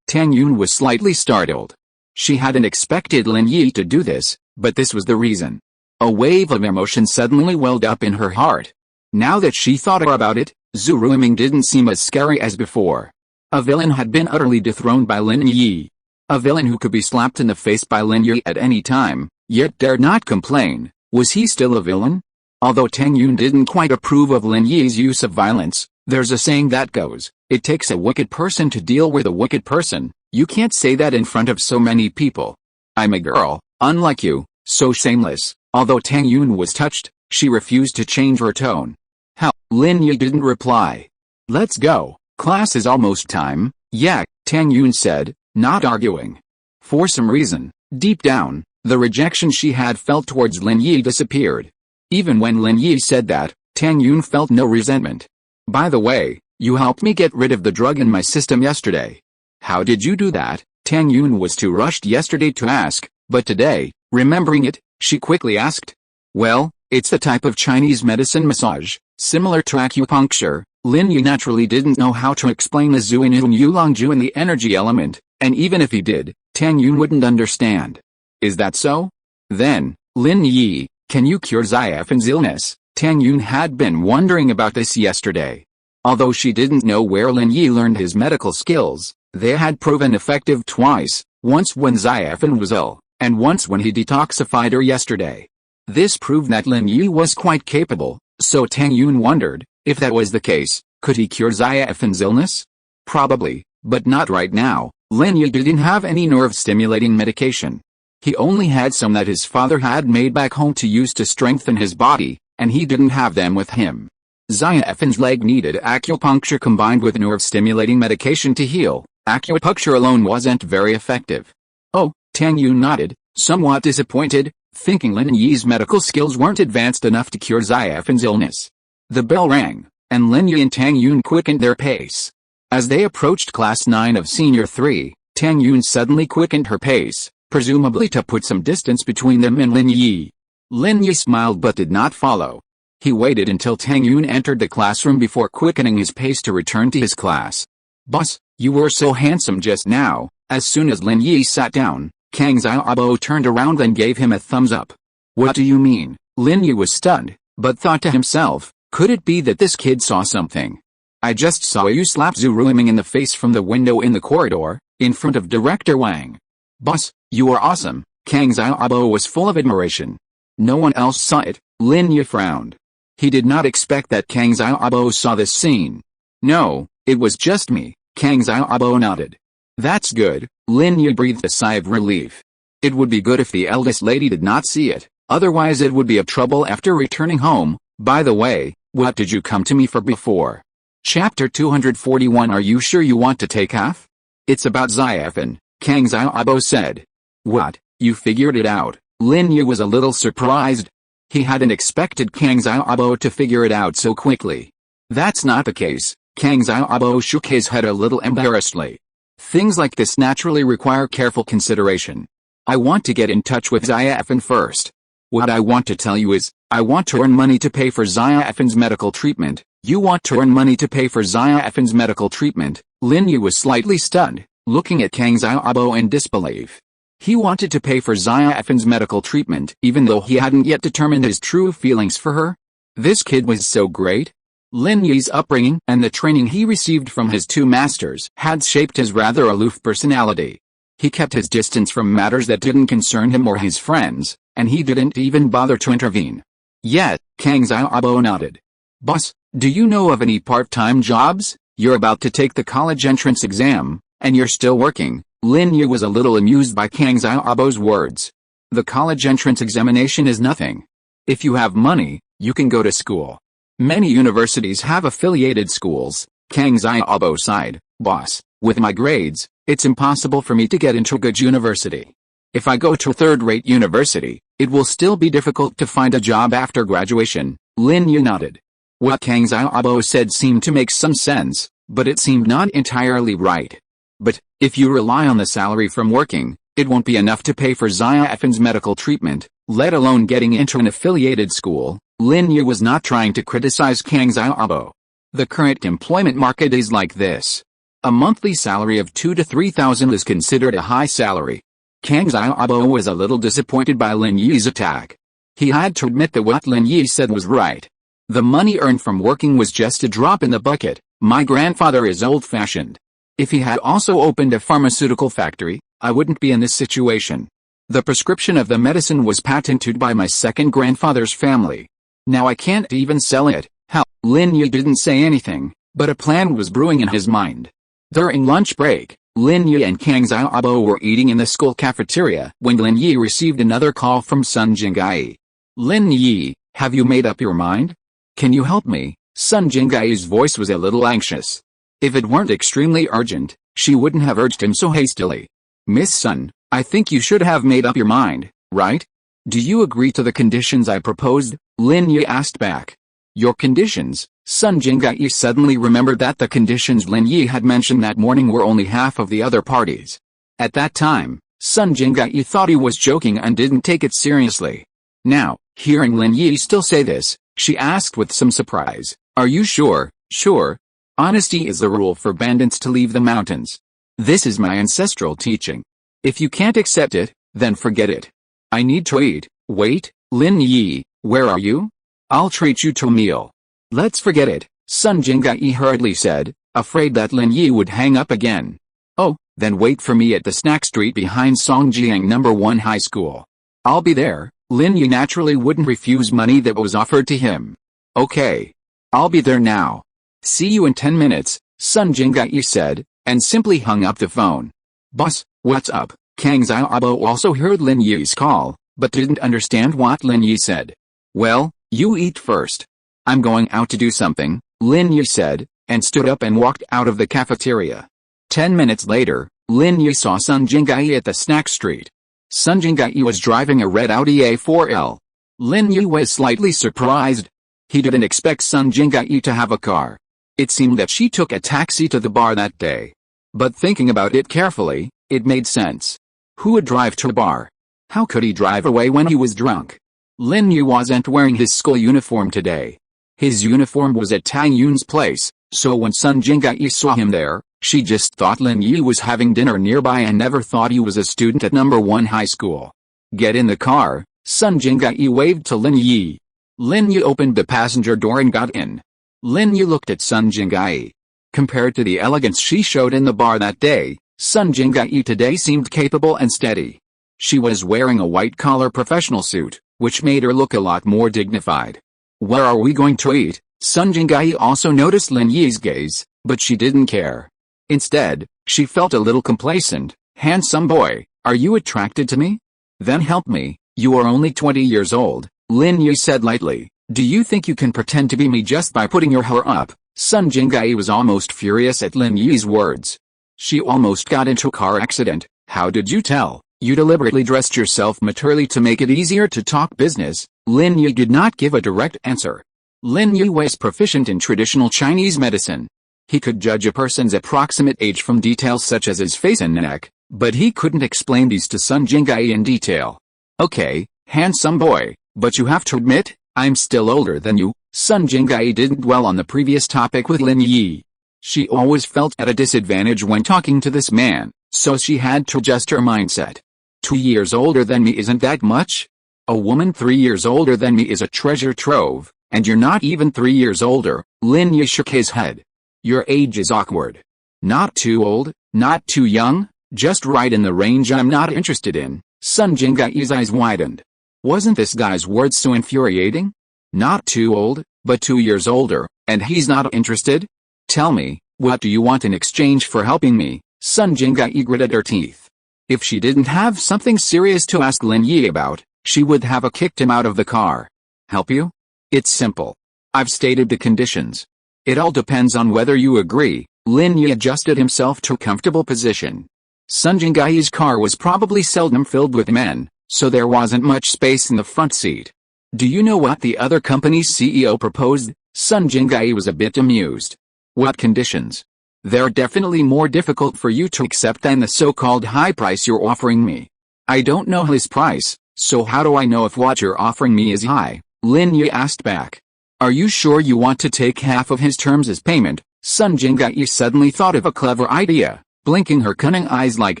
Tang Yun was slightly startled. She hadn't expected Lin Yi to do this, but this was the reason. A wave of emotion suddenly welled up in her heart. Now that she thought about it, Zhu Ruiming didn't seem as scary as before. A villain had been utterly dethroned by Lin Yi. A villain who could be slapped in the face by Lin Yi at any time, yet dared not complain. Was he still a villain? Although Tang Yun didn't quite approve of Lin Yi's use of violence, there's a saying that goes, it takes a wicked person to deal with a wicked person. You can't say that in front of so many people. I'm a girl, unlike you, so shameless. Although Tang Yun was touched, she refused to change her tone. How? Lin Yi didn't reply. Let's go, class is almost time. Yeah, Tang Yun said, not arguing. For some reason, deep down, the rejection she had felt towards Lin Yi disappeared. Even when Lin Yi said that, Tang Yun felt no resentment. By the way, you helped me get rid of the drug in my system yesterday. How did you do that? Tang Yun was too rushed yesterday to ask, but today, remembering it, she quickly asked. Well, it's a type of Chinese medicine massage, similar to acupuncture. Lin Yi naturally didn't know how to explain the Xuanyuan Yulong Jue and the energy element, and even if he did, Tang Yun wouldn't understand. Is that so? Then, Lin Yi, can you cure Xiaofen's illness? Tang Yun had been wondering about this yesterday. Although she didn't know where Lin Yi learned his medical skills, they had proven effective twice, once when Xiaofen was ill, and once when he detoxified her yesterday. This proved that Lin Yi was quite capable, so Tang Yun wondered, if that was the case, could he cure Xiaofen's illness? Probably, but not right now. Lin Yi didn't have any nerve-stimulating medication. He only had some that his father had made back home to use to strengthen his body, and he didn't have them with him. Xiaofen's leg needed acupuncture combined with nerve-stimulating medication to heal. Acupuncture alone wasn't very effective. Oh, Tang Yun nodded, somewhat disappointed, thinking Lin Yi's medical skills weren't advanced enough to cure Xiaofen's illness. The bell rang, and Lin Yi and Tang Yun quickened their pace. As they approached Class 9 of Senior 3, Tang Yun suddenly quickened her pace, presumably to put some distance between them and Lin Yi. Lin Yi smiled but did not follow. He waited until Tang Yun entered the classroom before quickening his pace to return to his class. Boss, you were so handsome just now. As soon as Lin Yi sat down, Kang Xiaobo turned around and gave him a thumbs up. What do you mean? Lin Yi was stunned, but thought to himself, could it be that this kid saw something? I just saw you slap Zhu Ruiming in the face from the window in the corridor, in front of Director Wang. Boss, you are awesome. Kang Xiaobo was full of admiration. No one else saw it. Lin Yi frowned. He did not expect that Kang Xiaobo saw this scene. No, it was just me. Kang Xiaobo nodded. That's good. Lin Yi breathed a sigh of relief. It would be good if the eldest lady did not see it, otherwise it would be a trouble after returning home. By the way, what did you come to me for before? Chapter 241. Are you sure you want to take half? It's about Xiaofen, Kang Xiaobo said. What, you figured it out? Lin Yi was a little surprised. He hadn't expected Kang Xiaobo to figure it out so quickly. That's not the case. Kang Xiaobo shook his head a little embarrassedly. Things like this naturally require careful consideration. I want to get in touch with Xiaofen first. What I want to tell you is, I want to earn money to pay for Xiaofen's medical treatment. You want to earn money to pay for Xiaofen's medical treatment? Lin Yi was slightly stunned, looking at Kang Xiaobo in disbelief. He wanted to pay for Xiaofen's medical treatment even though he hadn't yet determined his true feelings for her? This kid was so great. Lin Yi's upbringing and the training he received from his two masters had shaped his rather aloof personality. He kept his distance from matters that didn't concern him or his friends, and he didn't even bother to intervene. Yet, Kang Xiaobo nodded. Boss, do you know of any part-time jobs? You're about to take the college entrance exam, and you're still working. Lin Yi was a little amused by Kang Xiaobo's words. The college entrance examination is nothing. If you have money, you can go to school. Many universities have affiliated schools. Kang Xiaobo sighed. Boss, with my grades, it's impossible for me to get into a good university. If I go to a third-rate university, it will still be difficult to find a job after graduation. Lin Yi nodded. What Kang Xiaobo said seemed to make some sense, but it seemed not entirely right. But, if you rely on the salary from working, It won't be enough to pay for Xiaofen's medical treatment, let alone getting into an affiliated school. Lin Yi was not trying to criticize Kang Xiaobo. The current employment market is like this. A monthly salary of 2,000 to 3,000 is considered a high salary. Kang Xiaobo was a little disappointed by Lin Yi's attack. He had to admit that what Lin Yi said was right. The money earned from working was just a drop in the bucket. My grandfather is old-fashioned. If he had also opened a pharmaceutical factory, I wouldn't be in this situation. The prescription of the medicine was patented by my second grandfather's family. Now I can't even sell it. How? Lin Yi didn't say anything, but a plan was brewing in his mind. During lunch break, Lin Yi and Kang Xiaobo were eating in the school cafeteria when Lin Yi received another call from Sun Jingai. Lin Yi, have you made up your mind? Can you help me? Sun Jingai's voice was a little anxious. If it weren't extremely urgent, she wouldn't have urged him so hastily. Miss Sun, I think you should have made up your mind, right? Do you agree to the conditions I proposed? Lin Yi asked back. Your conditions? Sun Jingai suddenly remembered that the conditions Lin Yi had mentioned that morning were only half of the other parties. At that time, Sun Jingai thought he was joking and didn't take it seriously. Now, hearing Lin Yi still say this, she asked with some surprise, are you sure? Sure. Honesty is the rule for bandits to leave the mountains. This is my ancestral teaching. If you can't accept it, then forget it. I need to eat. Wait, Lin Yi, where are you? I'll treat you to a meal. Let's forget it, Sun Jingai hurriedly said, afraid that Lin Yi would hang up again. Oh, then wait for me at the snack street behind Songjiang No. 1 High School. I'll be there. Lin Yi naturally wouldn't refuse money that was offered to him. Okay. I'll be there now. See you in 10 minutes, Sun Jingai said, and simply hung up the phone. Boss, what's up? Kang Xiaobo also heard Lin Yi's call, but didn't understand what Lin Yi said. Well, you eat first. I'm going out to do something, Lin Yi said, and stood up and walked out of the cafeteria. 10 minutes later, Lin Yi saw Sun Jingai at the snack street. Sun Jingai was driving a red Audi A4L. Lin Yi was slightly surprised. He didn't expect Sun Jingai to have a car. It seemed that she took a taxi to the bar that day. But thinking about it carefully, it made sense. Who would drive to a bar? How could he drive away when he was drunk? Lin Yi wasn't wearing his school uniform today. His uniform was at Tang Yun's place, so when Sun Jingai saw him there, she just thought Lin Yi was having dinner nearby and never thought he was a student at No. 1 High School. Get in the car, Sun Jingai waved to Lin Yi. Lin Yi opened the passenger door and got in. Lin Yi looked at Sun Jingai. Compared to the elegance she showed in the bar that day, Sun Jingai today seemed capable and steady. She was wearing a white-collar professional suit, which made her look a lot more dignified. Where are we going to eat? Sun Jingai also noticed Lin Yi's gaze, but she didn't care. Instead, she felt a little complacent. Handsome boy, are you attracted to me? Then help me, you are only 20 years old, Lin Yi said lightly. Do you think you can pretend to be me just by putting your hair up? Sun Jingai was almost furious at Lin Yi's words. She almost got into a car accident. How did you tell? You deliberately dressed yourself maturely to make it easier to talk business. Lin Yi did not give a direct answer. Lin Yi was proficient in traditional Chinese medicine. He could judge a person's approximate age from details such as his face and neck, but he couldn't explain these to Sun Jingai in detail. Okay, handsome boy, but you have to admit, I'm still older than you. Sun Jingai didn't dwell on the previous topic with Lin Yi. She always felt at a disadvantage when talking to this man, so she had to adjust her mindset. 2 years older than me isn't that much? A woman 3 years older than me is a treasure trove, and you're not even 3 years older. Lin Yi shook his head. Your age is awkward. Not too old, not too young, just right in the range I'm not interested in. Sun Jingai's eyes widened. Wasn't this guy's words so infuriating? Not too old, but 2 years older, and he's not interested? Tell me, what do you want in exchange for helping me? Sun Jingai gritted her teeth. If she didn't have something serious to ask Lin Yi about, she would have kicked him out of the car. Help you? It's simple. I've stated the conditions. It all depends on whether you agree. Lin Yi adjusted himself to a comfortable position. Sun Jingai's car was probably seldom filled with men, so there wasn't much space in the front seat. Do you know what the other company's CEO proposed? Sun Jingai was a bit amused. What conditions? They're definitely more difficult for you to accept than the so-called high price you're offering me. I don't know his price, so how do I know if what you're offering me is high? Lin Yi asked back. Are you sure you want to take half of his terms as payment? Sun Jingyi suddenly thought of a clever idea, blinking her cunning eyes like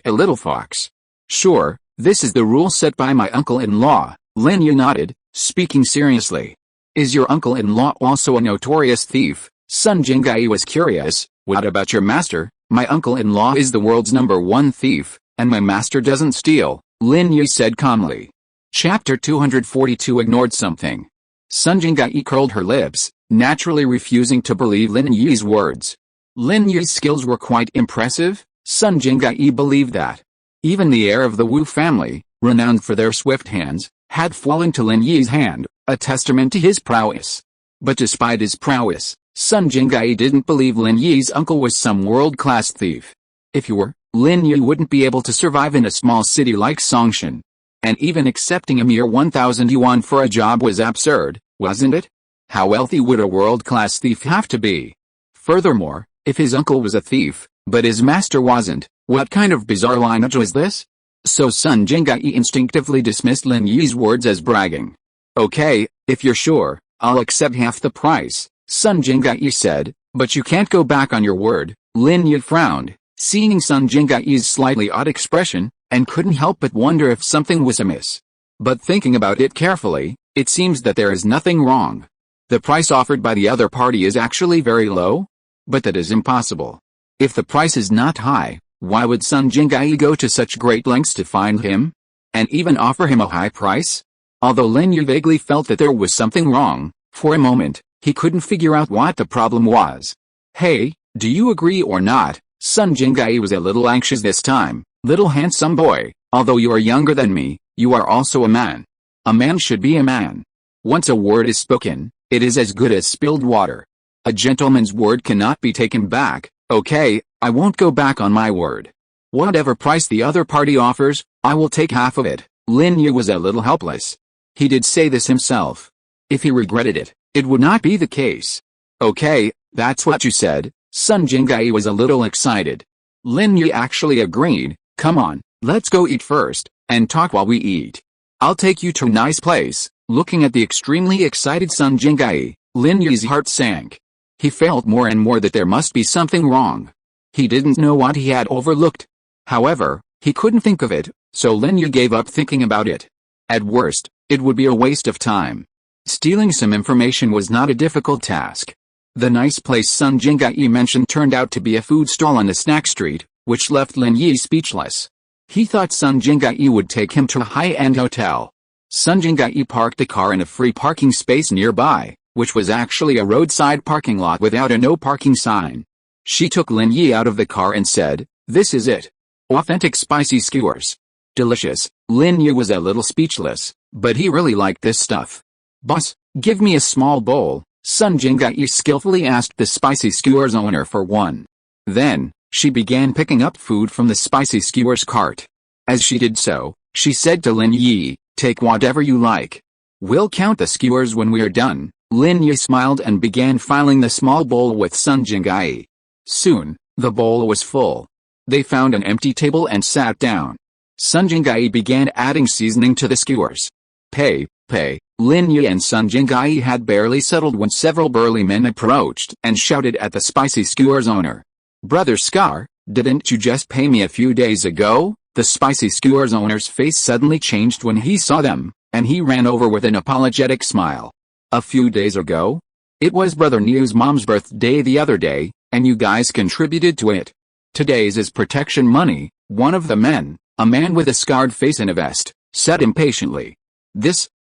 a little fox. Sure, this is the rule set by my uncle-in-law. Lin Yi nodded, speaking seriously. Is your uncle-in-law also a notorious thief? Sun Jingyi was curious. What about your master? My uncle-in-law is the world's #1 thief, and my master doesn't steal, Lin Yi said calmly. Chapter 242 ignored something. Sun Jingyi curled her lips, naturally refusing to believe Lin Yi's words. Lin Yi's skills were quite impressive, Sun Jingyi believed that. Even the heir of the Wu family, renowned for their swift hands, had fallen to Lin Yi's hand, a testament to his prowess. But despite his prowess, Sun Jingyi didn't believe Lin Yi's uncle was some world-class thief. If he were, Lin Yi wouldn't be able to survive in a small city like Songshan. And even accepting a mere 1,000 yuan for a job was absurd, wasn't it? How wealthy would a world-class thief have to be? Furthermore, if his uncle was a thief, but his master wasn't, what kind of bizarre lineage was this? So Sun Jingyi instinctively dismissed Lin Yi's words as bragging. Okay, if you're sure, I'll accept half the price, Sun Jingyi said, but you can't go back on your word. Lin Yi frowned, seeing Sun Jingyi's slightly odd expression, and couldn't help but wonder if something was amiss. But thinking about it carefully, it seems that there is nothing wrong. The price offered by the other party is actually very low? But that is impossible. If the price is not high, why would Sun Jingyi go to such great lengths to find him? And even offer him a high price? Although Lin Yi vaguely felt that there was something wrong, for a moment, he couldn't figure out what the problem was. Hey, do you agree or not? Sun Jingyi was a little anxious this time. Little handsome boy, although you are younger than me, you are also a man. A man should be a man. Once a word is spoken, it is as good as spilled water. A gentleman's word cannot be taken back. Okay, I won't go back on my word. Whatever price the other party offers, I will take half of it. Lin Yi was a little helpless. He did say this himself. If he regretted it, it would not be the case. Okay, that's what you said. Sun Jingyi was a little excited. Lin Yi actually agreed. Come on, let's go eat first, and talk while we eat. I'll take you to a nice place. Looking at the extremely excited Sun Jingyi, Lin Yi's heart sank. He felt more and more that there must be something wrong. He didn't know what he had overlooked. However, he couldn't think of it, so Lin Yi gave up thinking about it. At worst, it would be a waste of time. Stealing some information was not a difficult task. The nice place Sun Jingyi mentioned turned out to be a food stall on the snack street, which left Lin Yi speechless. He thought Sun Jingyi would take him to a high-end hotel. Sun Jingyi parked the car in a free parking space nearby, which was actually a roadside parking lot without a no parking sign. She took Lin Yi out of the car and said, "This is it. Authentic spicy skewers. Delicious." Lin Yi was a little speechless, but he really liked this stuff. "Boss, give me a small bowl," Sun Jingyi skillfully asked the spicy skewers owner for one. Then, she began picking up food from the spicy skewers cart. As she did so, she said to Lin Yi, "Take whatever you like. We'll count the skewers when we are done." Lin Yi smiled and began filling the small bowl with Sun Jingyi. Soon, the bowl was full. They found an empty table and sat down. Sun Jingyi began adding seasoning to the skewers. Pay. Lin Yi and Sun Jingyi had barely settled when several burly men approached and shouted at the spicy skewers owner. "Brother Scar, didn't you just pay me a few days ago?" The spicy skewers owner's face suddenly changed when he saw them, and he ran over with an apologetic smile. "A few days ago? It was Brother Niu's mom's birthday the other day, and you guys contributed to it. Today's is protection money," one of the men, a man with a scarred face and a vest, said impatiently.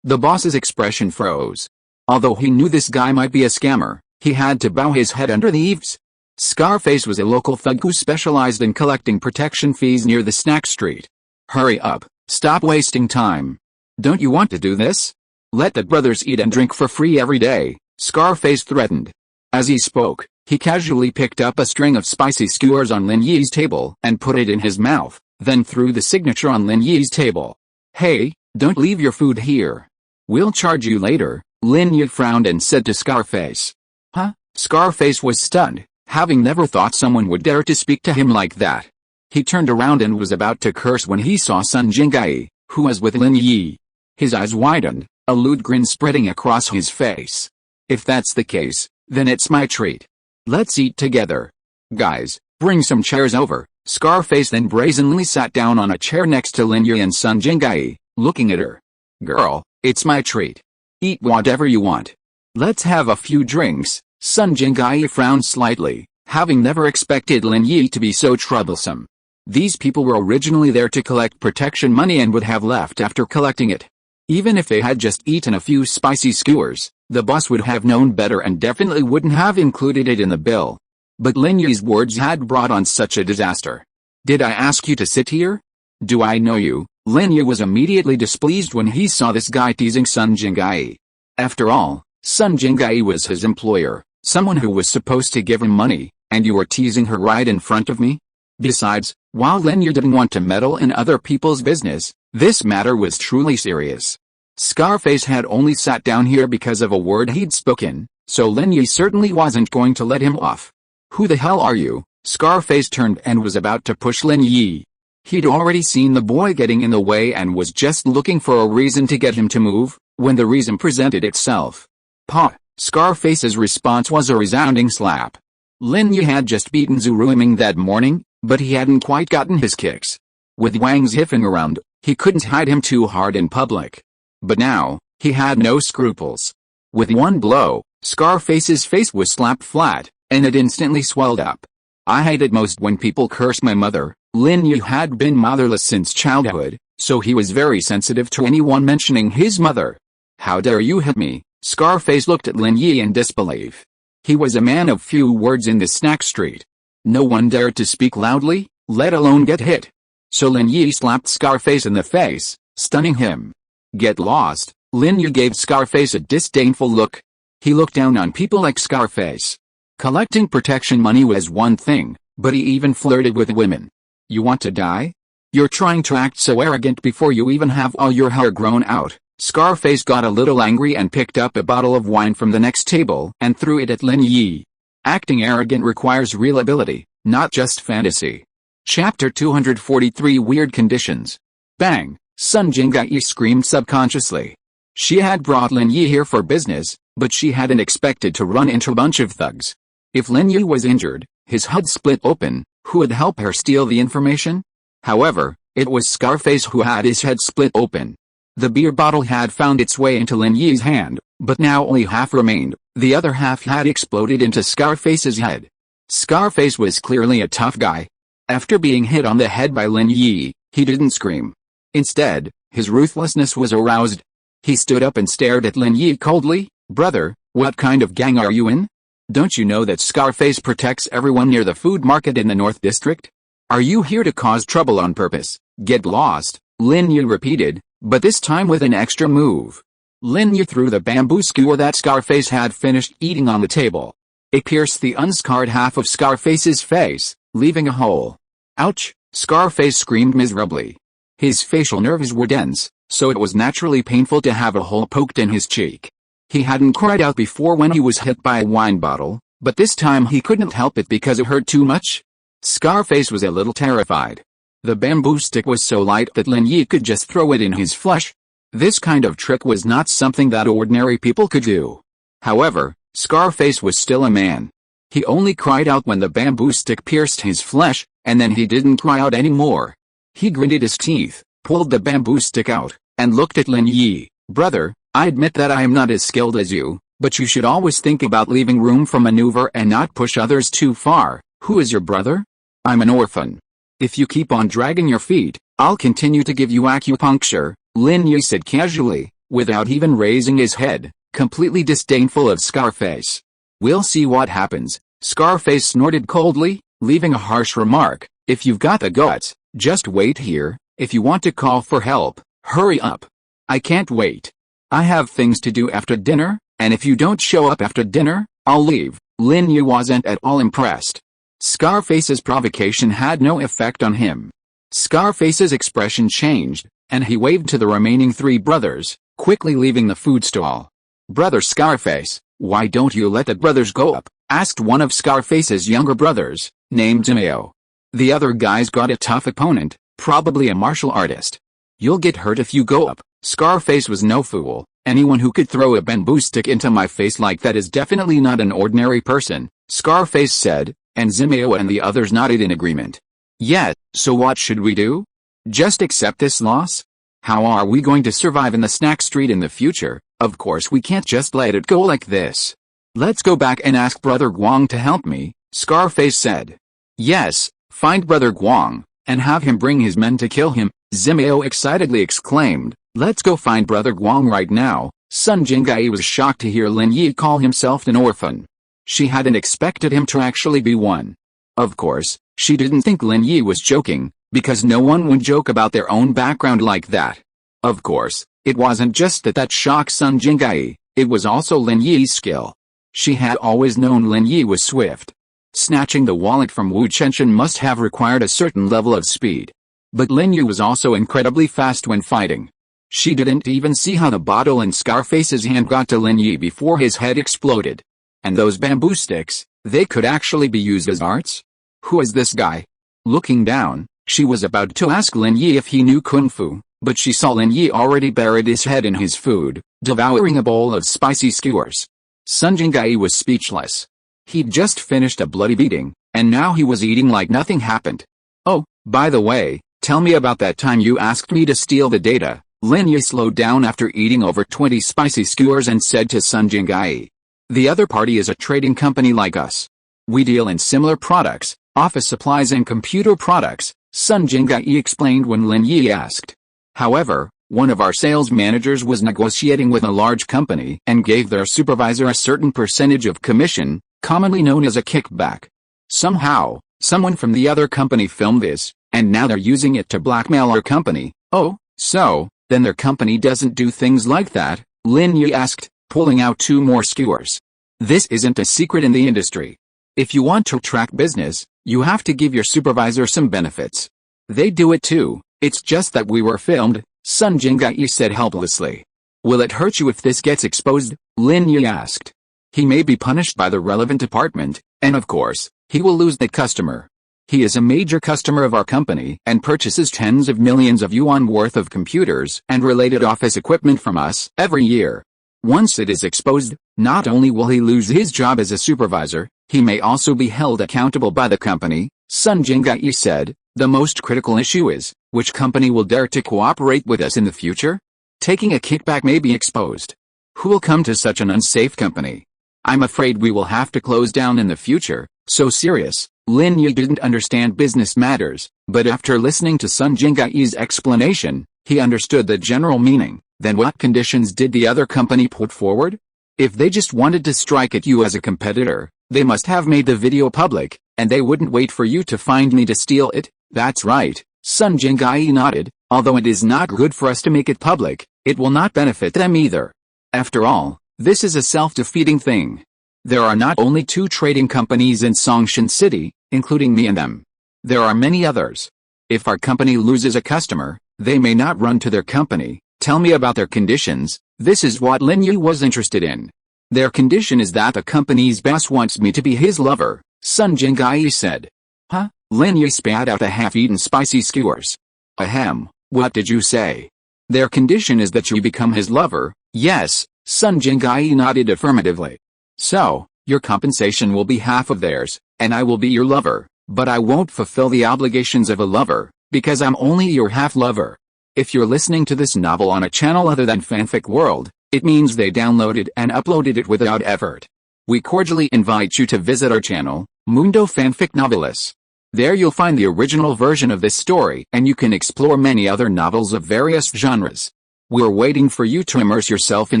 The boss's expression froze. Although he knew this guy might be a scammer, he had to bow his head under the eaves. Scarface was a local thug who specialized in collecting protection fees near the snack street. "Hurry up, stop wasting time. Don't you want to do this? Let the brothers eat and drink for free every day," Scarface threatened. As he spoke, he casually picked up a string of spicy skewers on Lin Yi's table and put it in his mouth, then threw the signature on Lin Yi's table. "Hey, don't leave your food here. We'll charge you later," Lin Yi frowned and said to Scarface. "Huh?" Scarface was stunned. having never thought someone would dare to speak to him like that. He turned around and was about to curse when he saw Sun Jinggai, who was with Lin Yi. His eyes widened, a lewd grin spreading across his face. If that's the case, then it's my treat. Let's eat together. Guys, bring some chairs over. Scarface then brazenly sat down on a chair next to Lin Yi and Sun Jinggai, looking at her. Girl, it's my treat. Eat whatever you want. Let's have a few drinks. Sun Jinggai frowned slightly, having never expected Lin Yi to be so troublesome. These people were originally there to collect protection money and would have left after collecting it. Even if they had just eaten a few spicy skewers, the boss would have known better and definitely wouldn't have included it in the bill. But Lin Yi's words had brought on such a disaster. Did I ask you to sit here? Do I know you? Lin Yi was immediately displeased when he saw this guy teasing Sun Jinggai. After all, Sun Jinggai was his employer, someone who was supposed to give him money, and you were teasing her right in front of me? Besides, while Lin Yi didn't want to meddle in other people's business, this matter was truly serious. Scarface had only sat down here because of a word he'd spoken, so Lin Yi certainly wasn't going to let him off. Who the hell are you? Scarface turned and was about to push Lin Yi. He'd already seen the boy getting in the way and was just looking for a reason to get him to move, when the reason presented itself. Pa! Scarface's response was a resounding slap. Lin Yi had just beaten Zhu Ruiming that morning, but he hadn't quite gotten his kicks. With Wang's hiffing around, he couldn't hide him too hard in public. But now, he had no scruples. With one blow, Scarface's face was slapped flat, and it instantly swelled up. I hate it most when people curse my mother. Lin Yi had been motherless since childhood, so he was very sensitive to anyone mentioning his mother. How dare you hit me? Scarface looked at Lin Yi in disbelief. He was a man of few words in the snack street. No one dared to speak loudly, let alone get hit. So Lin Yi slapped Scarface in the face, stunning him. Get lost. Lin Yi gave Scarface a disdainful look. He looked down on people like Scarface. Collecting protection money was one thing, but he even flirted with women. You want to die? You're trying to act so arrogant before you even have all your hair grown out. Scarface got a little angry and picked up a bottle of wine from the next table and threw it at Lin Yi. Acting arrogant requires real ability, not just fantasy. Chapter 243 Weird Conditions. Bang! Sun Jinggai screamed subconsciously. She had brought Lin Yi here for business, but she hadn't expected to run into a bunch of thugs. If Lin Yi was injured, his HUD split open, who would help her steal the information? However, it was Scarface who had his head split open. The beer bottle had found its way into Lin Yi's hand, but now only half remained, the other half had exploded into Scarface's head. Scarface was clearly a tough guy. After being hit on the head by Lin Yi, he didn't scream. Instead, his ruthlessness was aroused. He stood up and stared at Lin Yi coldly. Brother, what kind of gang are you in? Don't you know that Scarface protects everyone near the food market in the North District? Are you here to cause trouble on purpose? Get lost, Lin Yi repeated, but this time with an extra move. Lin Yi threw the bamboo skewer that Scarface had finished eating on the table. It pierced the unscarred half of Scarface's face, leaving a hole. Ouch! Scarface screamed miserably. His facial nerves were dense, so it was naturally painful to have a hole poked in his cheek. He hadn't cried out before when he was hit by a wine bottle, but this time he couldn't help it because it hurt too much. Scarface was a little terrified. The bamboo stick was so light that Lin Yi could just throw it in his flesh. This kind of trick was not something that ordinary people could do. However, Scarface was still a man. He only cried out when the bamboo stick pierced his flesh, and then he didn't cry out anymore. He gritted his teeth, pulled the bamboo stick out, and looked at Lin Yi. Brother, I admit that I am not as skilled as you, but you should always think about leaving room for maneuver and not push others too far. Who is your brother? I'm an orphan. If you keep on dragging your feet, I'll continue to give you acupuncture, Lin Yi said casually, without even raising his head, completely disdainful of Scarface. We'll see what happens. Scarface snorted coldly, leaving a harsh remark. If you've got the guts, just wait here. If you want to call for help, hurry up. I can't wait. I have things to do after dinner, and if you don't show up after dinner, I'll leave. Lin Yi wasn't at all impressed. Scarface's provocation had no effect on him. Scarface's expression changed, and he waved to the remaining three brothers, quickly leaving the food stall. Brother Scarface, why don't you let the brothers go up? asked one of Scarface's younger brothers, named Zhimao. The other guy's got a tough opponent, probably a martial artist. You'll get hurt if you go up. Scarface was no fool. Anyone who could throw a bamboo stick into my face like that is definitely not an ordinary person, Scarface said, and Zhimao and the others nodded in agreement. Yeah, so what should we do? Just accept this loss? How are we going to survive in the snack street in the future? Of course we can't just let it go like this. Let's go back and ask Brother Guang to help me, Scarface said. Yes, find Brother Guang, and have him bring his men to kill him, Zhimao excitedly exclaimed. Let's go find Brother Guang right now. Sun Jinggai was shocked to hear Lin Yi call himself an orphan. She hadn't expected him to actually be one. Of course, she didn't think Lin Yi was joking, because no one would joke about their own background like that. Of course, it wasn't just that shocked Sun Jinggai, it was also Lin Yi's skill. She had always known Lin Yi was swift. Snatching the wallet from Wu Chenshin must have required a certain level of speed. But Lin Yi was also incredibly fast when fighting. She didn't even see how the bottle in Scarface's hand got to Lin Yi before his head exploded. And those bamboo sticks, they could actually be used as arts? Who is this guy? Looking down, she was about to ask Lin Yi if he knew Kung Fu, but she saw Lin Yi already buried his head in his food, devouring a bowl of spicy skewers. Sun Jinggai was speechless. He'd just finished a bloody beating, and now he was eating like nothing happened. Oh, by the way, tell me about that time you asked me to steal the data. Lin Yi slowed down after eating over 20 spicy skewers and said to Sun Jinggai. The other party is a trading company like us. We deal in similar products, office supplies and computer products, Sun Jinggai explained when Lin Yi asked. However, one of our sales managers was negotiating with a large company and gave their supervisor a certain percentage of commission, commonly known as a kickback. Somehow, someone from the other company filmed this, and now they're using it to blackmail our company. Oh, so, then their company doesn't do things like that? Lin Yi asked, pulling out 2 more skewers. This isn't a secret in the industry. If you want to track business, you have to give your supervisor some benefits. They do it too, it's just that we were filmed, Sun Jinggai said helplessly. Will it hurt you if this gets exposed? Lin Yi asked. He may be punished by the relevant department, and of course, he will lose that customer. He is a major customer of our company and purchases tens of millions of yuan worth of computers and related office equipment from us every year. Once it is exposed, not only will he lose his job as a supervisor, he may also be held accountable by the company, Sun Jinggai said. The most critical issue is, which company will dare to cooperate with us in the future? Taking a kickback may be exposed. Who will come to such an unsafe company? I'm afraid we will have to close down in the future. So serious. Lin Yi didn't understand business matters, but after listening to Sun Jinggai's explanation, he understood the general meaning. Then what conditions did the other company put forward? If they just wanted to strike at you as a competitor, they must have made the video public, and they wouldn't wait for you to find me to steal it. That's right, Sun Jinggai nodded. Although it is not good for us to make it public, it will not benefit them either. After all, this is a self-defeating thing. There are not only 2 trading companies in Songshan City, including me and them. There are many others. If our company loses a customer, they may not run to their company. Tell me about their conditions. This is what Lin Yi was interested in. Their condition is that the company's boss wants me to be his lover, Sun Jinggai said. Huh? Lin Yi spat out the half-eaten spicy skewers. Ahem, what did you say? Their condition is that you become his lover. Yes, Sun Jinggai nodded affirmatively. So, your compensation will be half of theirs, and I will be your lover, but I won't fulfill the obligations of a lover, because I'm only your half-lover. If you're listening to this novel on a channel other than Fanfic World, it means they downloaded and uploaded it without effort. We cordially invite you to visit our channel, Mundo Fanfic Novelis. There you'll find the original version of this story, and you can explore many other novels of various genres. We're waiting for you to immerse yourself in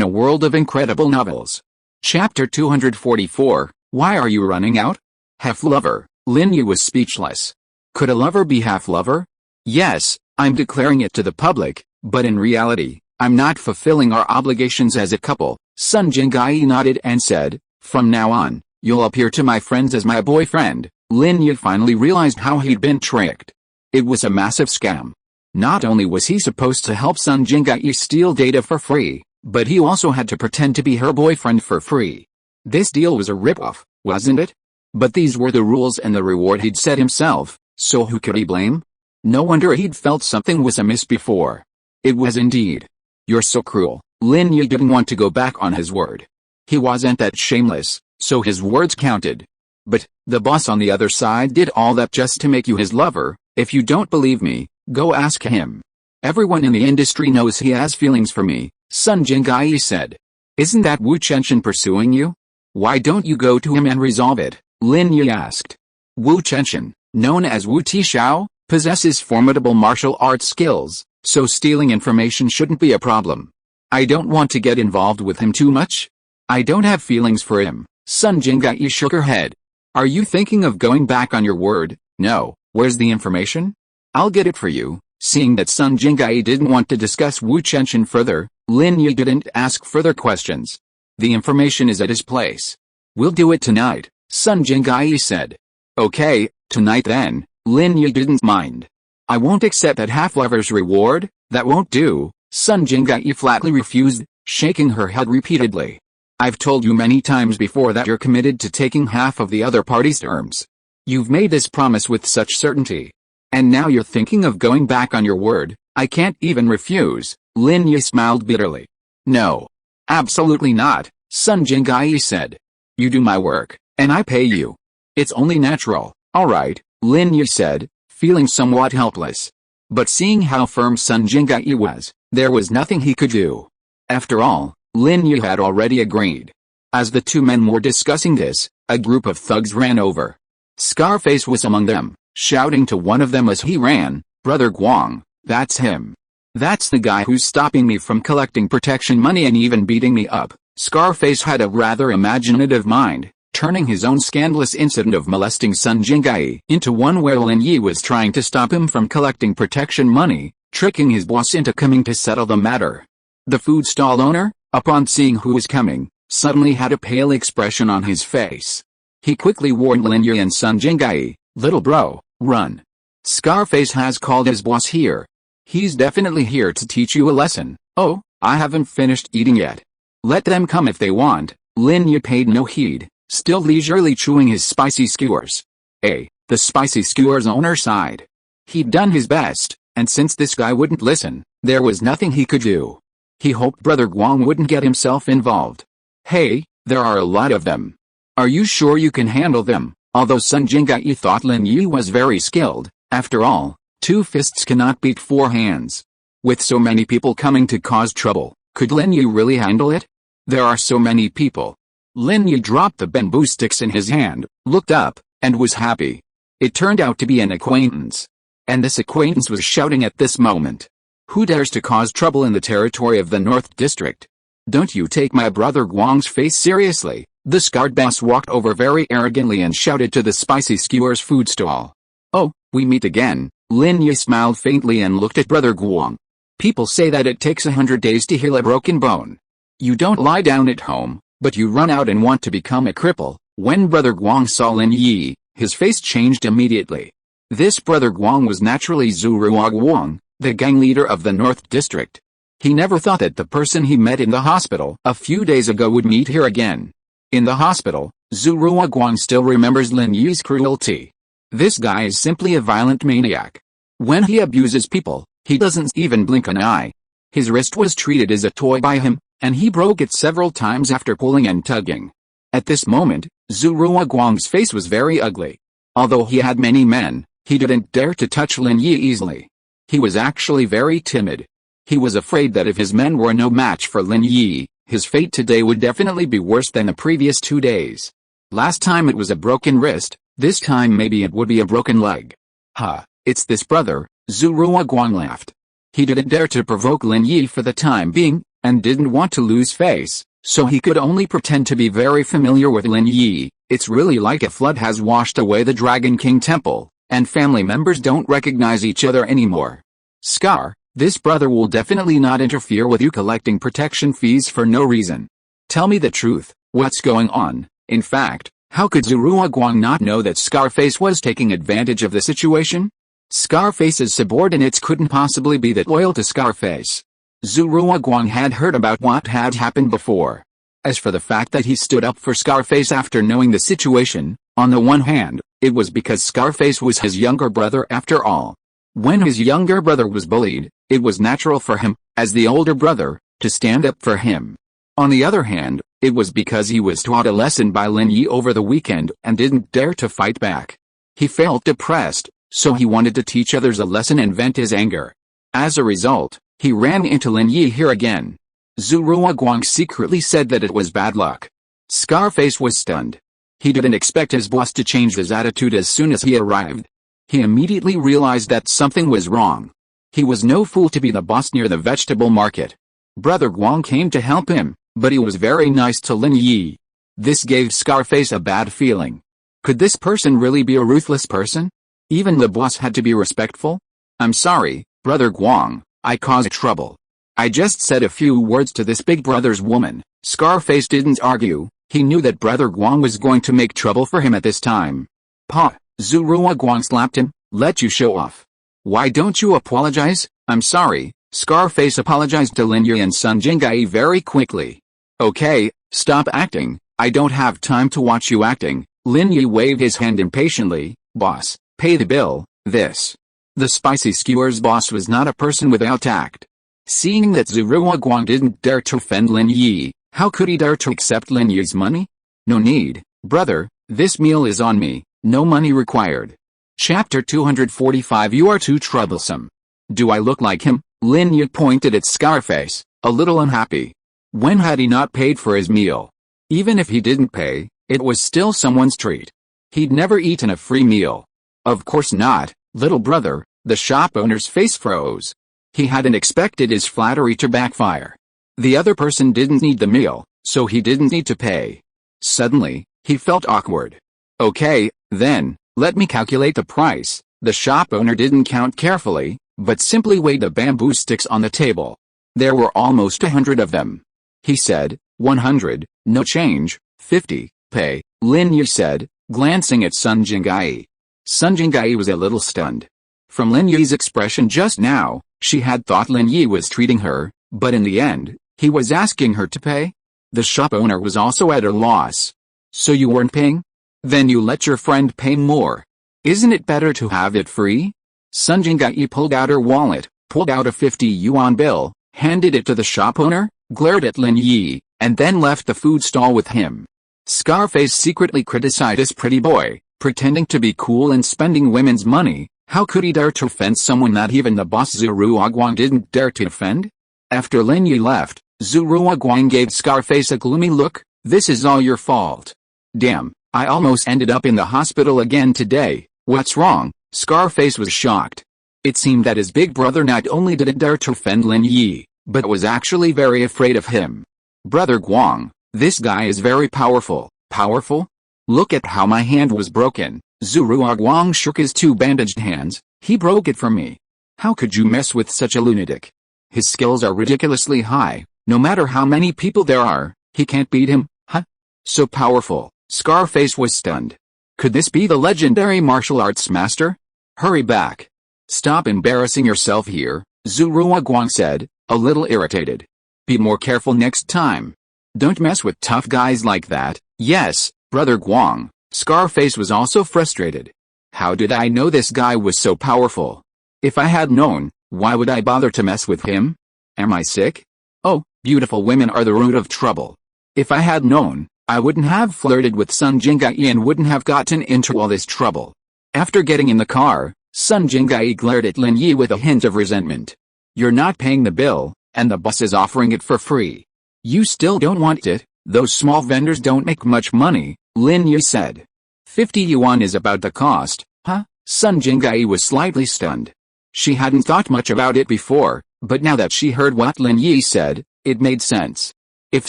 a world of incredible novels. Chapter 244, Why Are You Running Out? Half-lover. Lin Yi was speechless. Could a lover be half-lover? Yes, I'm declaring it to the public, but in reality, I'm not fulfilling our obligations as a couple. Sun Jinggai nodded and said, from now on, you'll appear to my friends as my boyfriend. Lin Yi finally realized how he'd been tricked. It was a massive scam. Not only was he supposed to help Sun Jinggai steal data for free, but he also had to pretend to be her boyfriend for free. This deal was a rip-off. wasn't it? But these were the rules and the reward he'd set himself, so who could he blame? No wonder he'd felt something was amiss before. It was indeed. You're so cruel. Lin Yi didn't want to go back on his word. He wasn't that shameless, so his words counted. But, the boss on the other side did all that just to make you his lover. If you don't believe me, go ask him. Everyone in the industry knows he has feelings for me, Sun Jinggai said. Isn't that Wu Chenshin pursuing you? Why don't you go to him and resolve it? Lin Yi asked. Wu Chenshin, known as Wu Tixiao, possesses formidable martial arts skills, so stealing information shouldn't be a problem. I don't want to get involved with him too much. I don't have feelings for him. Sun Jinggai shook her head. Are you thinking of going back on your word? No. Where's the information? I'll get it for you. Seeing that Sun Jinggai didn't want to discuss Wu Chenshin further, Lin Yi didn't ask further questions. The information is at his place. We'll do it tonight, Sun Jinggai said. Okay, tonight then. Lin Yi didn't mind. I won't accept that half-lover's reward. That won't do, Sun Jinggai flatly refused, shaking her head repeatedly. I've told you many times before that you're committed to taking half of the other party's terms. You've made this promise with such certainty. And now you're thinking of going back on your word. I can't even refuse. Lin Yi smiled bitterly. No. Absolutely not, Sun Jinggai said. You do my work, and I pay you. It's only natural. Alright, Lin Yi said, feeling somewhat helpless. But seeing how firm Sun Jinggai was, there was nothing he could do. After all, Lin Yi had already agreed. As the two men were discussing this, a group of thugs ran over. Scarface was among them, shouting to one of them as he ran, Brother Guang, that's him. That's the guy who's stopping me from collecting protection money and even beating me up. Scarface had a rather imaginative mind, turning his own scandalous incident of molesting Sun Jinggai into one where Lin Yi was trying to stop him from collecting protection money, tricking his boss into coming to settle the matter. The food stall owner, upon seeing who was coming, suddenly had a pale expression on his face. He quickly warned Lin Yi and Sun Jinggai, little bro, run. Scarface has called his boss here. He's definitely here to teach you a lesson. Oh, I haven't finished eating yet. Let them come if they want. Lin Yi paid no heed, still leisurely chewing his spicy skewers. The spicy skewers owner sighed. He'd done his best, and since this guy wouldn't listen, there was nothing he could do. He hoped Brother Guang wouldn't get himself involved. Hey, there are a lot of them. Are you sure you can handle them? Although Sun Jinggai thought Lin Yi was very skilled, after all, 2 fists cannot beat 4 hands. With so many people coming to cause trouble, could Lin Yi really handle it? There are so many people. Lin Yi dropped the bamboo sticks in his hand, looked up, and was happy. It turned out to be an acquaintance. And this acquaintance was shouting at this moment. Who dares to cause trouble in the territory of the North District? Don't you take my brother Guang's face seriously? The scarred boss walked over very arrogantly and shouted to the spicy skewers food stall. Oh, we meet again. Lin Yi smiled faintly and looked at Brother Guang. People say that it takes 100 days to heal a broken bone. You don't lie down at home, but you run out and want to become a cripple. When Brother Guang saw Lin Yi, his face changed immediately. This Brother Guang was naturally Zhuruo Guang, the gang leader of the North District. He never thought that the person he met in the hospital a few days ago would meet here again. In the hospital, Zhuruo Guang still remembers Lin Yi's cruelty. This guy is simply a violent maniac. When he abuses people, he doesn't even blink an eye. His wrist was treated as a toy by him, and he broke it several times after pulling and tugging. At this moment, Zhuruo Guang's face was very ugly. Although he had many men, he didn't dare to touch Lin Yi easily. He was actually very timid. He was afraid that if his men were no match for Lin Yi, his fate today would definitely be worse than the previous 2 days. Last time it was a broken wrist, this time maybe it would be a broken leg. Ha, it's this brother, Zhuruo Guang laughed. He didn't dare to provoke Lin Yi for the time being, and didn't want to lose face, so he could only pretend to be very familiar with Lin Yi. It's really like a flood has washed away the Dragon King Temple, and family members don't recognize each other anymore. Scar, this brother will definitely not interfere with you collecting protection fees for no reason. Tell me the truth, what's going on? In fact, how could Zhuruo Guang not know that Scarface was taking advantage of the situation? Scarface's subordinates couldn't possibly be that loyal to Scarface. Zhuruo Guang had heard about what had happened before. As for the fact that he stood up for Scarface after knowing the situation, on the one hand, it was because Scarface was his younger brother after all. When his younger brother was bullied, it was natural for him, as the older brother, to stand up for him. On the other hand, it was because he was taught a lesson by Lin Yi over the weekend and didn't dare to fight back. He felt depressed, so he wanted to teach others a lesson and vent his anger. As a result, he ran into Lin Yi here again. Zhu Ruoguang secretly said that it was bad luck. Scarface was stunned. He didn't expect his boss to change his attitude as soon as he arrived. He immediately realized that something was wrong. He was no fool to be the boss near the vegetable market. Brother Guang came to help him, but he was very nice to Lin Yi. This gave Scarface a bad feeling. Could this person really be a ruthless person? Even the boss had to be respectful? I'm sorry, Brother Guang, I caused trouble. I just said a few words to this big brother's woman. Scarface didn't argue. He knew that Brother Guang was going to make trouble for him at this time. Pa, Zhu Ruoguang slapped him. Let you show off. Why don't you apologize? I'm sorry. Scarface apologized to Lin Yi and Sun Jinggai very quickly. Okay, stop acting. I don't have time to watch you acting. Lin Yi waved his hand impatiently. Boss, pay the bill. This. The spicy skewers boss was not a person without tact. Seeing that Zhu Ruoguang didn't dare to offend Lin Yi, how could he dare to accept Lin Yi's money? No need, brother, this meal is on me, no money required. Chapter 245 You are too troublesome. Do I look like him? Lin Yi pointed at Scarface, a little unhappy. When had he not paid for his meal? Even if he didn't pay, it was still someone's treat. He'd never eaten a free meal. Of course not, little brother. The shop owner's face froze. He hadn't expected his flattery to backfire. The other person didn't need the meal, so he didn't need to pay. Suddenly, he felt awkward. Okay, then, let me calculate the price. The shop owner didn't count carefully, but simply weighed the bamboo sticks on the table. There were almost 100 of them. He said, 100, no change, 50, pay, Lin Yi said, glancing at Sun Jinggai. Sun Jinggai was a little stunned. From Lin Yi's expression just now, she had thought Lin Yi was treating her, but in the end, he was asking her to pay? The shop owner was also at a loss. So you weren't paying? Then you let your friend pay more. Isn't it better to have it free? Sun Jinggai pulled out her wallet, pulled out a 50 yuan bill, handed it to the shop owner, glared at Lin Yi, and then left the food stall with him. Scarface secretly criticized this pretty boy, pretending to be cool and spending women's money. How could he dare to offend someone that even the boss Zhu Ruoguang didn't dare to offend? After Lin Yi left, Zhu Ruoguang gave Scarface a gloomy look. This is all your fault. Damn, I almost ended up in the hospital again today. What's wrong? Scarface was shocked. It seemed that his big brother not only didn't dare to offend Lin Yi, but was actually very afraid of him. Brother Guang, this guy is very powerful. Powerful? Look at how my hand was broken. Zhu Ruoguang shook his two bandaged hands. He broke it for me. How could you mess with such a lunatic? His skills are ridiculously high. No matter how many people there are, he can't beat him, huh? So powerful. Scarface was stunned. Could this be the legendary martial arts master? Hurry back. Stop embarrassing yourself here, Zhu Ruoguang said, a little irritated. Be more careful next time. Don't mess with tough guys like that. Yes, Brother Guang. Scarface was also frustrated. How did I know this guy was so powerful? If I had known, why would I bother to mess with him? Am I sick? Oh, beautiful women are the root of trouble. If I had known, I wouldn't have flirted with Sun Jinggai and wouldn't have gotten into all this trouble. After getting in the car, Sun Jinggai glared at Lin Yi with a hint of resentment. You're not paying the bill, and the boss is offering it for free. You still don't want it? Those small vendors don't make much money, Lin Yi said. 50 yuan is about the cost, huh? Sun Jinggai was slightly stunned. She hadn't thought much about it before, but now that she heard what Lin Yi said, it made sense. If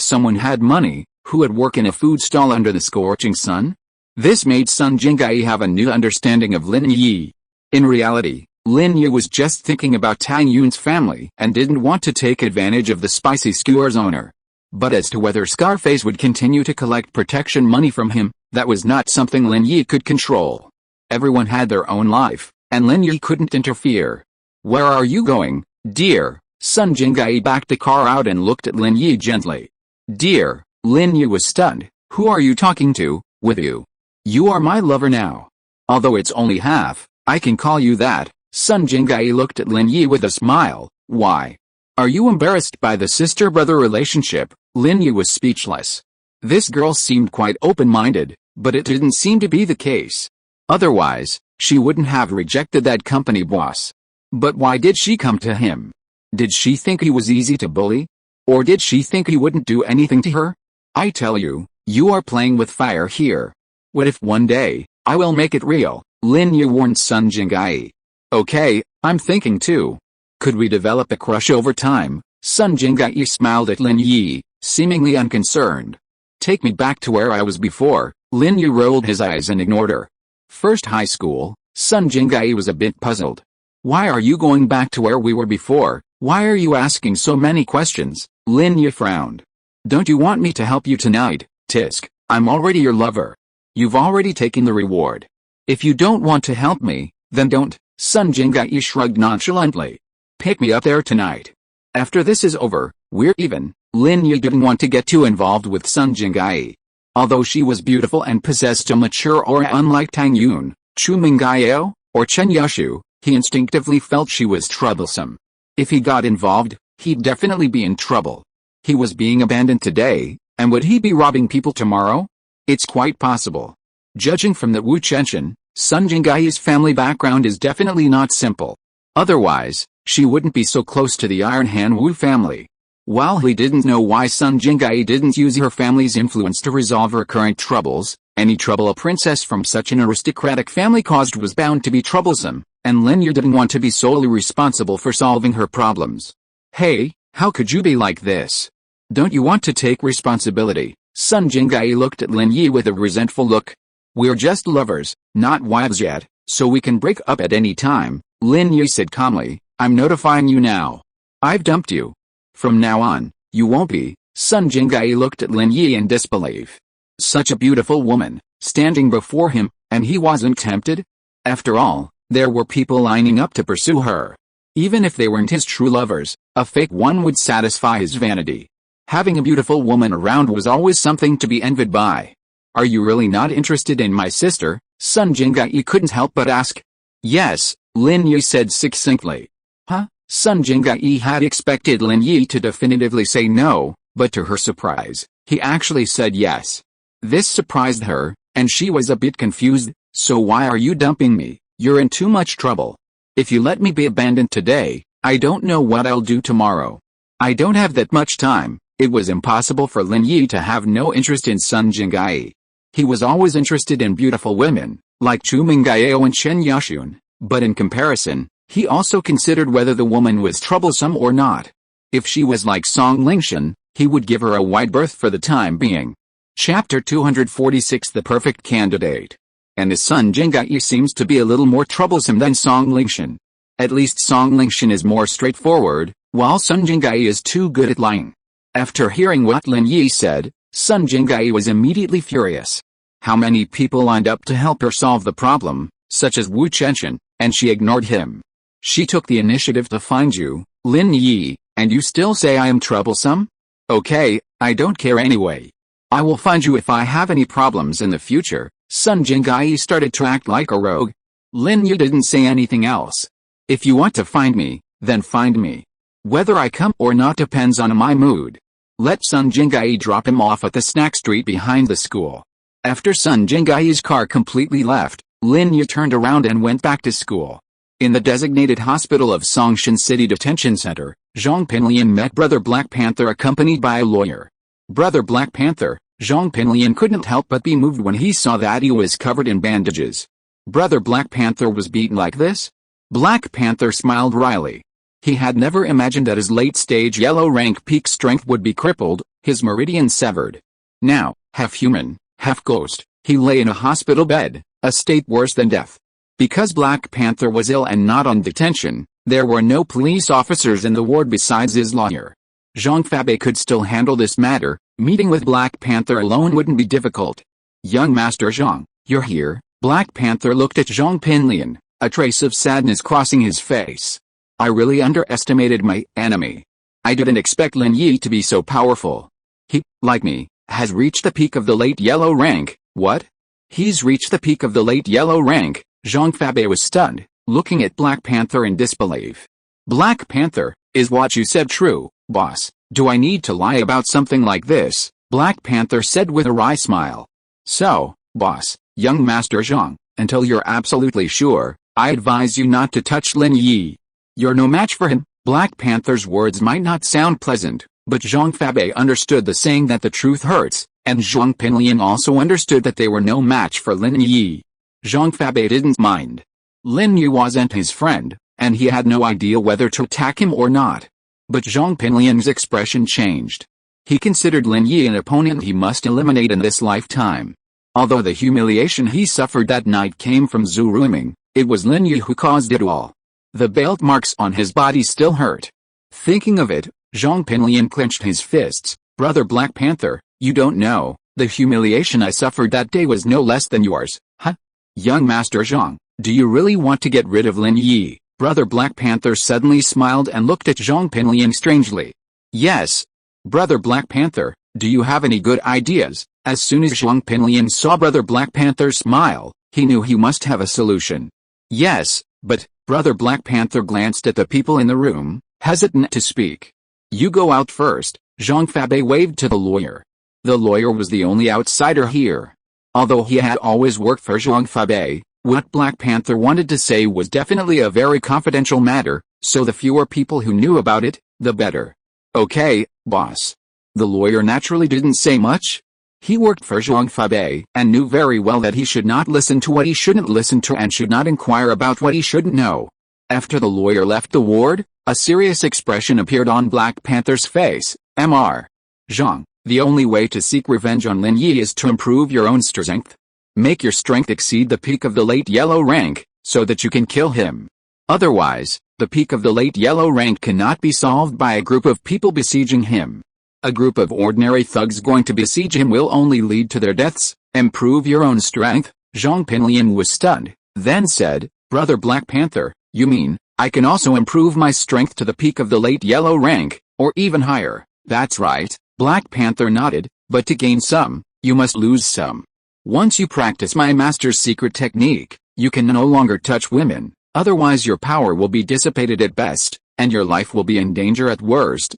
someone had money, who would work in a food stall under the scorching sun? This made Sun Jinggai have a new understanding of Lin Yi. In reality, Lin Yi was just thinking about Tang Yun's family and didn't want to take advantage of the spicy skewers owner. But as to whether Scarface would continue to collect protection money from him, that was not something Lin Yi could control. Everyone had their own life, and Lin Yi couldn't interfere. Where are you going, dear? Sun Jinggai backed the car out and looked at Lin Yi gently. Dear, Lin Yi was stunned. Who are you talking to, with you? You are my lover now. Although it's only half, I can call you that. Sun Jinggai looked at Lin Yi with a smile. Why? Are you embarrassed by the sister-brother relationship? Lin Yi was speechless. This girl seemed quite open-minded, but it didn't seem to be the case. Otherwise, she wouldn't have rejected that company boss. But why did she come to him? Did she think he was easy to bully? Or did she think he wouldn't do anything to her? I tell you, you are playing with fire here. What if one day, I will make it real, Lin Yi warned Sun Jinggai. Okay, I'm thinking too. Could we develop a crush over time? Sun Jinggai smiled at Lin Yi, seemingly unconcerned. Take me back to where I was before. Lin Yi rolled his eyes and ignored her. First high school, Sun Jinggai was a bit puzzled. Why are you going back to where we were before? Why are you asking so many questions? Lin Yi frowned. Don't you want me to help you tonight, Tisk? I'm already your lover. You've already taken the reward. If you don't want to help me, then don't. Sun Jinggai shrugged nonchalantly. Pick me up there tonight. After this is over, we're even. Lin Yi didn't want to get too involved with Sun Jinggai. Although she was beautiful and possessed a mature aura unlike Tang Yun, Chu Mengyao, or Chen Yushu, he instinctively felt she was troublesome. If he got involved, he'd definitely be in trouble. He was being abandoned today, and would he be robbing people tomorrow? It's quite possible. Judging from the Wu Chenshin, Sun Jinggai's family background is definitely not simple. Otherwise, she wouldn't be so close to the Iron Han Wu family. While he didn't know why Sun Jinggai didn't use her family's influence to resolve her current troubles, any trouble a princess from such an aristocratic family caused was bound to be troublesome, and Lin Yi didn't want to be solely responsible for solving her problems. Hey, how could you be like this? Don't you want to take responsibility? Sun Jinggai looked at Lin Yi with a resentful look. We're just lovers, not wives yet, so we can break up at any time, Lin Yi said calmly. I'm notifying you now. I've dumped you. From now on, you won't be. Sun Jinggai looked at Lin Yi in disbelief. Such a beautiful woman, standing before him, and he wasn't tempted? After all, there were people lining up to pursue her. Even if they weren't his true lovers, a fake one would satisfy his vanity. Having a beautiful woman around was always something to be envied by. Are you really not interested in my sister? Sun Jinggai couldn't help but ask. Yes, Lin Yi said succinctly. Huh? Sun Jinggai had expected Lin Yi to definitively say no, but to her surprise, he actually said yes. This surprised her, and she was a bit confused. So why are you dumping me? You're in too much trouble. If you let me be abandoned today, I don't know what I'll do tomorrow. I don't have that much time. It was impossible for Lin Yi to have no interest in Sun Jinggai. He was always interested in beautiful women, like Chu Mengyao and Chen Yushu, but in comparison, he also considered whether the woman was troublesome or not. If she was like Song Lingshan, he would give her a wide berth for the time being. Chapter 246 The Perfect Candidate. And his Sun Jinggai seems to be a little more troublesome than Song Lingshan. At least Song Lingshan is more straightforward, while Sun Jinggai is too good at lying. After hearing what Lin Yi said, Sun Jinggai was immediately furious. How many people lined up to help her solve the problem, such as Wu Chenshin, and she ignored him. She took the initiative to find you, Lin Yi, and you still say I am troublesome? Okay, I don't care anyway. I will find you if I have any problems in the future. Sun Jinggai started to act like a rogue. Lin Yi didn't say anything else. If you want to find me, then find me. Whether I come or not depends on my mood. Let Sun Jinggai drop him off at the snack street behind the school. After Sun Jinggai's car completely left, Lin Yi turned around and went back to school. In the designated hospital of Songshan City Detention Center, Zhong Pinliang met Brother Black Panther accompanied by a lawyer. Brother Black Panther, Zhong Pinliang couldn't help but be moved when he saw that he was covered in bandages. Brother Black Panther was beaten like this? Black Panther smiled wryly. He had never imagined that his late-stage yellow rank peak strength would be crippled, his meridian severed. Now, half human, half ghost, he lay in a hospital bed, a state worse than death. Because Black Panther was ill and not on detention, there were no police officers in the ward besides his lawyer. Zhang Fabei could still handle this matter. Meeting with Black Panther alone wouldn't be difficult. Young Master Zhang, you're here. Black Panther looked at Zhong Pinliang, a trace of sadness crossing his face. I really underestimated my enemy. I didn't expect Lin Yi to be so powerful. He, like me, Has reached the peak of the late yellow rank. What? He's reached the peak of the late yellow rank. Zhang Fabei was stunned, looking at Black Panther in disbelief. Black Panther, is what you said true, boss? Do I need to lie about something like this? Black Panther said with a wry smile. So, boss, young Master Zhang, until you're absolutely sure, I advise you not to touch Lin Yi. You're no match for him. Black Panther's words might not sound pleasant, but Zhang Fabei understood the saying that the truth hurts, and Zhong Pinliang also understood that they were no match for Lin Yi. Zhang Fabei didn't mind. Lin Yi wasn't his friend, and he had no idea whether to attack him or not. But Zhong Pinliang's expression changed. He considered Lin Yi an opponent he must eliminate in this lifetime. Although the humiliation he suffered that night came from Zhu Ruming, it was Lin Yi who caused it all. The belt marks on his body still hurt. Thinking of it, Zhong Pinliang clenched his fists. Brother Black Panther, you don't know, the humiliation I suffered that day was no less than yours, huh? Young Master Zhang, do you really want to get rid of Lin Yi? Brother Black Panther suddenly smiled and looked at Zhong Pinliang strangely. Yes. Brother Black Panther, do you have any good ideas? As soon as Zhong Pinliang saw Brother Black Panther smile, he knew he must have a solution. Yes, but, Brother Black Panther glanced at the people in the room, hesitant to speak. You go out first, Zhang Fabei waved to the lawyer. The lawyer was the only outsider here. Although he had always worked for Zhang Fabei, what Black Panther wanted to say was definitely a very confidential matter, so the fewer people who knew about it, the better. Okay, boss. The lawyer naturally didn't say much. He worked for Zhang Fabei and knew very well that he should not listen to what he shouldn't listen to and should not inquire about what he shouldn't know. After the lawyer left the ward, a serious expression appeared on Black Panther's face. Mr. Zhang, the only way to seek revenge on Lin Yi is to improve your own strength. Make your strength exceed the peak of the late yellow rank, so that you can kill him. Otherwise, the peak of the late yellow rank cannot be solved by a group of people besieging him. A group of ordinary thugs going to besiege him will only lead to their deaths. Improve your own strength. Zhong Pinliang was stunned, then said, Brother Black Panther, you mean, I can also improve my strength to the peak of the late yellow rank, or even higher? That's right, Black Panther nodded, but to gain some, you must lose some. Once you practice my master's secret technique, you can no longer touch women, otherwise your power will be dissipated at best, and your life will be in danger at worst.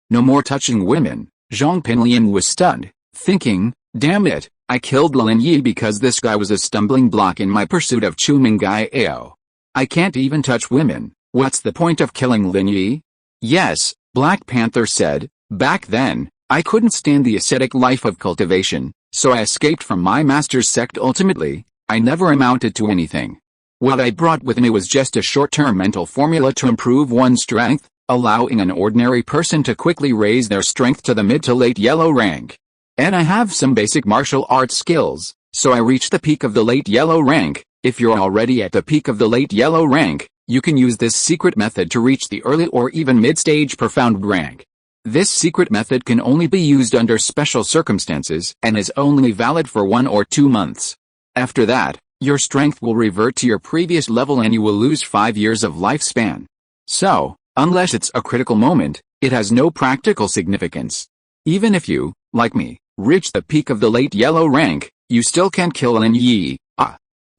No more touching women. Zhong Pinliang was stunned, thinking, damn it, I killed Lin Yi because this guy was a stumbling block in my pursuit of Chu Mengyao. I can't even touch women. What's the point of killing Lin Yi? Yes, Black Panther said, back then, I couldn't stand the ascetic life of cultivation, so I escaped from my master's sect. Ultimately, I never amounted to anything. What I brought with me was just a short-term mental formula to improve one's strength, allowing an ordinary person to quickly raise their strength to the mid to late yellow rank. And I have some basic martial arts skills, so I reached the peak of the late yellow rank. If you're already at the peak of the late yellow rank, you can use this secret method to reach the early or even mid-stage profound rank. This secret method can only be used under special circumstances and is only valid for 1 or 2 months. After that, your strength will revert to your previous level and you will lose 5 years of lifespan. So, unless it's a critical moment, it has no practical significance. Even if you, like me, reach the peak of the late yellow rank, you still can't kill Lin Yi.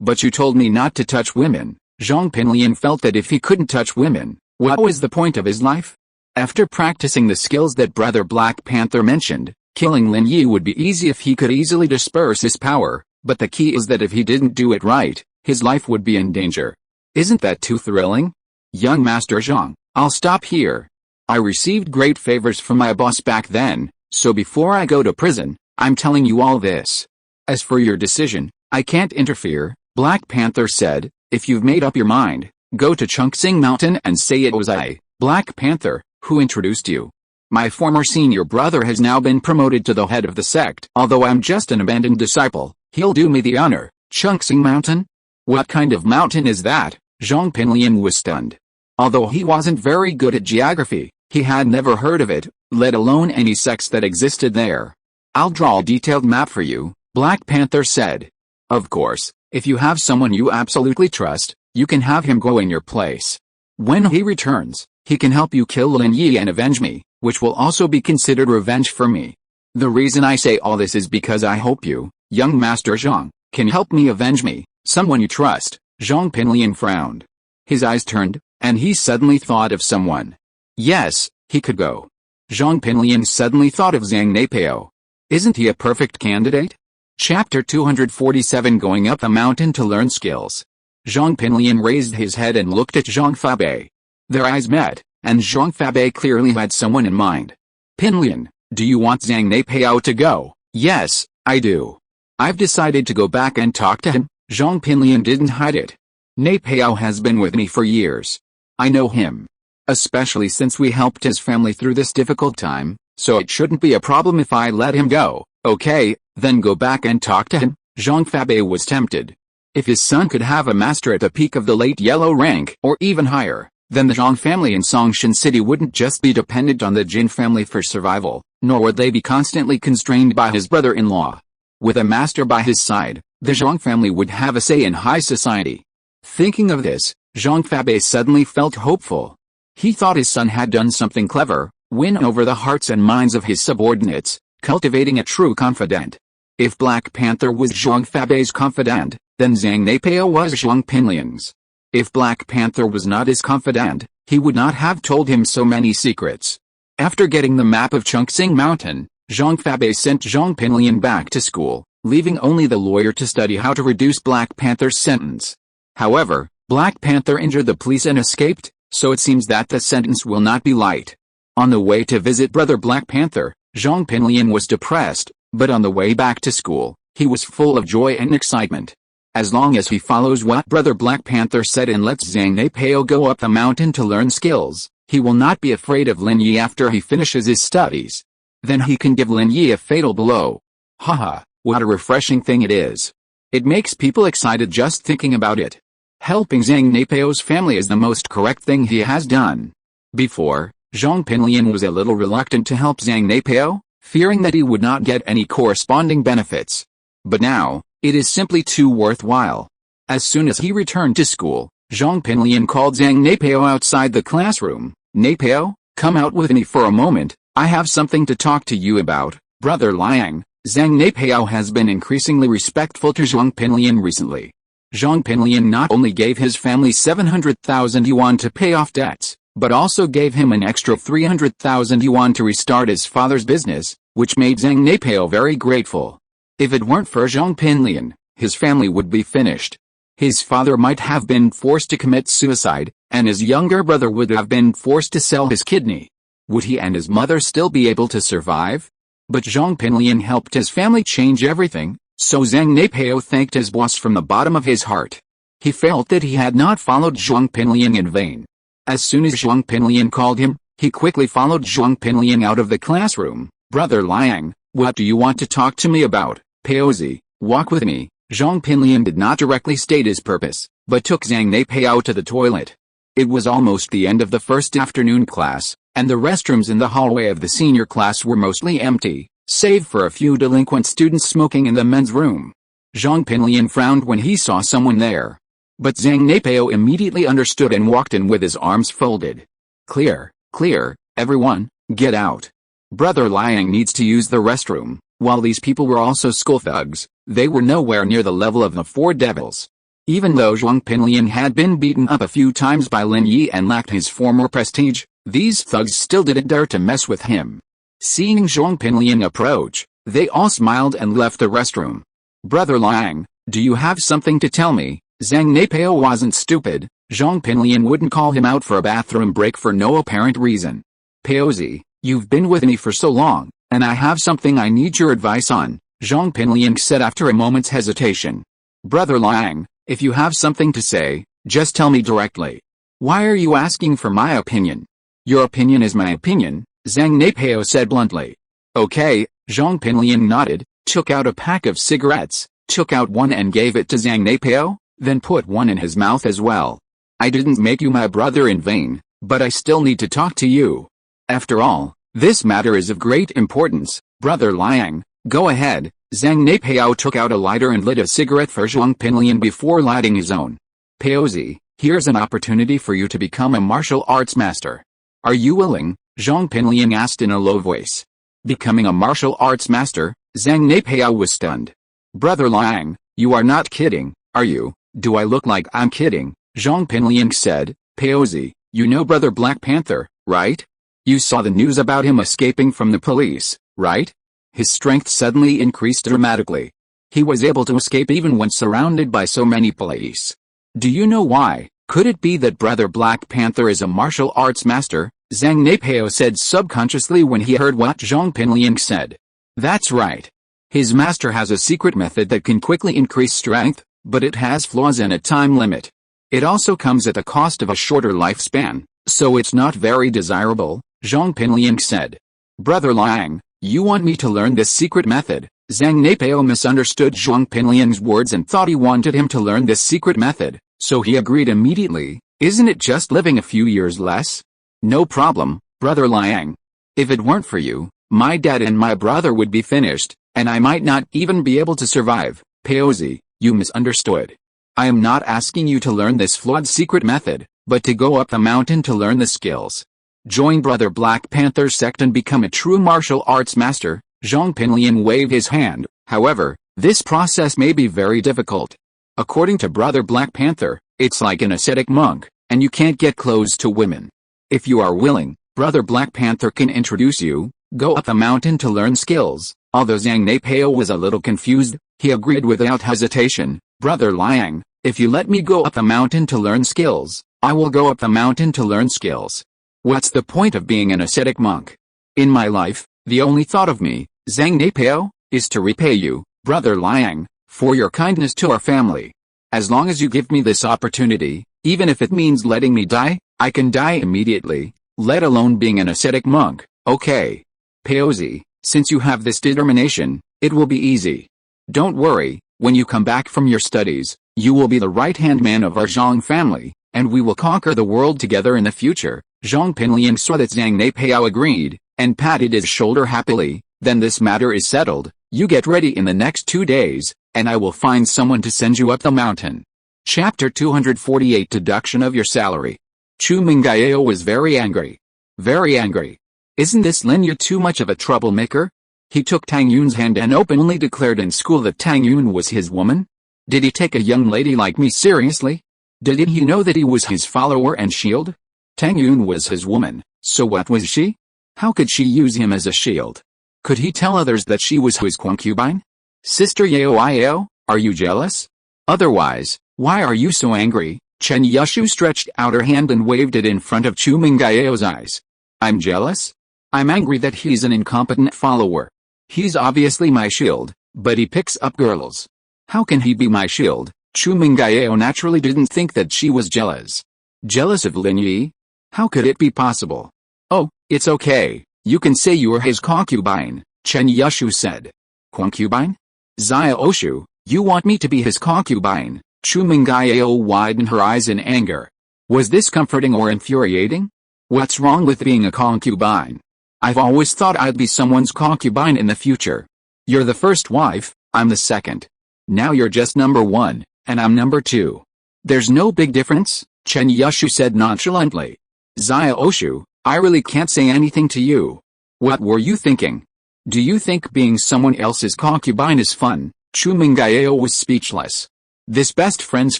But you told me not to touch women. Zhong Pinliang felt that if he couldn't touch women, what was the point of his life? After practicing the skills that Brother Black Panther mentioned, killing Lin Yi would be easy if he could easily disperse his power, but the key is that if he didn't do it right, his life would be in danger. Isn't that too thrilling? Young Master Zhang, I'll stop here. I received great favors from my boss back then, so before I go to prison, I'm telling you all this. As for your decision, I can't interfere, Black Panther said. If you've made up your mind, go to Xixing Mountain and say it was I, Black Panther, who introduced you. My former senior brother has now been promoted to the head of the sect. Although I'm just an abandoned disciple, he'll do me the honor. Xixing Mountain? What kind of mountain is that? Zhong Pinliang was stunned. Although he wasn't very good at geography, he had never heard of it, let alone any sects that existed there. I'll draw a detailed map for you, Black Panther said. Of course, if you have someone you absolutely trust, you can have him go in your place. When he returns, he can help you kill Lin Yi and avenge me, which will also be considered revenge for me. The reason I say all this is because I hope you, young Master Zhong, can help me avenge me, someone you trust." Zhong Pinliang frowned. His eyes turned, and he suddenly thought of someone. Yes, he could go. Zhong Pinliang suddenly thought of Zhang Neipao. Isn't he a perfect candidate? Chapter 247 Going Up the Mountain to Learn Skills. Zhong Pinliang raised his head and looked at Zhang Fabei. Their eyes met, and Zhang Fabei clearly had someone in mind. "Pinliang, do you want Zhang Neipao to go?" "Yes, I do. I've decided to go back and talk to him." Zhong Pinliang didn't hide it. "Neipao has been with me for years. I know him. Especially since we helped his family through this difficult time, so it shouldn't be a problem if I let him go." "Okay, then go back and talk to him." Zhang Fabei was tempted. If his son could have a master at the peak of the late yellow rank or even higher, then the Zhong family in Songshan City wouldn't just be dependent on the Jin family for survival, nor would they be constantly constrained by his brother-in-law. With a master by his side, the Zhong family would have a say in high society. Thinking of this, Zhang Fabei suddenly felt hopeful. He thought his son had done something clever, win over the hearts and minds of his subordinates, cultivating a true confidant. If Black Panther was Zhang Fabei's confidant, then Zhang Neipao was Zhong Pinliang's. If Black Panther was not his confidant, he would not have told him so many secrets. After getting the map of Chongqing Mountain, Zhang Fabei sent Zhong Pinliang back to school, leaving only the lawyer to study how to reduce Black Panther's sentence. However, Black Panther injured the police and escaped, so it seems that the sentence will not be light. On the way to visit Brother Black Panther, Zhong Pinliang was depressed, but on the way back to school, he was full of joy and excitement. As long as he follows what Brother Black Panther said and lets Zhang Neipao go up the mountain to learn skills, he will not be afraid of Lin Yi after he finishes his studies. Then he can give Lin Yi a fatal blow. Haha, what a refreshing thing it is. It makes people excited just thinking about it. Helping Zhang Neipao's family is the most correct thing he has done. Before, Zhong Pinliang was a little reluctant to help Zhang Neipao, fearing that he would not get any corresponding benefits. But now, it is simply too worthwhile. As soon as he returned to school, Zhong Pinliang called Zhang Neipao outside the classroom. "Neipao, come out with me for a moment, I have something to talk to you about." Brother Liang, Zhang Neipao has been increasingly respectful to Zhong Pinliang recently. Zhong Pinliang not only gave his family 700,000 yuan to pay off debts, but also gave him an extra 300,000 yuan to restart his father's business, which made Zhang Neipao very grateful. If it weren't for Zhong Pinliang, his family would be finished. His father might have been forced to commit suicide, and his younger brother would have been forced to sell his kidney. Would he and his mother still be able to survive? But Zhong Pinliang helped his family change everything, so Zhang Neipao thanked his boss from the bottom of his heart. He felt that he had not followed Zhong Pinliang in vain. As soon as Zhong Pinliang called him, he quickly followed Zhong Pinliang out of the classroom. "Brother Liang, what do you want to talk to me about?" "Paozi, walk with me." Zhong Pinliang did not directly state his purpose, but took Zhang Neipao to the toilet. It was almost the end of the first afternoon class, and the restrooms in the hallway of the senior class were mostly empty, save for a few delinquent students smoking in the men's room. Zhong Pinliang frowned when he saw someone there. But Zhang Neipao immediately understood and walked in with his arms folded. "Clear, clear, everyone, get out. Brother Liang needs to use the restroom." While these people were also school thugs, they were nowhere near the level of the four devils. Even though Zhong Pinliang had been beaten up a few times by Lin Yi and lacked his former prestige, these thugs still didn't dare to mess with him. Seeing Zhong Pinliang approach, they all smiled and left the restroom. "Brother Liang, do you have something to tell me?" Zhang Neipao wasn't stupid. Zhong Pinliang wouldn't call him out for a bathroom break for no apparent reason. "Paozi, you've been with me for so long, and I have something I need your advice on," Zhong Pinliang said after a moment's hesitation. "Brother Liang, if you have something to say, just tell me directly. Why are you asking for my opinion?" "Your opinion is my opinion," Zhang Neipao said bluntly. "Okay." Zhong Pinliang nodded, took out a pack of cigarettes, took out one and gave it to Zhang Neipao, then put one in his mouth as well. "I didn't make you my brother in vain, but I still need to talk to you. After all, this matter is of great importance." "Brother Liang, go ahead." Zhang Neipao took out a lighter and lit a cigarette for Zhong Pinliang before lighting his own. "Paozi, here's an opportunity for you to become a martial arts master. Are you willing?" Zhong Pinliang asked in a low voice. Becoming a martial arts master, Zhang Neipao was stunned. Brother Liang, you are not kidding, are you? Do I look like I'm kidding? Zhong Pinliang said. Paozi, you know Brother Black Panther, right? You saw the news about him escaping from the police, right? His strength suddenly increased dramatically. He was able to escape even when surrounded by so many police. Do you know why? Could it be that Brother Black Panther is a martial arts master? Zhang Neipao said subconsciously when he heard what Zhong Pinliang said. That's right. His master has a secret method that can quickly increase strength, but it has flaws and a time limit. It also comes at the cost of a shorter lifespan, so it's not very desirable, Zhong Pinliang said. Brother Liang, you want me to learn this secret method? Zhang Neipao misunderstood Zhong Pinliang's words and thought he wanted him to learn this secret method, so he agreed immediately. Isn't it just living a few years less? No problem, Brother Liang. If it weren't for you, my dad and my brother would be finished, and I might not even be able to survive. Paozi, you misunderstood. I am not asking you to learn this flawed secret method, but to go up the mountain to learn the skills. Join Brother Black Panther's sect and become a true martial arts master. Zhong Pinliang waved his hand. However, this process may be very difficult. According to Brother Black Panther, it's like an ascetic monk, and you can't get close to women. If you are willing, Brother Black Panther can introduce you. Go up the mountain to learn skills. Although Zhang Neipao was a little confused, he agreed without hesitation. Brother Liang, if you let me go up the mountain to learn skills, I will go up the mountain to learn skills. What's the point of being an ascetic monk? In my life, the only thought of me, Zhang Neipao, is to repay you, Brother Liang, for your kindness to our family. As long as you give me this opportunity, even if it means letting me die, I can die immediately, let alone being an ascetic monk, okay? Paozi, since you have this determination, it will be easy. Don't worry, when you come back from your studies, you will be the right-hand man of our Zhong family, and we will conquer the world together in the future. Zhong Pinliang saw that Zhang Neipao agreed, and patted his shoulder happily. Then this matter is settled. You get ready in the next 2 days, and I will find someone to send you up the mountain. Chapter 248 Deduction of your salary. Chu Mengyao was very angry. Very angry. Isn't this Lin Yi too much of a troublemaker? He took Tang Yun's hand and openly declared in school that Tang Yun was his woman? Did he take a young lady like me seriously? Didn't he know that he was his follower and shield? Tang Yun was his woman, so what was she? How could she use him as a shield? Could he tell others that she was his concubine? Sister Yao, are you jealous? Otherwise, why are you so angry? Chen Yushu stretched out her hand and waved it in front of Chu Mengyao's eyes. I'm jealous? I'm angry that he's an incompetent follower. He's obviously my shield, but he picks up girls. How can he be my shield? Chu Mengyao naturally didn't think that she was jealous. Jealous of Lin Yi? How could it be possible? Oh, it's okay, you can say you are his concubine, Chen Yushu said. Concubine? Zia Oshu, you want me to be his concubine? Chu Mengyao widened her eyes in anger. Was this comforting or infuriating? What's wrong with being a concubine? I've always thought I'd be someone's concubine in the future. You're the first wife, I'm the second. Now you're just number one, and I'm number two. There's no big difference, Chen Yushu said nonchalantly. Zia Oshu, I really can't say anything to you. What were you thinking? Do you think being someone else's concubine is fun? Chu Mengyao was speechless. This best friend's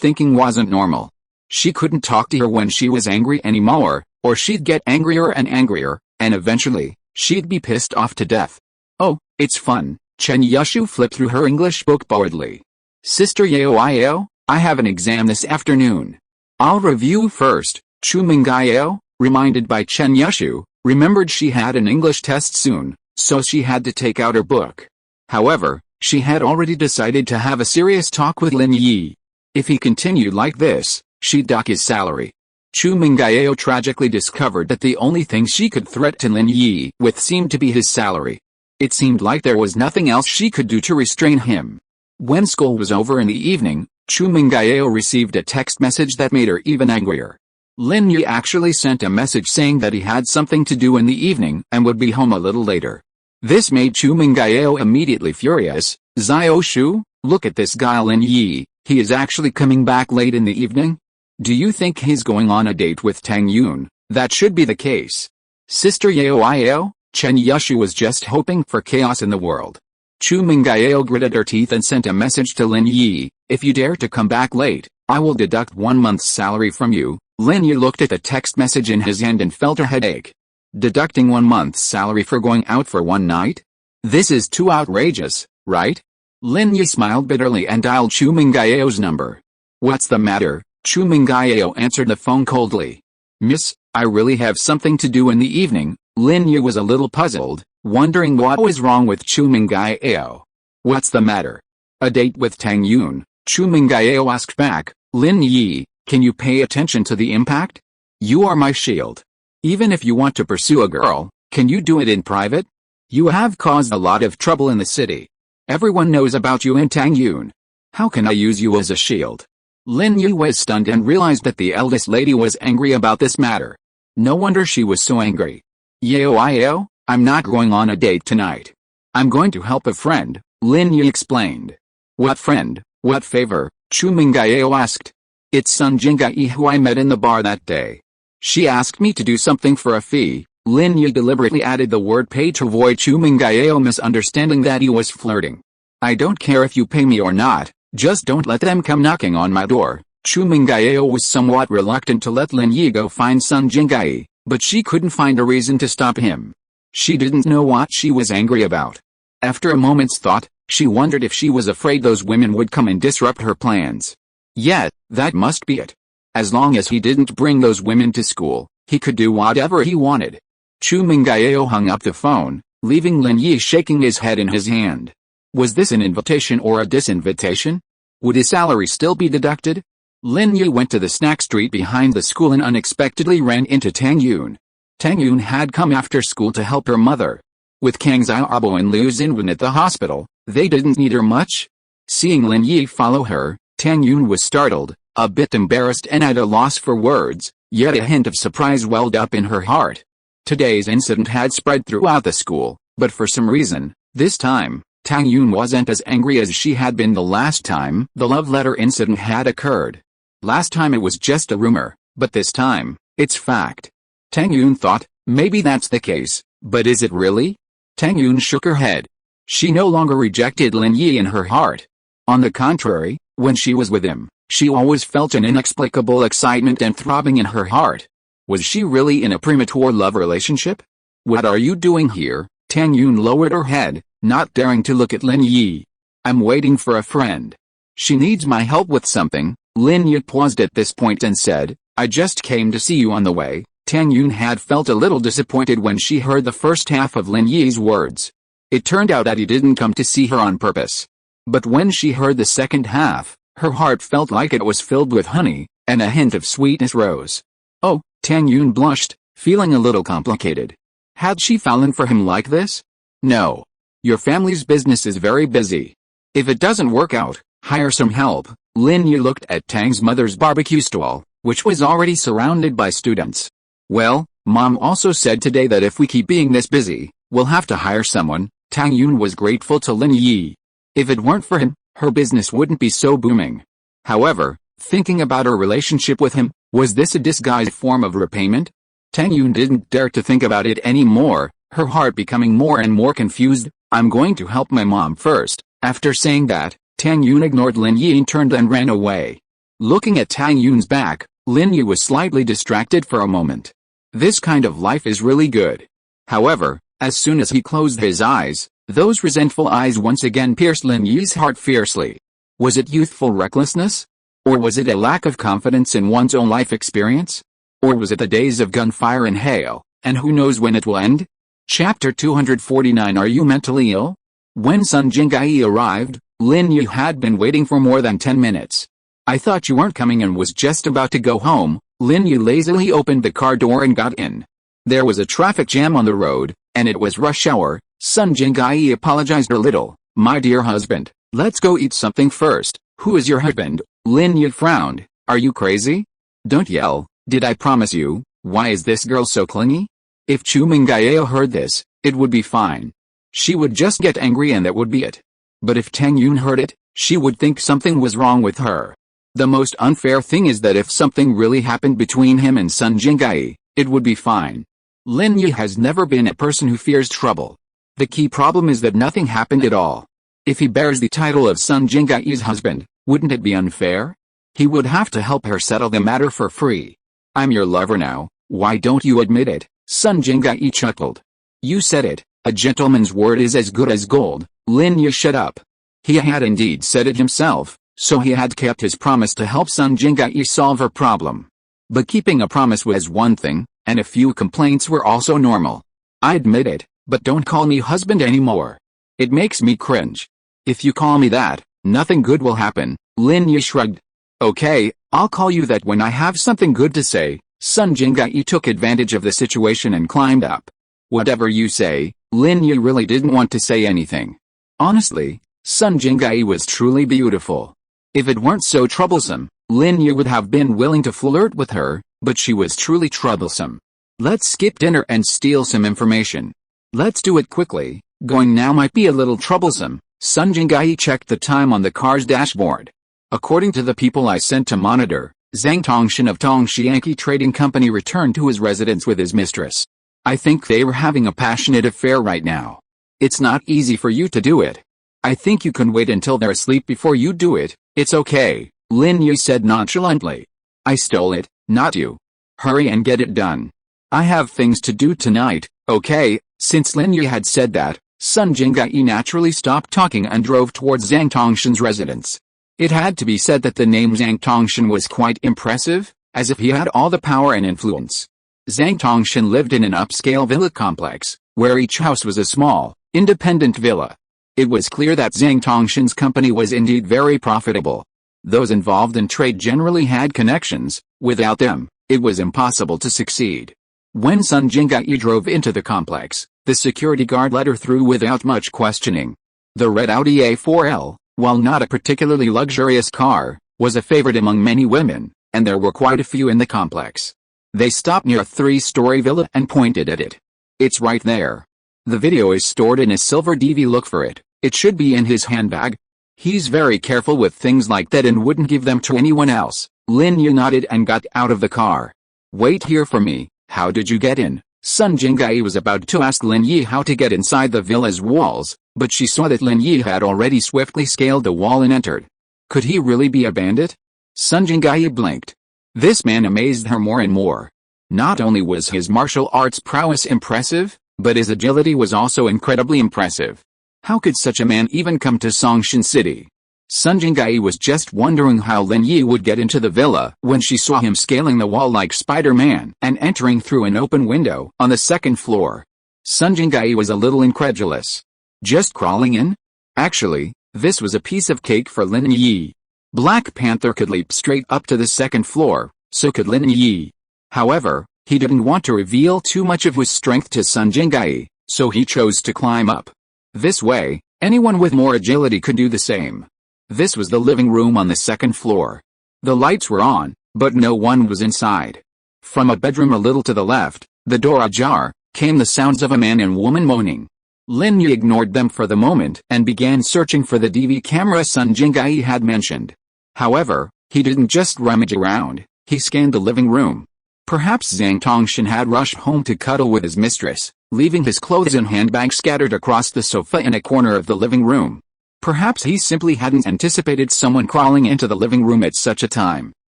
thinking wasn't normal. She couldn't talk to her when she was angry anymore, or she'd get angrier and angrier, and eventually, she'd be pissed off to death. Oh, it's fun. Chen Yushu flipped through her English book boredly. Sister Yao, I have an exam this afternoon. I'll review first. Chu Mengyao, reminded by Chen Yushu, remembered she had an English test soon, so she had to take out her book. However, she had already decided to have a serious talk with Lin Yi. If he continued like this, she'd dock his salary. Chu Mengyao tragically discovered that the only thing she could threaten Lin Yi with seemed to be his salary. It seemed like there was nothing else she could do to restrain him. When school was over in the evening, Chu Mengyao received a text message that made her even angrier. Lin Yi actually sent a message saying that he had something to do in the evening and would be home a little later. This made Chu Mengyao immediately furious. Zio Shu, look at this guy Lin Yi, he is actually coming back late in the evening? Do you think he's going on a date with Tang Yun? That should be the case. Sister Yao, Chen Yushu was just hoping for chaos in the world. Chu Mengyao gritted her teeth and sent a message to Lin Yi, "If you dare to come back late, I will deduct 1 month's salary from you." Lin Yi looked at the text message in his hand and felt a headache. Deducting 1 month's salary for going out for one night? This is too outrageous, right? Lin Yi smiled bitterly and dialed Chu Mengyao's number. "What's the matter?" Chu Mengyao answered the phone coldly. "Miss, I really have something to do in the evening." Lin Yi was a little puzzled, wondering what was wrong with Chu Mengyao. "What's the matter?" "A date with Tang Yun," Chu Mengyao asked back. "Lin Yi, can you pay attention to the impact? You are my shield. Even if you want to pursue a girl, can you do it in private? You have caused a lot of trouble in the city. Everyone knows about you and Tang Yun. How can I use you as a shield?" Lin Yi was stunned and realized that the eldest lady was angry about this matter. No wonder she was so angry. "Yao, I'm not going on a date tonight. I'm going to help a friend," Lin Yi explained. "What friend, what favor?" Chu Mengyao asked. "It's Sun Jingai who I met in the bar that day. She asked me to do something for a fee." Lin Yi deliberately added the word pay to avoid Chu Mengyao misunderstanding that he was flirting. "I don't care if you pay me or not, just don't let them come knocking on my door." Chu Mengyao was somewhat reluctant to let Lin Yi go find Sun Jingai, but she couldn't find a reason to stop him. She didn't know what she was angry about. After a moment's thought, she wondered if she was afraid those women would come and disrupt her plans. Yet, that must be it. As long as he didn't bring those women to school, he could do whatever he wanted. Chu Mengyao hung up the phone, leaving Lin Yi shaking his head in his hand. Was this an invitation or a disinvitation? Would his salary still be deducted? Lin Yi went to the snack street behind the school and unexpectedly ran into Tang Yun. Tang Yun had come after school to help her mother. With Kang Xiaobo and Liu Xinwen at the hospital, they didn't need her much. Seeing Lin Yi follow her, Tang Yun was startled, a bit embarrassed and at a loss for words, yet a hint of surprise welled up in her heart. Today's incident had spread throughout the school, but for some reason, this time, Tang Yun wasn't as angry as she had been the last time the love letter incident had occurred. Last time it was just a rumor, but this time, it's fact. Tang Yun thought, maybe that's the case, but is it really? Tang Yun shook her head. She no longer rejected Lin Yi in her heart. On the contrary, when she was with him, she always felt an inexplicable excitement and throbbing in her heart. Was she really in a premature love relationship? "What are you doing here?" Tang Yun lowered her head, not daring to look at Lin Yi. "I'm waiting for a friend. She needs my help with something." Lin Yi paused at this point and said, "I just came to see you on the way." Tang Yun had felt a little disappointed when she heard the first half of Lin Yi's words. It turned out that he didn't come to see her on purpose. But when she heard the second half, her heart felt like it was filled with honey, and a hint of sweetness rose. "Oh," Tang Yun blushed, feeling a little complicated. Had she fallen for him like this? "No. Your family's business is very busy. If it doesn't work out, hire some help." Lin Yi looked at Tang's mother's barbecue stall, which was already surrounded by students. "Well, Mom also said today that if we keep being this busy, we'll have to hire someone." Tang Yun was grateful to Lin Yi. If it weren't for him, her business wouldn't be so booming. However, thinking about her relationship with him, was this a disguised form of repayment? Tang Yun didn't dare to think about it anymore, her heart becoming more and more confused. "I'm going to help my mom first." After saying that, Tang Yun ignored Lin Yi and turned and ran away. Looking at Tang Yun's back, Lin Yi was slightly distracted for a moment. This kind of life is really good. However, as soon as he closed his eyes, those resentful eyes once again pierced Lin Yi's heart fiercely. Was it youthful recklessness? Or was it a lack of confidence in one's own life experience? Or was it the days of gunfire and hail, and who knows when it will end? Chapter 249. Are you mentally ill? When Sun Jingai arrived, Lin Yi had been waiting for more than 10 minutes. "I thought you weren't coming and was just about to go home." Lin Yi lazily opened the car door and got in. There was a traffic jam on the road, and it was rush hour. Sun Jingai apologized a little. "My dear husband, let's go eat something first." "Who is your husband?" Lin Yi frowned. "Are you crazy? Don't yell. Did I promise you? Why is this girl so clingy?" If Chu Mengyao heard this, it would be fine. She would just get angry and that would be it. But if Tang Yun heard it, she would think something was wrong with her. The most unfair thing is that if something really happened between him and Sun Jingai, it would be fine. Lin Yi has never been a person who fears trouble. The key problem is that nothing happened at all. If he bears the title of Sun Jinggai's husband, wouldn't it be unfair? He would have to help her settle the matter for free. I'm your lover now, why don't you admit it? Sun Jinggai chuckled. You said it, a gentleman's word is as good as gold. Lin Yi shut up. He had indeed said it himself, so he had kept his promise to help Sun Jinggai solve her problem. But keeping a promise was one thing, and a few complaints were also normal. I admit it, but don't call me husband anymore. It makes me cringe. If you call me that, nothing good will happen. Lin Yi shrugged. Okay, I'll call you that when I have something good to say. Sun Jinggai took advantage of the situation and climbed up. Whatever you say. Lin Yi really didn't want to say anything. Honestly, Sun Jinggai was truly beautiful. If it weren't so troublesome, Lin Yi would have been willing to flirt with her, but she was truly troublesome. Let's skip dinner and steal some information. Let's do it quickly, going now might be a little troublesome. Sun Jinggai checked the time on the car's dashboard. According to the people I sent to monitor, Zhang Tongshan of Tongxianqi Trading Company returned to his residence with his mistress. I think they were having a passionate affair right now. It's not easy for you to do it. I think you can wait until they're asleep before you do it. It's okay, Lin Yi said nonchalantly. I stole it, not you. Hurry and get it done. I have things to do tonight, okay? Since Lin Yi had said that, Sun Jinggai naturally stopped talking and drove towards Zhang Tongshan's residence. It had to be said that the name Zhang Tongshan was quite impressive, as if he had all the power and influence. Zhang Tongshan lived in an upscale villa complex, where each house was a small, independent villa. It was clear that Zhang Tongshan's company was indeed very profitable. Those involved in trade generally had connections. Without them, it was impossible to succeed. When Sun Jinggai drove into the complex, the security guard let her through without much questioning. The red Audi A4L, while not a particularly luxurious car, was a favorite among many women, and there were quite a few in the complex. They stopped near a 3-story villa and pointed at it. It's right there. The video is stored in a silver DV. Look for it. It should be in his handbag. He's very careful with things like that and wouldn't give them to anyone else. Lin Yi nodded and got out of the car. Wait here for me. How did you get in? Sun Jinggai was about to ask Lin Yi how to get inside the villa's walls, but she saw that Lin Yi had already swiftly scaled the wall and entered. Could he really be a bandit? Sun Jinggai blinked. This man amazed her more and more. Not only was his martial arts prowess impressive, but his agility was also incredibly impressive. How could such a man even come to Songshan City? Sun Jinggai was just wondering how Lin Yi would get into the villa when she saw him scaling the wall like Spider-Man and entering through an open window on the 2nd floor. Sun Jinggai was a little incredulous. Just crawling in? Actually, this was a piece of cake for Lin Yi. Black Panther could leap straight up to the 2nd floor, so could Lin Yi. However, he didn't want to reveal too much of his strength to Sun Jinggai, so he chose to climb up. This way, anyone with more agility could do the same. This was the living room on the 2nd floor. The lights were on, but no one was inside. From a bedroom a little to the left, the door ajar, came the sounds of a man and woman moaning. Lin Yi ignored them for the moment and began searching for the DV camera Sun Jinggai had mentioned. However, he didn't just rummage around, he scanned the living room. Perhaps Zhang Tongshan had rushed home to cuddle with his mistress, leaving his clothes and handbag scattered across the sofa in a corner of the living room. Perhaps he simply hadn't anticipated someone crawling into the living room at such a time.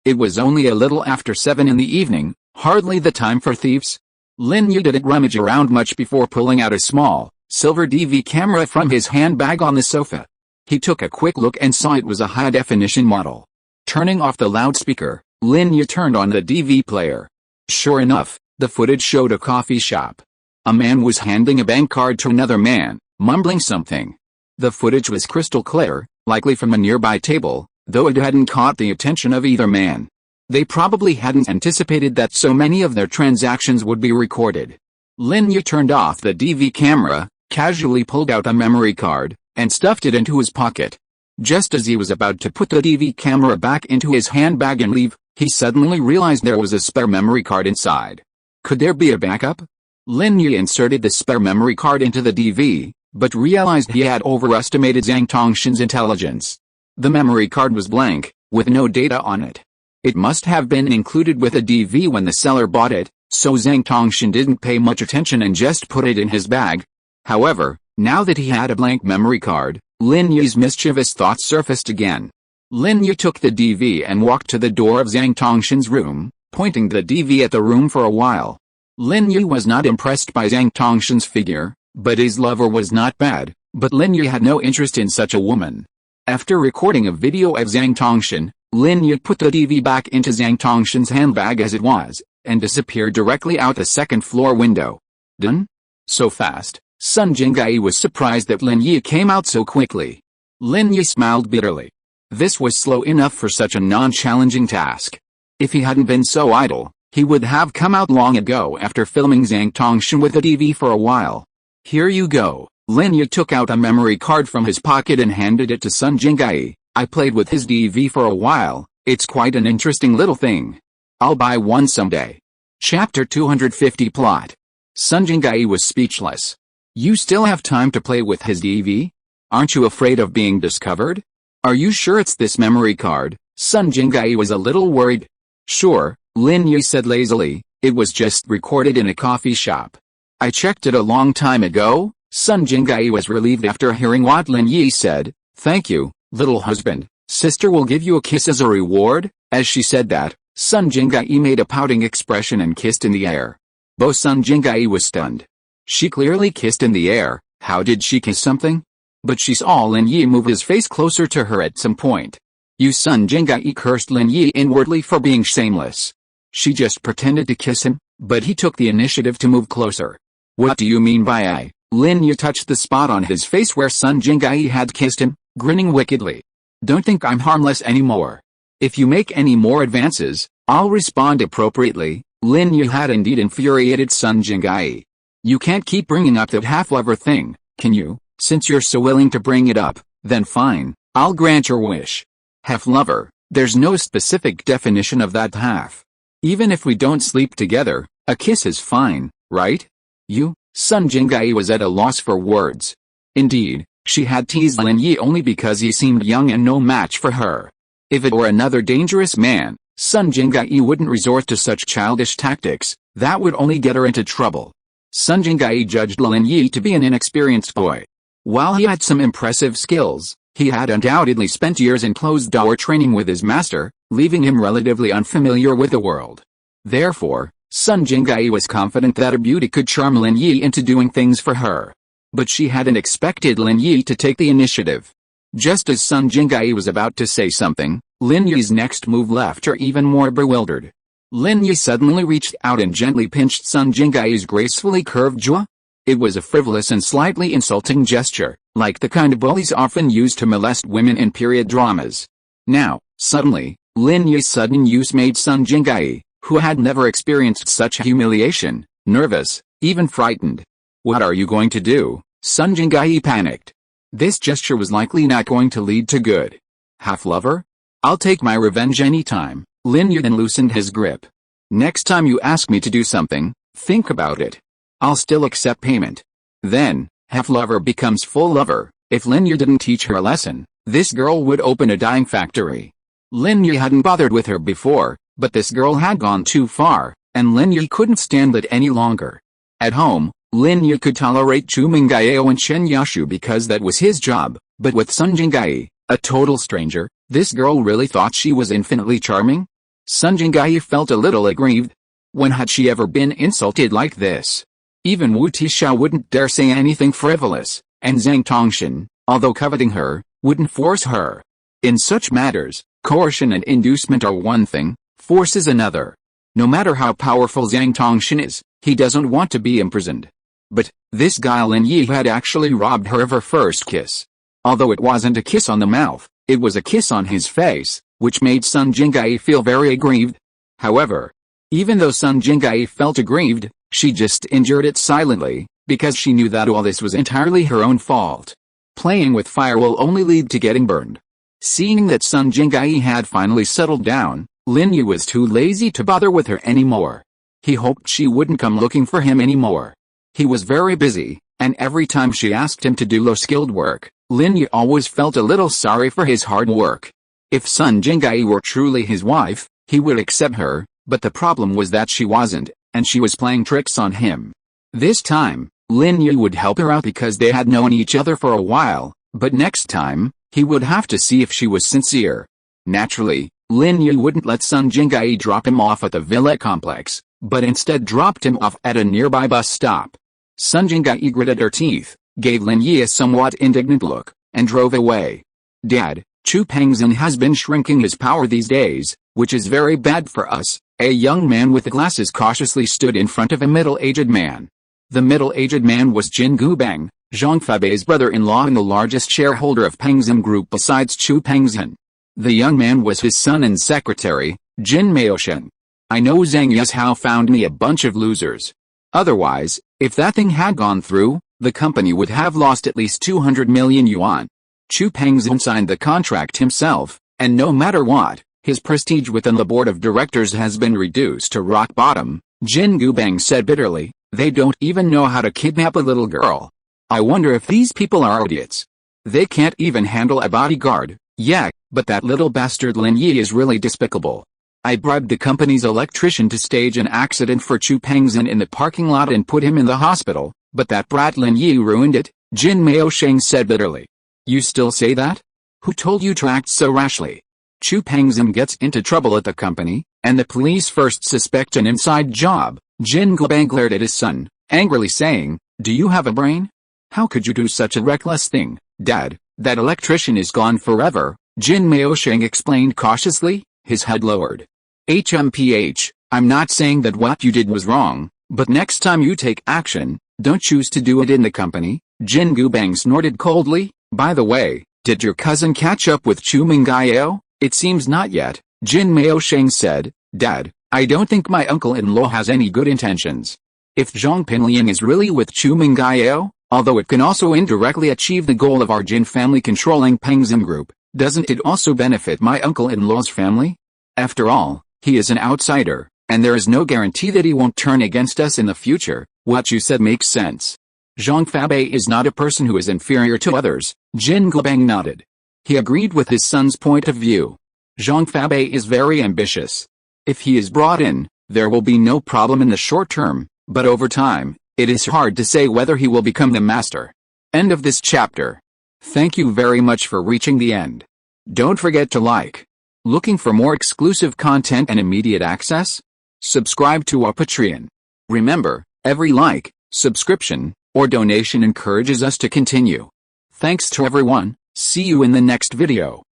It was only a little after 7 in the evening, hardly the time for thieves. Lin Yi didn't rummage around much before pulling out a small, silver DV camera from his handbag on the sofa. He took a quick look and saw it was a high-definition model. Turning off the loudspeaker, Lin Yi turned on the DV player. Sure enough, the footage showed a coffee shop. A man was handing a bank card to another man, mumbling something. The footage was crystal clear, likely from a nearby table, though it hadn't caught the attention of either man. They probably hadn't anticipated that so many of their transactions would be recorded. Lin Yi turned off the DV camera, casually pulled out a memory card, and stuffed it into his pocket. Just as he was about to put the DV camera back into his handbag and leave, he suddenly realized there was a spare memory card inside. Could there be a backup? Lin Yi inserted the spare memory card into the DV, but realized he had overestimated Zhang Tongshan's intelligence. The memory card was blank, with no data on it. It must have been included with a DV when the seller bought it, so Zhang Tongshan didn't pay much attention and just put it in his bag. However, now that he had a blank memory card, Lin Yi's mischievous thoughts surfaced again. Lin Yi took the DV and walked to the door of Zhang Tongshan's room, pointing the DV at the room for a while. Lin Yi was not impressed by Zhang Tongshan's figure, but his lover was not bad, but Lin Yi had no interest in such a woman. After recording a video of Zhang Tongshan, Lin Yi put the DV back into Zhang Tongshan's handbag as it was, and disappeared directly out the second-floor window. Done? So fast. Sun Jinggai was surprised that Lin Yi came out so quickly. Lin Yi smiled bitterly. This was slow enough for such a non-challenging task. If he hadn't been so idle, he would have come out long ago after filming Zhang Tongshan with the DV for a while. Here you go. Lin Yi took out a memory card from his pocket and handed it to Sun Jinggai. I played with his DV for a while, it's quite an interesting little thing. I'll buy one someday. Chapter 250 Plot. Sun Jinggai was speechless. You still have time to play with his DV? Aren't you afraid of being discovered? Are you sure it's this memory card? Sun Jinggai was a little worried. Sure, Lin Yi said lazily, it was just recorded in a coffee shop. I checked it a long time ago. Sun Jinggai was relieved after hearing what Lin Yi said. Thank you, little husband. Sister will give you a kiss as a reward. As she said that, Sun Jinggai made a pouting expression and kissed in the air. Both Sun Jinggai was stunned. She clearly kissed in the air. How did she kiss something? But she saw Lin Yi move his face closer to her at some point. You Sun Jinggai cursed Lin Yi inwardly for being shameless. She just pretended to kiss him, but he took the initiative to move closer. What do you mean by I? Lin Yi touched the spot on his face where Sun Jinggai had kissed him, grinning wickedly. Don't think I'm harmless anymore. If you make any more advances, I'll respond appropriately. Lin Yi had indeed infuriated Sun Jinggai. You can't keep bringing up that half-lover thing, can you? Since you're so willing to bring it up, then fine, I'll grant your wish. Half-lover, there's no specific definition of that half. Even if we don't sleep together, a kiss is fine, right? You? Sun Jinggai was at a loss for words. Indeed, she had teased Lin Yi only because he seemed young and no match for her. If it were another dangerous man, Sun Jinggai wouldn't resort to such childish tactics, that would only get her into trouble. Sun Jinggai judged Lin Yi to be an inexperienced boy. While he had some impressive skills, he had undoubtedly spent years in closed-door training with his master, leaving him relatively unfamiliar with the world. Therefore, Sun Jinggai was confident that her beauty could charm Lin Yi into doing things for her. But she hadn't expected Lin Yi to take the initiative. Just as Sun Jinggai was about to say something, Lin Yi's next move left her even more bewildered. Lin Yi suddenly reached out and gently pinched Sun Jinggai's gracefully curved jaw. It was a frivolous and slightly insulting gesture, like the kind bullies often use to molest women in period dramas. Now, suddenly, Lin Yi's sudden use made Sun Jinggai, who had never experienced such humiliation, nervous, even frightened. What are you going to do? Sun Jinggai panicked. This gesture was likely not going to lead to good. Half-lover? I'll take my revenge anytime. Lin Yi then loosened his grip. Next time you ask me to do something, think about it. I'll still accept payment. Then, half-lover becomes full lover. If Lin Yi didn't teach her a lesson, this girl would open a dyeing factory. Lin Yi hadn't bothered with her before, but this girl had gone too far, and Lin Yi couldn't stand it any longer. At home, Lin Yi could tolerate Chu Mengyao and Chen Yashu because that was his job, but with Sun Jinggai, a total stranger, this girl really thought she was infinitely charming? Sun Jinggai felt a little aggrieved. When had she ever been insulted like this? Even Wu Tixia wouldn't dare say anything frivolous, and Zhang Tongshan, although coveting her, wouldn't force her. In such matters, coercion and inducement are one thing, force is another. No matter how powerful Zhang Tongshan is, he doesn't want to be imprisoned. But, this guy Lin Yi had actually robbed her of her first kiss. Although it wasn't a kiss on the mouth, it was a kiss on his face, which made Sun Jinggai feel very aggrieved. However, even though Sun Jinggai felt aggrieved, she just endured it silently, because she knew that all this was entirely her own fault. Playing with fire will only lead to getting burned. Seeing that Sun Jinggai had finally settled down, Lin Yi was too lazy to bother with her anymore. He hoped she wouldn't come looking for him anymore. He was very busy, and every time she asked him to do low-skilled work, Lin Yi always felt a little sorry for his hard work. If Sun Jinggai were truly his wife, he would accept her, but the problem was that she wasn't, and she was playing tricks on him. This time, Lin Yi would help her out because they had known each other for a while, but next time, he would have to see if she was sincere. Naturally, Lin Yi wouldn't let Sun Jinggai drop him off at the villa complex, but instead dropped him off at a nearby bus stop. Sun Jinggai gritted her teeth, gave Lin Yi a somewhat indignant look, and drove away. Dad, Chu Pengzhan has been shrinking his power these days, which is very bad for us. A young man with glasses cautiously stood in front of a middle-aged man. The middle-aged man was Jin Gubang, Zhang Fabei's brother-in-law and the largest shareholder of Pengzhan Group besides Chu Pengzhan. The young man was his son and secretary, Jin Maosheng. I know Zhang Yuzhao found me a bunch of losers. Otherwise, if that thing had gone through, the company would have lost at least 200 million yuan. Chu Pengzhan signed the contract himself, and no matter what, his prestige within the board of directors has been reduced to rock bottom, Jin Gubang said bitterly. They don't even know how to kidnap a little girl. I wonder if these people are idiots. They can't even handle a bodyguard. Yeah, but that little bastard Lin Yi is really despicable. I bribed the company's electrician to stage an accident for Chu Pengzhan in the parking lot and put him in the hospital, but that brat Lin Yi ruined it, Jin Maosheng said bitterly. You still say that? Who told you to act so rashly? Chu Pengzhan gets into trouble at the company, and the police first suspect an inside job. Jin Gubang glared at his son, angrily saying, Do you have a brain? How could you do such a reckless thing, Dad? That electrician is gone forever, Jin Maosheng explained cautiously, his head lowered. HMPH, I'm not saying that what you did was wrong, but next time you take action, don't choose to do it in the company, Jin Gubang snorted coldly. By the way, did your cousin catch up with Chu Mengyao? It seems not yet, Jin Maosheng said. Dad, I don't think my uncle-in-law has any good intentions. If Zhong Pinliang is really with Chu Mengyao, although it can also indirectly achieve the goal of our Jin family controlling Pengzhan Group, doesn't it also benefit my uncle-in-law's family? After all, he is an outsider, and there is no guarantee that he won't turn against us in the future. What you said makes sense. Zhang Fabei is not a person who is inferior to others, Jin Gubang nodded. He agreed with his son's point of view. Zhang Fabei is very ambitious. If he is brought in, there will be no problem in the short term, but over time, it is hard to say whether he will become the master. End of this chapter. Thank you very much for reaching the end. Don't forget to like. Looking for more exclusive content and immediate access? Subscribe to our Patreon. Remember, every like, subscription, or donation encourages us to continue. Thanks to everyone, see you in the next video.